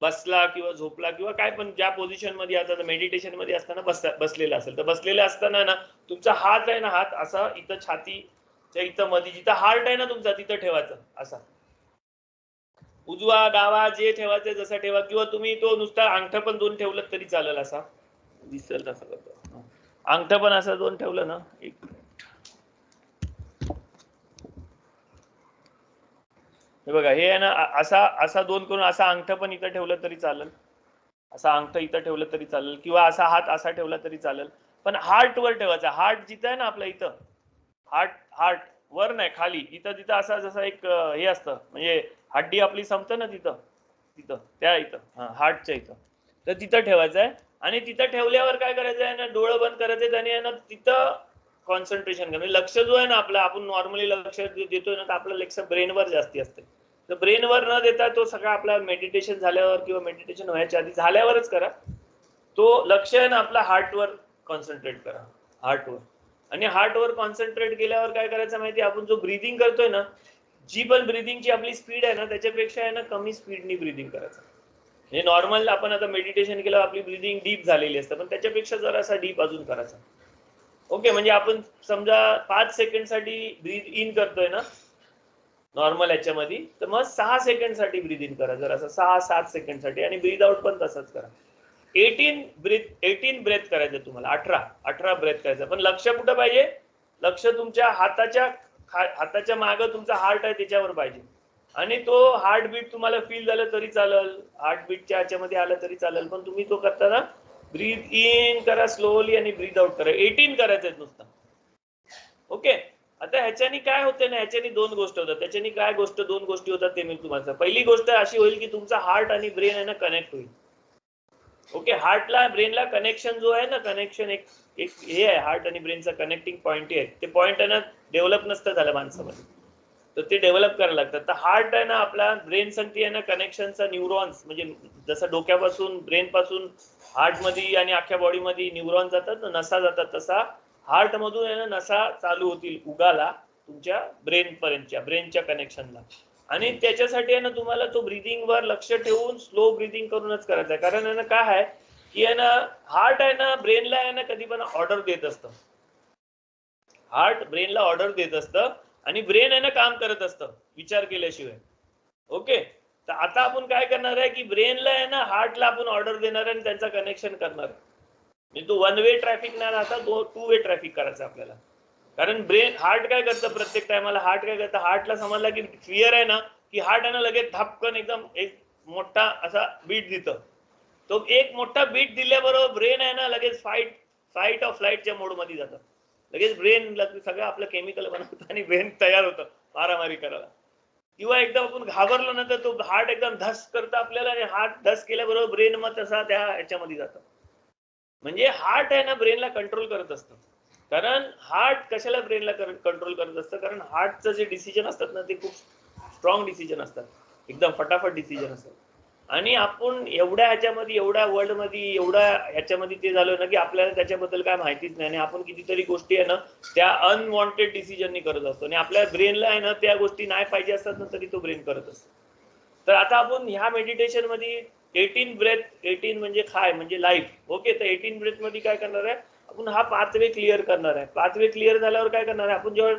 बसला किंवा झोपला किंवा काय पण ज्या पोझिशन मध्ये आता मेडिटेशन मध्ये असताना बसलेला असेल, तर बसलेला असताना ना तुमचा हात आहे ना, हात असा इथं छातीच्या इथं मध्ये जिथं हार्ट आहे ना तुमचा तिथं ठेवायचं. असा उजवा डावा जे ठेवायचं जसा ठेवा, किंवा तुम्ही तो नुसता अंगठा पण 2 ठेवलं तरी चालेल. असा दिसेल तसं करतो. अंगठा पण असं 2 ठेवलं ना, हे बघा, हे आहे ना असा 2 करून असा अंगठा पण इथं ठेवलं तरी चालेल, असा अंगठा इथं ठेवलं तरी चालेल, किंवा असा हात असा ठेवला तरी चालेल. पण हार्ट वर ठेवायचा. हार्ट जिथं आहे ना आपलं इथं, हार्ट वर नाही, खाली इथं तिथं असा जसा एक हे असतं, म्हणजे हड्डी आपली संपतं ना तिथं तिथं त्या इथं हार्टच्या इथं, तर तिथं ठेवायचं आहे. आणि तिथं ठेवल्यावर काय करायचं आहे ना, डोळं बंद करायचे आणि आहे ना तिथं कॉन्सन्ट्रेशन करणं. लक्ष जो आहे ना आपला, आपण नॉर्मली लक्ष देतोय ना, तर आपलं लक्ष ब्रेनवर जास्ती असते. तर ब्रेनवर न देता तो सगळा आपला मेडिटेशन झाल्यावर किंवा मेडिटेशन व्हायच्या आधी झाल्यावरच करा. तो लक्ष आहे ना आपला हार्टवर कॉन्सन्ट्रेट करा, हार्टवर. आणि हार्टवर कॉन्सन्ट्रेट केल्यावर काय करायचं माहिती, आपण जो ब्रीदिंग करतोय ना, जी पण ब्रीदिंगची आपली स्पीड आहे ना त्याच्यापेक्षा आहे ना कमी स्पीडनी ब्रीदिंग करायचं. हे नॉर्मल आपण आता मेडिटेशन केलं आपली ब्रीदिंग डीप झालेली असते, पण त्याच्यापेक्षा जरासा डीप अजून करायचा. ओके, म्हणजे आपण समजा 5 सेकंड साठी ब्रीद इन करतोय ना नॉर्मल याच्यामध्ये, तर मग 6 सेकंड साठी ब्रीद इन करा, जर असं 6-7 सेकंड साठी. आणि ब्रीद आउट पण तसंच करा. 18 ब्रेथ करायचं तुम्हाला, 18 ब्रेथ करायचं. पण लक्ष कुठं पाहिजे, लक्ष तुमच्या हाताच्या मागं तुमचा हार्ट आहे त्याच्यावर पाहिजे. आणि तो हार्टबीट तुम्हाला फील झालं तरी चालेल, हार्टबीटच्या ह्याच्यामध्ये आलं तरी चालेल, पण तुम्ही तो करताना ब्रीद इन करा स्लोली आणि ब्रीद आउट करा. 18 करायचं आहे नुसतं. ओके, आता ह्याच्यानी काय होतं ना, ह्याच्यानी 2 गोष्टी होतात. त्याच्यानी काय 2 गोष्टी होतात ते मी तुम्हाला. पहिली गोष्ट अशी होईल की तुमचा हार्ट आणि ब्रेन आहे ना कनेक्ट होईल. ओके, हार्टला ब्रेनला कनेक्शन जो आहे ना, कनेक्शन एक हे आहे, हार्ट आणि ब्रेनचा कनेक्टिंग पॉईंट आहे. ते पॉईंट आहे ना डेव्हलप नसतं झालं माणसामध्ये, तर ते डेव्हलप करायला लागतात. तर हार्ट आहे ना आपला ब्रेन संगती आहे ना कनेक्शनचा न्यूरॉन्स, म्हणजे जसं डोक्यापासून ब्रेन पासून हार्ट मध्ये आणि अख्ख्या बॉडी मध्ये न्यूरॉन जातात ना, नसा जातात, तसा हार्ट मधून आहे ना नसा चालू होतील उगाला तुमच्या ब्रेन पर्यंतच्या, ब्रेनच्या कनेक्शनला. आणि त्याच्यासाठी आहे ना तुम्हाला तो ब्रीदिंग वर लक्ष ठेवून स्लो ब्रीदिंग करूनच करायचं आहे. कारण आहे ना काय आहे की आहे ना, हार्ट आहे ना ब्रेनला आहे ना कधी पण ऑर्डर देत असतं. हार्ट ब्रेनला ऑर्डर देत असतं आणि ब्रेन आहे ना काम करत असतं विचार केल्याशिवाय. ओके, तर आता आपण काय करणार आहे की ब्रेनला आहे ना हार्टला आपण ऑर्डर देणार आहे आणि त्यांचा कनेक्शन करणार आहे. म्हणजे तो वन वे ट्रॅफिक नाही राहता, टू वे ट्रॅफिक करायचं आपल्याला. कारण ब्रेन हार्ट काय करतं प्रत्येक टायमाला, हार्ट काय करतं, हार्टला समजला की फिअर आहे ना, की हार्ट आहे ना लगेच धपकन एकदम एक मोठा असा बीट देतं. तो एक मोठा बीट दिल्याबरोबर ब्रेन आहे ना लगेच फाईट ऑफ फ्लाईटच्या मोड मध्ये जातं. लगेच ब्रेन सगळं आपलं केमिकल बनवतं आणि ब्रेन तयार होतं मारामारी करायला. किंवा एकदम आपण घाबरलो ना तर तो हार्ट एकदम धस करतं आपल्याला, आणि हार्ट धस केल्याबरोबर ब्रेन मग तसा त्या ह्याच्यामध्ये जातं. म्हणजे हार्ट आहे ना ब्रेनला कंट्रोल करत असतं. कारण हार्ट कशाला ब्रेनला कंट्रोल करत असतं, कारण हार्टचं जे डिसिजन असतात ना ते खूप स्ट्रॉंग डिसिजन असतात, एकदम फटाफट डिसिजन असतात. आणि आपण एवढ्या ह्याच्यामध्ये, एवढ्या वर्ल्ड मध्ये, एवढ्या ह्याच्यामध्ये ते झालं ना की आपल्याला त्याच्याबद्दल काय माहितीच नाही, आणि आपण कितीतरी गोष्टी आहे ना त्या अनवॉन्टेड डिसिजननी करत असतो, आणि आपल्या ब्रेनला आहे ना त्या गोष्टी नाही पाहिजे असतात ना तरी तो ब्रेन करत असतो. तर आता आपण ह्या मेडिटेशन मध्ये 18 ब्रेथ, 18 म्हणजे काय म्हणजे लाईफ. ओके, तर 18 ब्रेथ मध्ये काय करणार आहे आपण, हा पाथवे क्लिअर करणार आहे. पाथवे क्लिअर झाल्यावर काय करणार आहे आपण, जेव्हा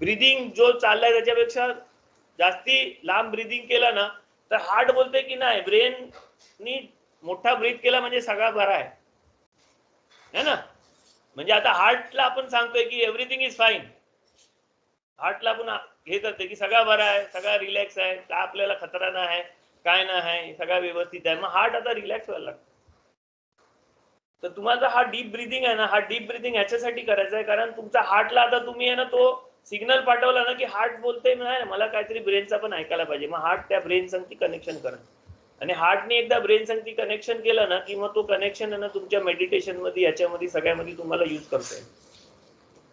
ब्रिदिंग जो चाललाय त्याच्यापेक्षा जास्ती लांब ब्रिदिंग केलं ना तर हार्ट बोलते की नाही, ब्रेननी मोठा ब्रीथ केला म्हणजे सगळा बरा आहे ना. म्हणजे आता हार्टला आपण सांगतोय की एव्हरीथिंग इज फाईन, हार्टला आपण हे करते की सगळा बरा आहे, सगळा रिलॅक्स आहे, काय आपल्याला खतरा नाही आहे, काय नाही आहे, सगळा व्यवस्थित आहे. मग हार्ट आता रिलॅक्स व्हायला लागतो. तर तुम्हाला हा डीप ब्रिदिंग आहे ना, हा डीप ब्रिदिंग ह्याच्यासाठी करायचा आहे कारण तुमचा हार्टला आता तुम्ही आहे ना तो सिग्नल पाठवला ना की हार्ट बोलते नाही मला काहीतरी ब्रेनचा पण ऐकायला पाहिजे. मग हार्ट त्या ब्रेन संगती कनेक्शन करा, आणि हार्टने एकदा ब्रेन संगती कनेक्शन केलं ना की मग तो कनेक्शन आहे ना तुमच्या मेडिटेशन मध्ये, याच्यामध्ये सगळ्यामध्ये तुम्हाला यूज करता येईल.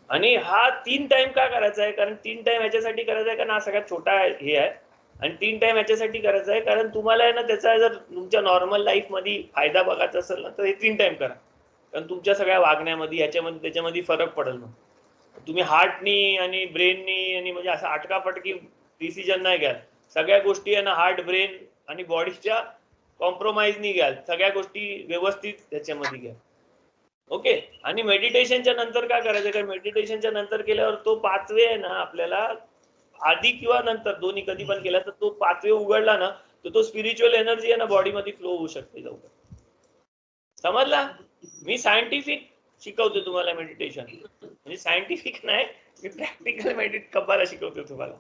आणि हा 3 टाइम का करायचा आहे, कारण 3 टाइम ह्याच्यासाठी करायचा आहे कारण हा सगळ्यात छोटा हे आहे, आणि 3 टाइम ह्याच्यासाठी करायचा आहे कारण तुम्हाला आहे ना त्याचा जर तुमच्या नॉर्मल लाईफ मध्ये फायदा बघायचा असेल ना तर हे 3 टाइम करा. कारण तुमच्या सगळ्या वागण्यामध्ये, याच्यामध्ये, त्याच्यामध्ये फरक पडेल. मग तुम्ही हार्टनी आणि ब्रेननी आणि म्हणजे असं आटकापटकी डिसिजन नाही घ्याल, सगळ्या गोष्टी आहे ना हार्ट, ब्रेन आणि बॉडीच्या कॉम्प्रोमाइजनी घ्याल, सगळ्या गोष्टी व्यवस्थित त्याच्यामध्ये घ्या. ओके, आणि मेडिटेशनच्या नंतर काय करायचं, कारण मेडिटेशनच्या नंतर केल्यावर तो पाचवे आहे ना आपल्याला आधी किंवा नंतर दोन्ही कधी पण केला तर तो पाचवे उघडला ना तर तो स्पिरिच्युअल एनर्जी आहे ना बॉडीमध्ये फ्लो होऊ शकते लवकर. समजला? मी सायंटिफिक शिकवतो तुम्हाला मेडिटेशन, म्हणजे सायंटिफिक नाही, मी प्रॅक्टिकल कब्बाला शिकवतो तुम्हाला.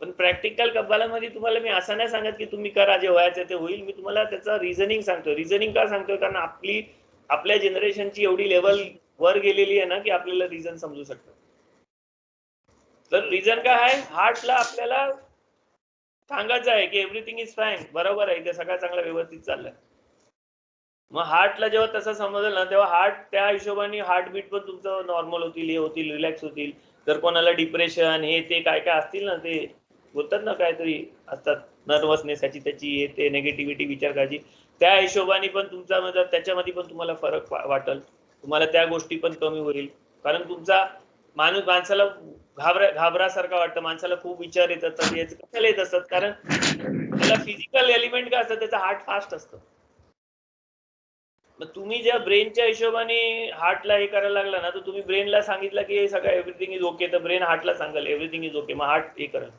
पण प्रॅक्टिकल कब्बालामध्ये तुम्हाला मी असं नाही सांगत की तुम्ही करा, जे व्हायचं ते होईल. मी तुम्हाला त्याचं रिझनिंग सांगतोय. रिझनिंग का सांगतोय, कारण आपल्या जनरेशनची एवढी लेवल वर गेलेली आहे ना की आपल्याला रिझन समजू शकतं. तर रिझन काय आहे, हार्टला आपल्याला सांगायचं आहे की एव्हरीथिंग इज फाईन, बरोबर आहे, इथे सगळं चांगलं व्यवस्थित चाललंय. मग हार्टला जेव्हा तसं समजेल ना तेव्हा हार्ट त्या हिशोबाने हार्टबीट पण तुमचं नॉर्मल होतील, हे होतील, रिलॅक्स होतील. जर कोणाला डिप्रेशन हे ते काय काय असतील ना, ते बोलतात ना काहीतरी असतात, नर्वसनेस ह्याची त्याची हे ते नेगेटिव्हिटी विचार करायची, त्या हिशोबाने पण तुमचा म्हणजे त्याच्यामध्ये पण तुम्हाला फरक वाटेल, तुम्हाला त्या गोष्टी पण कमी होईल. कारण तुमचा माणसाला घाबरासारखं वाटतं, माणसाला खूप विचार येतात. कशाला येत असतात, कारण त्याला फिजिकल एलिमेंट काय असतं, त्याचा हार्ट फास्ट असतं. मग तुम्ही ज्या ब्रेनच्या हिशोबाने हार्टला हे करायला लागला ना तर तुम्ही ब्रेनला सांगितलं की सगळं एव्हरीथिंग इज ओके, तर ब्रेन हार्टला सांगेल एव्हरीथिंग इज ओके, मग हार्ट हे करेल.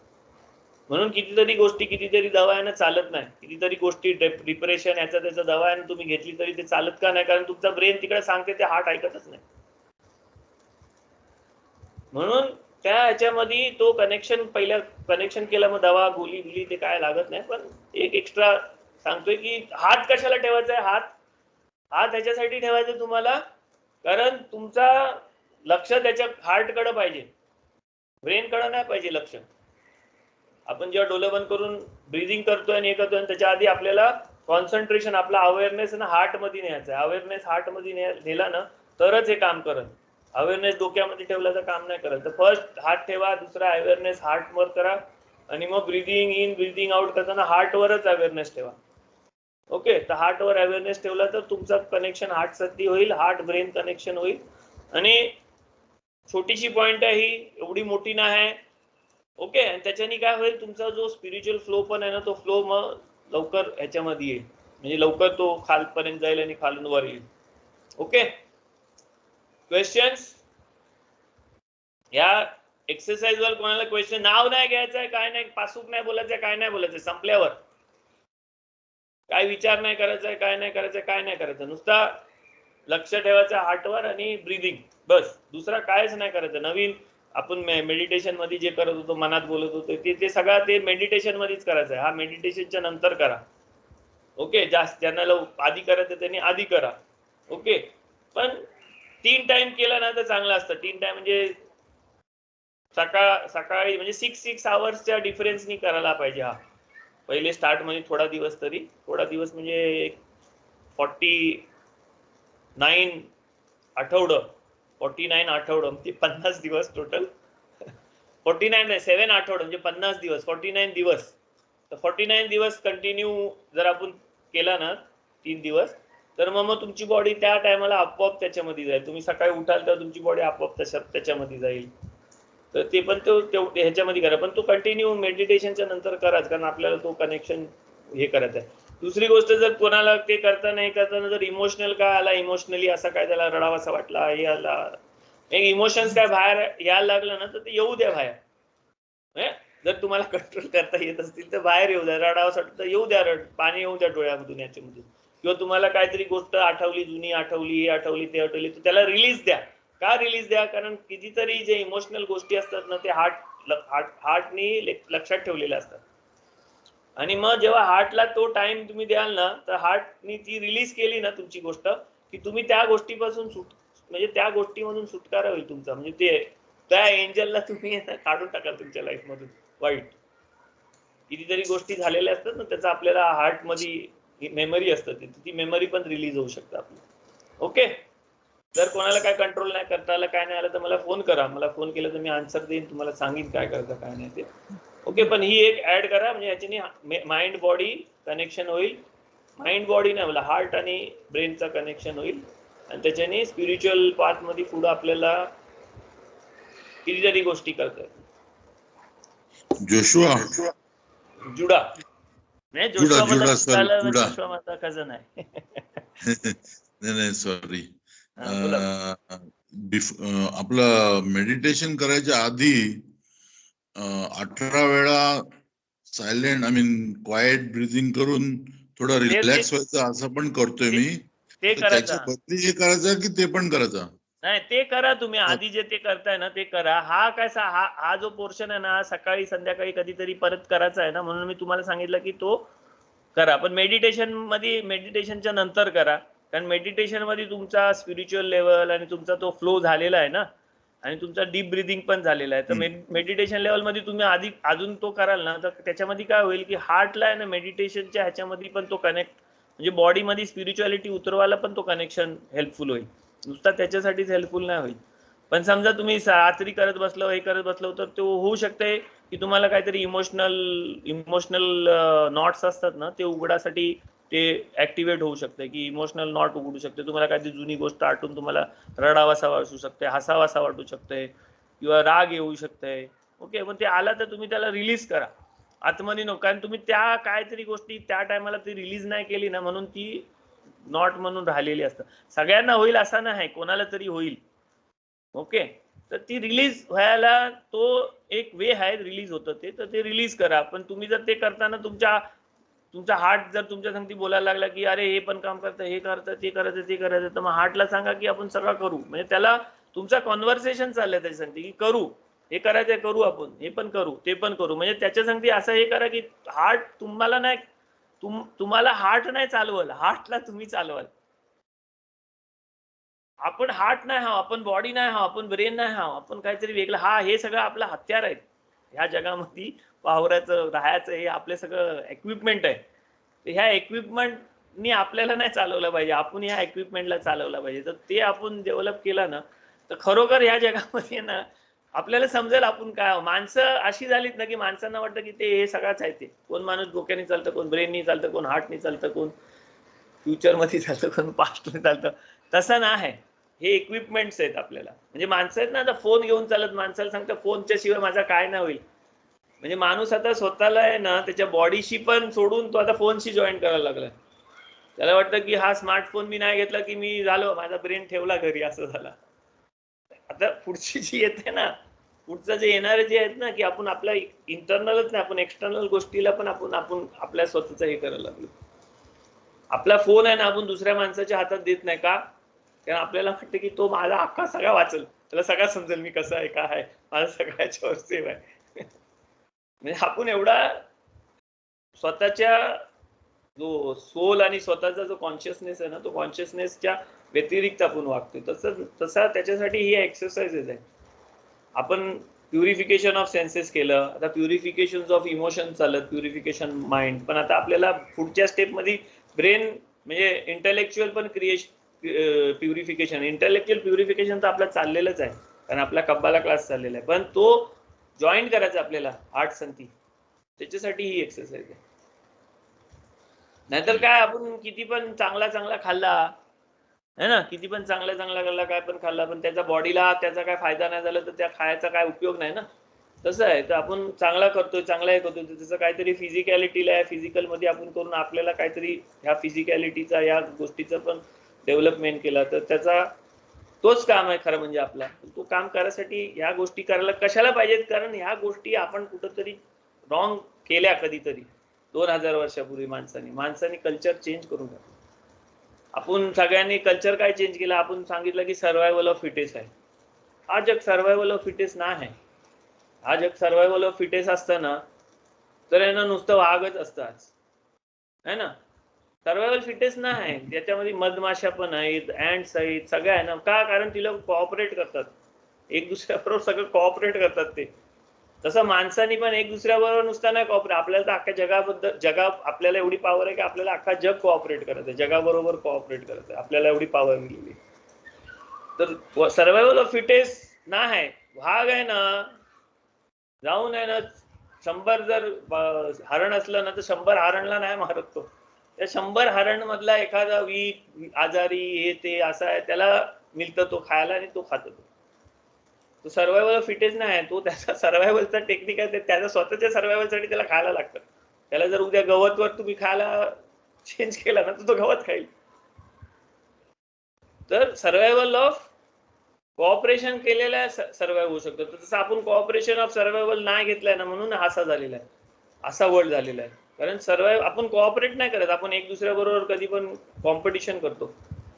म्हणून कितीतरी गोष्टी, कितीतरी दवायानं चालत नाही, कितीतरी गोष्टी डिप्रेशन याचा त्याचा दवायानं तुम्ही घेतली तरी ते चालत का नाही, कारण तुमचा ब्रेन तिकडे सांगते ते हार्ट ऐकतच नाही. म्हणून त्या ह्याच्यामध्ये तो कनेक्शन पहिल्या कनेक्शन केला, मग दवा गोली ते काय लागत नाही. पण एक एक्स्ट्रा सांगतोय की हात कशाला ठेवायचा आहे, हात ह्याच्यासाठी ठेवायचं तुम्हाला, कारण तुमचा लक्ष त्याच्या हार्टकडे पाहिजे, ब्रेनकडे नाही पाहिजे लक्ष. आपण जेव्हा डोळे बंद करून ब्रीदिंग करतोय आणि हे करतोय आणि त्याच्या आधी आपल्याला कॉन्सन्ट्रेशन, आपला अवेअरनेस ना हार्ट मध्ये न्यायचा आहे. अवेअरनेस हार्ट मध्ये नेला ना तरच हे काम करत. अवेअरनेस डोक्यामध्ये ठेवला तर काम नाही करत. तर फर्स्ट हात ठेवा, दुसरा अवेअरनेस हार्ट वर करा, आणि मग ब्रीदिंग इन ब्रीदिंग आउट करताना हार्टवरच अवेअरनेस ठेवा. ओके, तर हार्टवर अवेअरनेस ठेवला तर तुमचं कनेक्शन हार्ट साठी होईल, हार्ट ब्रेन कनेक्शन होईल. आणि छोटीशी पॉइंट आहे ही, एवढी मोठी नाही आहे. ओके, आणि त्याच्याने काय होईल, तुमचा जो स्पिरिच्युअल फ्लो पण आहे ना तो फ्लो मग लवकर ह्याच्यामध्ये येईल, म्हणजे लवकर तो खालपर्यंत जाईल आणि खालून वर येईल. Okay, questions? या एक्सरसाइज वर कोणाला क्वेश्चन, नाव नाही घ्यायचंय, काय नाही, पासूक नाही बोलायचंय, काय नाही बोलायचंय, संपल्यावर काय विचार नाही करायचंय, काय नाही करायचंय, काय नाही करायचं, नुसता लक्ष ठेवायचं हार्टवर आणि ब्रीदिंग, बस. दुसरा कायच नाही करायचं. नवीन आपण मेडिटेशन मध्ये जे करत होतो, मनात बोलत होतो, ते सगळं ते मेडिटेशन मध्येच करायचं आहे. हा मेडिटेशनच्या नंतर करा. ओके, जास्त ज्यांना आधी करायचं त्यांनी आधी करा. ओके, पण 3 टाइम केला ना तर चांगलं असतं. 3 टाइम म्हणजे सकाळी म्हणजे 6 आवर्सच्या डिफरन्सनी करायला पाहिजे. हा पहिले स्टार्ट मध्ये थोडा दिवस म्हणजे 49 आठवडं, 49 आठवडं म्हणजे 50 दिवस टोटल. 49 नाही, 7 आठवडं म्हणजे 50 दिवस, 49 दिवस. तर 49 दिवस कंटिन्यू जर आपण केला ना 3 दिवस, तर मग तुमची बॉडी त्या टायमाला आपोआप त्याच्यामध्ये जाईल. तुम्ही सकाळी उठाल तर तुमची बॉडी आपोआप त्याच्यामध्ये जाईल. तर ते पण ह्याच्यामध्ये करा, पण तो कंटिन्यू मेडिटेशनच्या नंतर कराच, कारण आपल्याला तो कनेक्शन हे करायचं आहे. दुसरी गोष्ट, जर कोणाला ते करताना जर इमोशनल काय आला, इमोशनली असा काय त्याला रडावासा वाटला, हे आला, इमोशन्स काय बाहेर यायला लागलं ना, तर ते येऊ द्या बाहेर. जर तुम्हाला कंट्रोल करता येत असतील तर बाहेर येऊ द्या. रडावासा वाटतं तर येऊ द्या, पाणी येऊ द्या डोळ्यामधून, याच्यामधून. किंवा तुम्हाला काहीतरी गोष्ट आठवली, जुनी आठवली, हे आठवली, ते आठवली, तर त्याला रिलीज द्या. का रिलीज द्या? कारण कितीतरी जे इमोशनल गोष्टी असतात ना, ते हार्टनी लक्षात ठेवलेल्या असतात. आणि मग जेव्हा हार्टला तो टाइम तुम्ही द्याल ना, तर हार्टनी ती रिलीज केली ना तुमची गोष्ट, की तुम्ही त्या गोष्टीपासून म्हणजे त्या गोष्टीमधून सुटकारा होईल तुमचा. म्हणजे ते त्या एंजलला तुम्ही काढून टाकाल तुमच्या लाईफ मधून. वाईट कितीतरी गोष्टी झालेल्या असतात ना, त्याचा आपल्याला हार्ट मध्ये मेमरी असतं, ती मेमरी पण रिलीज होऊ शकते आपली. ओके, जर कोणाला काय कंट्रोल नाही करता आलं, काय नाही आलं, तर मला फोन करा. मला फोन केलं तर मी आन्सर देईन, तुम्हाला सांगेन काय करता काय नाही ते. ओके, पण ही एक ऍड करा, म्हणजे ह्याच्याने माइंड बॉडी कनेक्शन होईल. माइंड बॉडी नाही, मला हार्ट आणि ब्रेनचा कनेक्शन होईल, आणि त्याच्याने स्पिरिच्युअल पाथ मध्ये पुढे आपल्याला कितीतरी गोष्टी करतात. जोशुआ जुडा नाही, जोशुआ जुडा माझा कझन आहे. नाही सॉरी. बोला. आपलं मेडिटेशन करायच्या आधी 18 वेळा सायलेंट क्वाइट ब्रीदिंग करून थोडं रिलॅक्स व्हायचं, असं पण करतोय मी. ते त्याच्या बदली हे करायचं की ते पण करायचं? नाही, ते करा तुम्ही. आधी जे ते करताय ना ते करा. हा जो पोर्शन आहे ना, सकाळी संध्याकाळी कधीतरी परत करायचा आहे ना, म्हणून मी तुम्हाला सांगितलं की तो करा. पण मेडिटेशनच्या नंतर करा, कारण मेडिटेशन मध्ये तुमचा स्पिरिच्युअल लेवल आणि तुमचा तो फ्लो झालेला आहे ना, आणि तुमचा डीप ब्रिदिंग पण झालेला आहे. तर मेडिटेशन लेवल मध्ये तुम्ही आधी अजून तो कराल ना, तर त्याच्यामध्ये काय होईल की हार्टला आहे ना, मेडिटेशनच्या ह्याच्यामध्ये पण तो कनेक्ट, म्हणजे बॉडीमध्ये स्पिरिच्युअलिटी उतरवायला पण तो कनेक्शन हेल्पफुल होईल. नुसता त्याच्यासाठीच हेल्पफुल नाही होईल. पण समजा तुम्ही रात्री करत बसलो, हे करत बसलो, तर तो होऊ शकते की तुम्हाला काहीतरी इमोशनल नॉट्स असतात ना, ते उघडासाठी ते ऍक्टिव्हेट होऊ शकते, की इमोशनल नॉट उघडू शकते. तुम्हाला काहीतरी जुनी गोष्ट आठवून तुम्हाला रडावासा वाटू शकते, हसावासा वाटू शकते, किंवा राग येऊ शकते. ओके, पण ते आला तर तुम्ही त्याला रिलीज करा आतमध्ये नको, कारण तुम्ही त्या काहीतरी गोष्टी त्या टायमाला ती रिलीज नाही केली ना, म्हणून ती नॉट म्हणून राहिलेली असतं. सगळ्यांना होईल असं नाही, कोणाला तरी होईल. ओके, तर ती रिलीज व्हायला तो एक वे आहे, रिलीज होतं ते, तर ते रिलीज करा. पण तुम्ही जर ते करताना तुमचा हार्ट जर तुमच्या संगती बोलायला लागला की अरे हे पण काम करतं, हे करतं, ते करायचं, ते करायचं, तर मग हार्टला सांगा की आपण सगळं करू. म्हणजे त्याला तुमचा कॉन्व्हर्सेशन चाललंय त्याच्या संगती की करू, हे करायचंय, करू, आपण हे पण करू, ते पण करू. म्हणजे त्याच्या संगती असं हे करा की हार्ट तुम्हाला नाही, तुम्हाला हार्ट नाही चालवाल, हार्टला तुम्ही चालवाल. आपण हार्ट नाही हा, आपण बॉडी नाही हा, आपण ब्रेन नाही हा, आपण काहीतरी वेगळं हा. हे सगळं आपलं हत्यार आहे ह्या जगामध्ये वावरायचं, राहायचं. हे आपले सगळं इक्विपमेंट आहे. तर ह्या इक्विपमेंटनी आपल्याला नाही चालवलं पाहिजे, आपण ह्या इक्विपमेंटला चालवलं पाहिजे. तर ते आपण डेव्हलप केलं ना, तर खरोखर ह्या जगामध्ये ना आपल्याला समजेल आपण काय. माणसं अशी झालीत ना की माणसांना वाटतं की ते हे सगळंच आहे. ते कोण माणूस डोक्याने चालतं, कोण ब्रेननी चालतं, कोण हार्टनी चालतं, कोण फ्युचरमध्ये चालतं, कोण पास्टने चालतं. तसं नाही, हे इक्विपमेंट्स आहेत आपल्याला. म्हणजे माणसं आहेत ना, आता फोन घेऊन चालत, माणसाला सांगतं फोनच्या शिवाय माझा काय नाही होईल. म्हणजे माणूस आता स्वतःला आहे ना त्याच्या बॉडीशी पण सोडून तो आता फोनशी जॉईन करायला लागला. त्याला वाटतं की हा स्मार्टफोन मी नाही घेतला की मी झालो, माझा ब्रेन ठेवला घरी, असं झाला. आता पुढची जी येते ना पुढचं जे येणारे जे आहेत ना, की आपण आपल्या इंटरनलच नाही, आपण एक्सटर्नल गोष्टीला पण आपण आपल्या स्वतःच हे करायला लागलो. आपला फोन आहे ना, आपण दुसऱ्या माणसाच्या हातात देत नाही का? कारण आपल्याला वाटतं की तो माझा अख्खा सगळा वाचेल, त्याला सगळं समजेल मी कसं आहे, काय आहे, माझा सगळ्या याच्यावर सेव्ह आहे. म्हणजे आपण एवढा स्वतःच्या जो सोल आणि स्वतःचा जो कॉन्शियसनेस आहे ना, तो कॉन्शियसनेसच्या व्यतिरिक्त आपण वागतोय. तसा त्याच्यासाठी ही एक्सरसाइजेस आहे. आपण प्युरिफिकेशन ऑफ सेन्सेस केलं, आता प्युरिफिकेशन ऑफ इमोशन चालत, प्युरिफिकेशन माइंड. पण आता आपल्याला पुढच्या स्टेपमध्ये ब्रेन म्हणजे इंटेलेक्च्युअल पण प्युरिफिकेशन, इंटेलेक्च्युअल प्युरिफिकेशन तर आपलं चाललेलंच आहे, कारण आपला कब्बाला क्लास चाललेला आहे. पण तो जॉईन करायचा आपल्याला आठ संती, त्याच्यासाठी ही एक्सरसाइज आहे. नाहीतर काय, आपण किती पण चांगला खाल्ला है ना, किती पण चांगला खाल्ला, काय पण खाल्ला, पण त्याचा बॉडीला त्याचा काय फायदा नाही झाला तर त्या खायचा काय उपयोग नाही ना. तसं आहे. तर आपण चांगला करतोय, चांगला हे करतोय, त्याचं काहीतरी फिजिकॅलिटीला आहे, फिजिकल मध्ये आपण करून आपल्याला काहीतरी ह्या फिजिकॅलिटीचा या गोष्टीचं पण डेव्हलपमेंट केला तर त्याचा तोच काम आहे खरं म्हणजे आपला. तो काम करायसाठी ह्या गोष्टी करायला कशाला पाहिजेत, कारण ह्या गोष्टी आपण कुठंतरी रॉंग केल्या कधीतरी 2000 वर्षापूर्वी. माणसाने कल्चर चेंज करून टाकलं. आपण सगळ्यांनी कल्चर काय चेंज केलं, आपण सांगितलं की सर्वायवल ऑफ फिटेस्ट आहे. हा जग सर्वायवल ऑफ फिटेस्ट नाही आहे. हा जग सर्वायवल ऑफ फिटेस्ट असतं ना तर यांना नुसतं वाघच असतं आज, है ना. सर्वायवल फिटेस्ट नाही आहे, त्याच्यामध्ये मधमाशा पण आहेत, अँड्स आहेत, सगळ्या आहे ना. का? कारण तिला कोऑपरेट करतात, एक दुसऱ्याबरोबर सगळं कोऑपरेट करतात ते. तसं माणसानी पण एक दुसऱ्याबरोबर नुसतं नाही कोऑपरेट. आपल्याला तर अख्ख्या जगा आपल्याला एवढी पॉवर आहे की आपल्याला अख्खा जग कोऑपरेट करत आहे, जगाबरोबर कोऑपरेट करत आहे, आपल्याला एवढी पॉवर मिळाली. तर सर्वायवल ऑफ फिटेस्ट ना आहे. वाघ आहे ना, जाऊन आहे ना 100 जर हरण असलं ना तर 100 हरणला नाही मारत तो. त्या 100 हरण मधला एखादा वीक आजारी हे ते असा आहे, त्याला मिळतं तो खायला आणि तो खातो. तो सर्वायवल ऑफ फिटेस्ट नाही आहे. तो त्याचा सर्वायवलचा टेक्निक आहे, त्याच्या स्वतःच्या सर्वायवलसाठी त्याला खायला लागतं. त्याला जर उद्या गवतवर तुम्ही खायला चेंज केला ना तर तो गवत खाईल. तर सर्वायवल ऑफ कोऑपरेशन केलेला सर्वाइव्ह होऊ शकतो. तसं आपण कोऑपरेशन ऑफ सर्वायवल नाही घेतलाय ना, म्हणून असा झालेला आहे, असा वर्ल्ड झालेला आहे. कारण सर्वाइव्ह आपण कोऑपरेट नाही करत. आपण एक दुसऱ्याबरोबर कधी पण कॉम्पिटिशन करतो.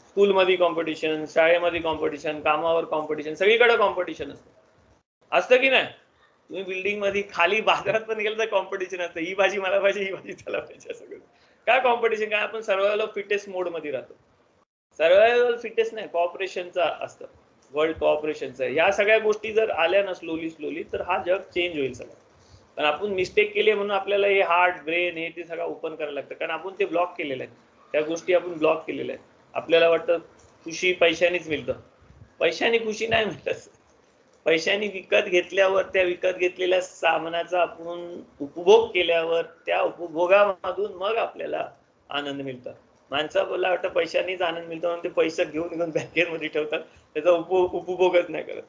स्कूलमध्ये कॉम्पिटिशन, शाळेमध्ये कॉम्पिटिशन, कामावर कॉम्पिटिशन, सगळीकडे कॉम्पिटिशन असतं की नाही. तुम्ही बिल्डिंग मध्ये खाली बाजारात पण गेलं तर कॉम्पिटिशन असतं, ही भाजी मला पाहिजे, ही भाजी त्याला पाहिजे, सगळं काय कॉम्पिटिशन. काय आपण सर्वायवल ऑफ फिटेस्ट मोड मध्ये राहतो. सर्वायवल फिटेस्ट नाही, कॉपरेशनचा असतं, वर्ल्ड कॉपरेशनचा. या सगळ्या गोष्टी जर आल्या ना स्लोली तर हा जग चेंज होईल सगळं. पण आपण मिस्टेक केली म्हणून आपल्याला हे हार्ट ब्रेन हे ते सगळं ओपन करायला लागतं, कारण आपण ते ब्लॉक केलेलं आहे. त्या गोष्टी आपण ब्लॉक केलेल्या आहेत. आपल्याला वाटतं खुशी पैशानेच मिळतं. पैशाने खुशी नाही मिळत. पैशाने विकत घेतल्यावर, त्या विकत घेतलेल्या सामानाचा आपण उपभोग केल्यावर, त्या उपभोगामधून मग आपल्याला आनंद मिळतो. माणसाला वाटतं पैशानेच आनंद मिळतो म्हणून ते पैसे घेऊन बँकेमध्ये ठेवतात, त्याचा उपभोगच नाही करत.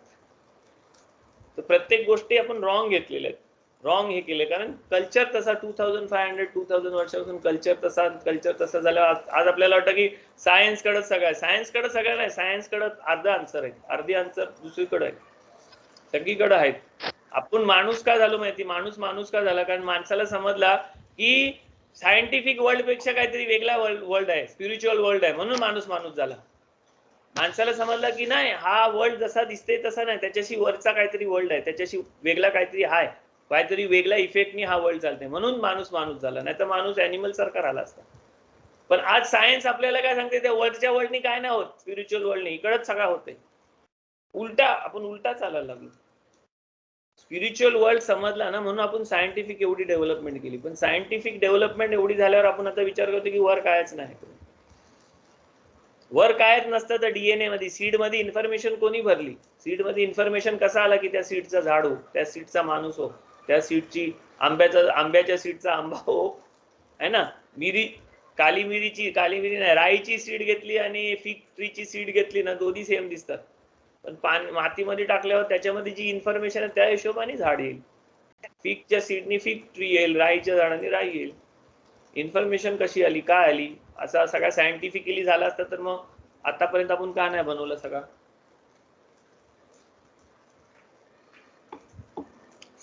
तर प्रत्येक गोष्टी आपण रॉंग घेतलेल्या आहेत, रॉंग हे केले. कारण कल्चर तसा 2500-2000 वर्षापासून कल्चर तसा झाला. आज आपल्याला वाटतं की सायन्स कडे सगळं आहे. सायन्स कडे सगळं नाही, सायन्स कडे अर्धा आन्सर आहे, अर्धी आन्सर दुसरीकडे आहे, सगळीकडे आहेत. आपण माणूस का झालो माहिती, माणूस का झाला, कारण माणसाला समजला की सायंटिफिक वर्ल्ड पेक्षा काहीतरी वेगळा वर्ल्ड आहे, स्पिरिच्युअल वर्ल्ड आहे, म्हणून माणूस झाला. माणसाला समजलं की नाही, हा वर्ल्ड जसा दिसते तसा नाही, त्याच्याशी वरचा काहीतरी वर्ल्ड आहे, त्याच्याशी वेगळा काहीतरी आहे, काहीतरी वेगळ्या इफेक्टनी हा वर्ल्ड चालते, म्हणून माणूस झाला. नाही तर माणूस ऍनिमल सारखा राहिला असता. पण आज सायन्स आपल्याला काय सांगते, त्या वरच्या वर्ल्डनी काय नाही होत, स्पिरिच्युअल वर्ल्डनी इकडच सगळं होते. आपण उलटा चालायला लागलो. स्पिरिच्युअल वर्ल्ड समजला ना, म्हणून आपण सायंटिफिक एवढी डेव्हलपमेंट केली. पण सायंटिफिक डेव्हलपमेंट एवढी झाल्यावर आपण आता विचार करतो की वर कायच नाही. वर कायच नसतं तर डीएनए मध्ये, सीड मध्ये इन्फॉर्मेशन कोणी भरली? सीड मध्ये इन्फॉर्मेशन कसा आला की त्या सीडचा झाड हो, त्या सीडचा माणूस हो, त्या सीडची आंब्याच्या सीडचा आंबा हो, है ना. काली मिरी नाही, राईची सीड घेतली आणि फिग ट्रीची सीड घेतली ना, दोन्ही सेम दिसतात. पण मातीमध्ये टाकल्यावर त्याच्यामध्ये जी इन्फॉर्मेशन आहे त्या हिशोबाने झाड येईल. फिगच्या सीडनी फिग ट्री येईल, राईच्या झाडाने राई येईल. इन्फॉर्मेशन कशी आली, काय आली, असा सगळा सायंटिफिकली झाला असता तर मग आतापर्यंत आपण का नाही बनवलं सगळं.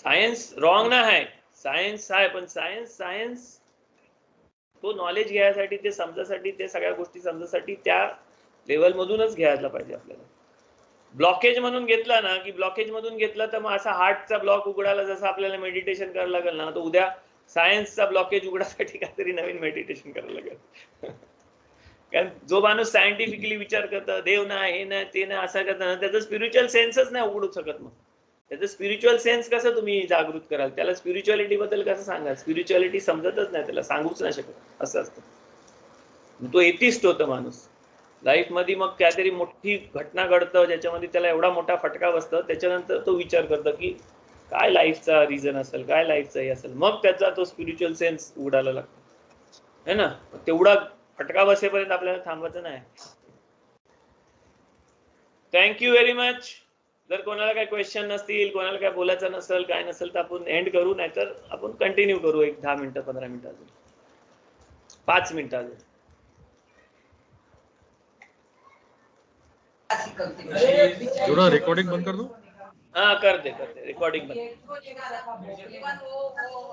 सायन्स रॉंग ना आहे, सायन्स आहे, पण सायन्स तो नॉलेज घ्यायसाठी, ते समजासाठी, ते सगळ्या गोष्टी समजासाठी त्या लेवल मधूनच घ्यायला पाहिजे आपल्याला. ब्लॉकेज म्हणून घेतला ना, की ब्लॉकेज मधून घेतला तर मग असा हार्टचा ब्लॉक उघडायला जसं आपल्याला मेडिटेशन करायला लागेल ना, तर उद्या सायन्सचा ब्लॉकेज उघडासाठी काहीतरी नवीन मेडिटेशन करायला लागेल. कारण जो माणूस सायंटिफिकली विचार करतो, देव नाही, हे नाही, ते नाही, असं करताना त्याचा स्पिरिच्युअल सेन्सच नाही उघडू शकत. मग त्याचं स्पिरिच्युअल सेन्स कसं तुम्ही जागृत कराल, त्याला स्पिरिच्युअलिटी बद्दल कसं सांगाल, स्पिरिच्युअलिटी समजतच नाही, त्याला सांगूच नाही शकत, असं असतं. तो एथिस्ट होतो माणूस लाईफ मध्ये, मग काहीतरी मोठी घटना घडतं ज्याच्यामध्ये त्याला एवढा मोठा फटका बसतो, त्याच्यानंतर तो विचार करतो की काय लाईफचा रिझन असेल, काय लाईफचा हे असेल, मग त्याचा तो स्पिरिच्युअल सेन्स उघडायला लागतो, है ना. तेवढा फटका बसेपर्यंत आपल्याला थांबायचं नाही. Thank you very much. जर कोणाला काही क्वेश्चन नसतील, कोणाला काय बोलायचं नसेल, काय नसेल, तर आपण एंड करू, नाहीतर आपण कंटिन्यू करू एक 10 मिनिटं, 15 मिनिटं, अजून 5 मिनिटं अजून. जुड़ा रिकॉर्डिंग बंद कर दो. हाँ कर दे रिकॉर्डिंग बंद.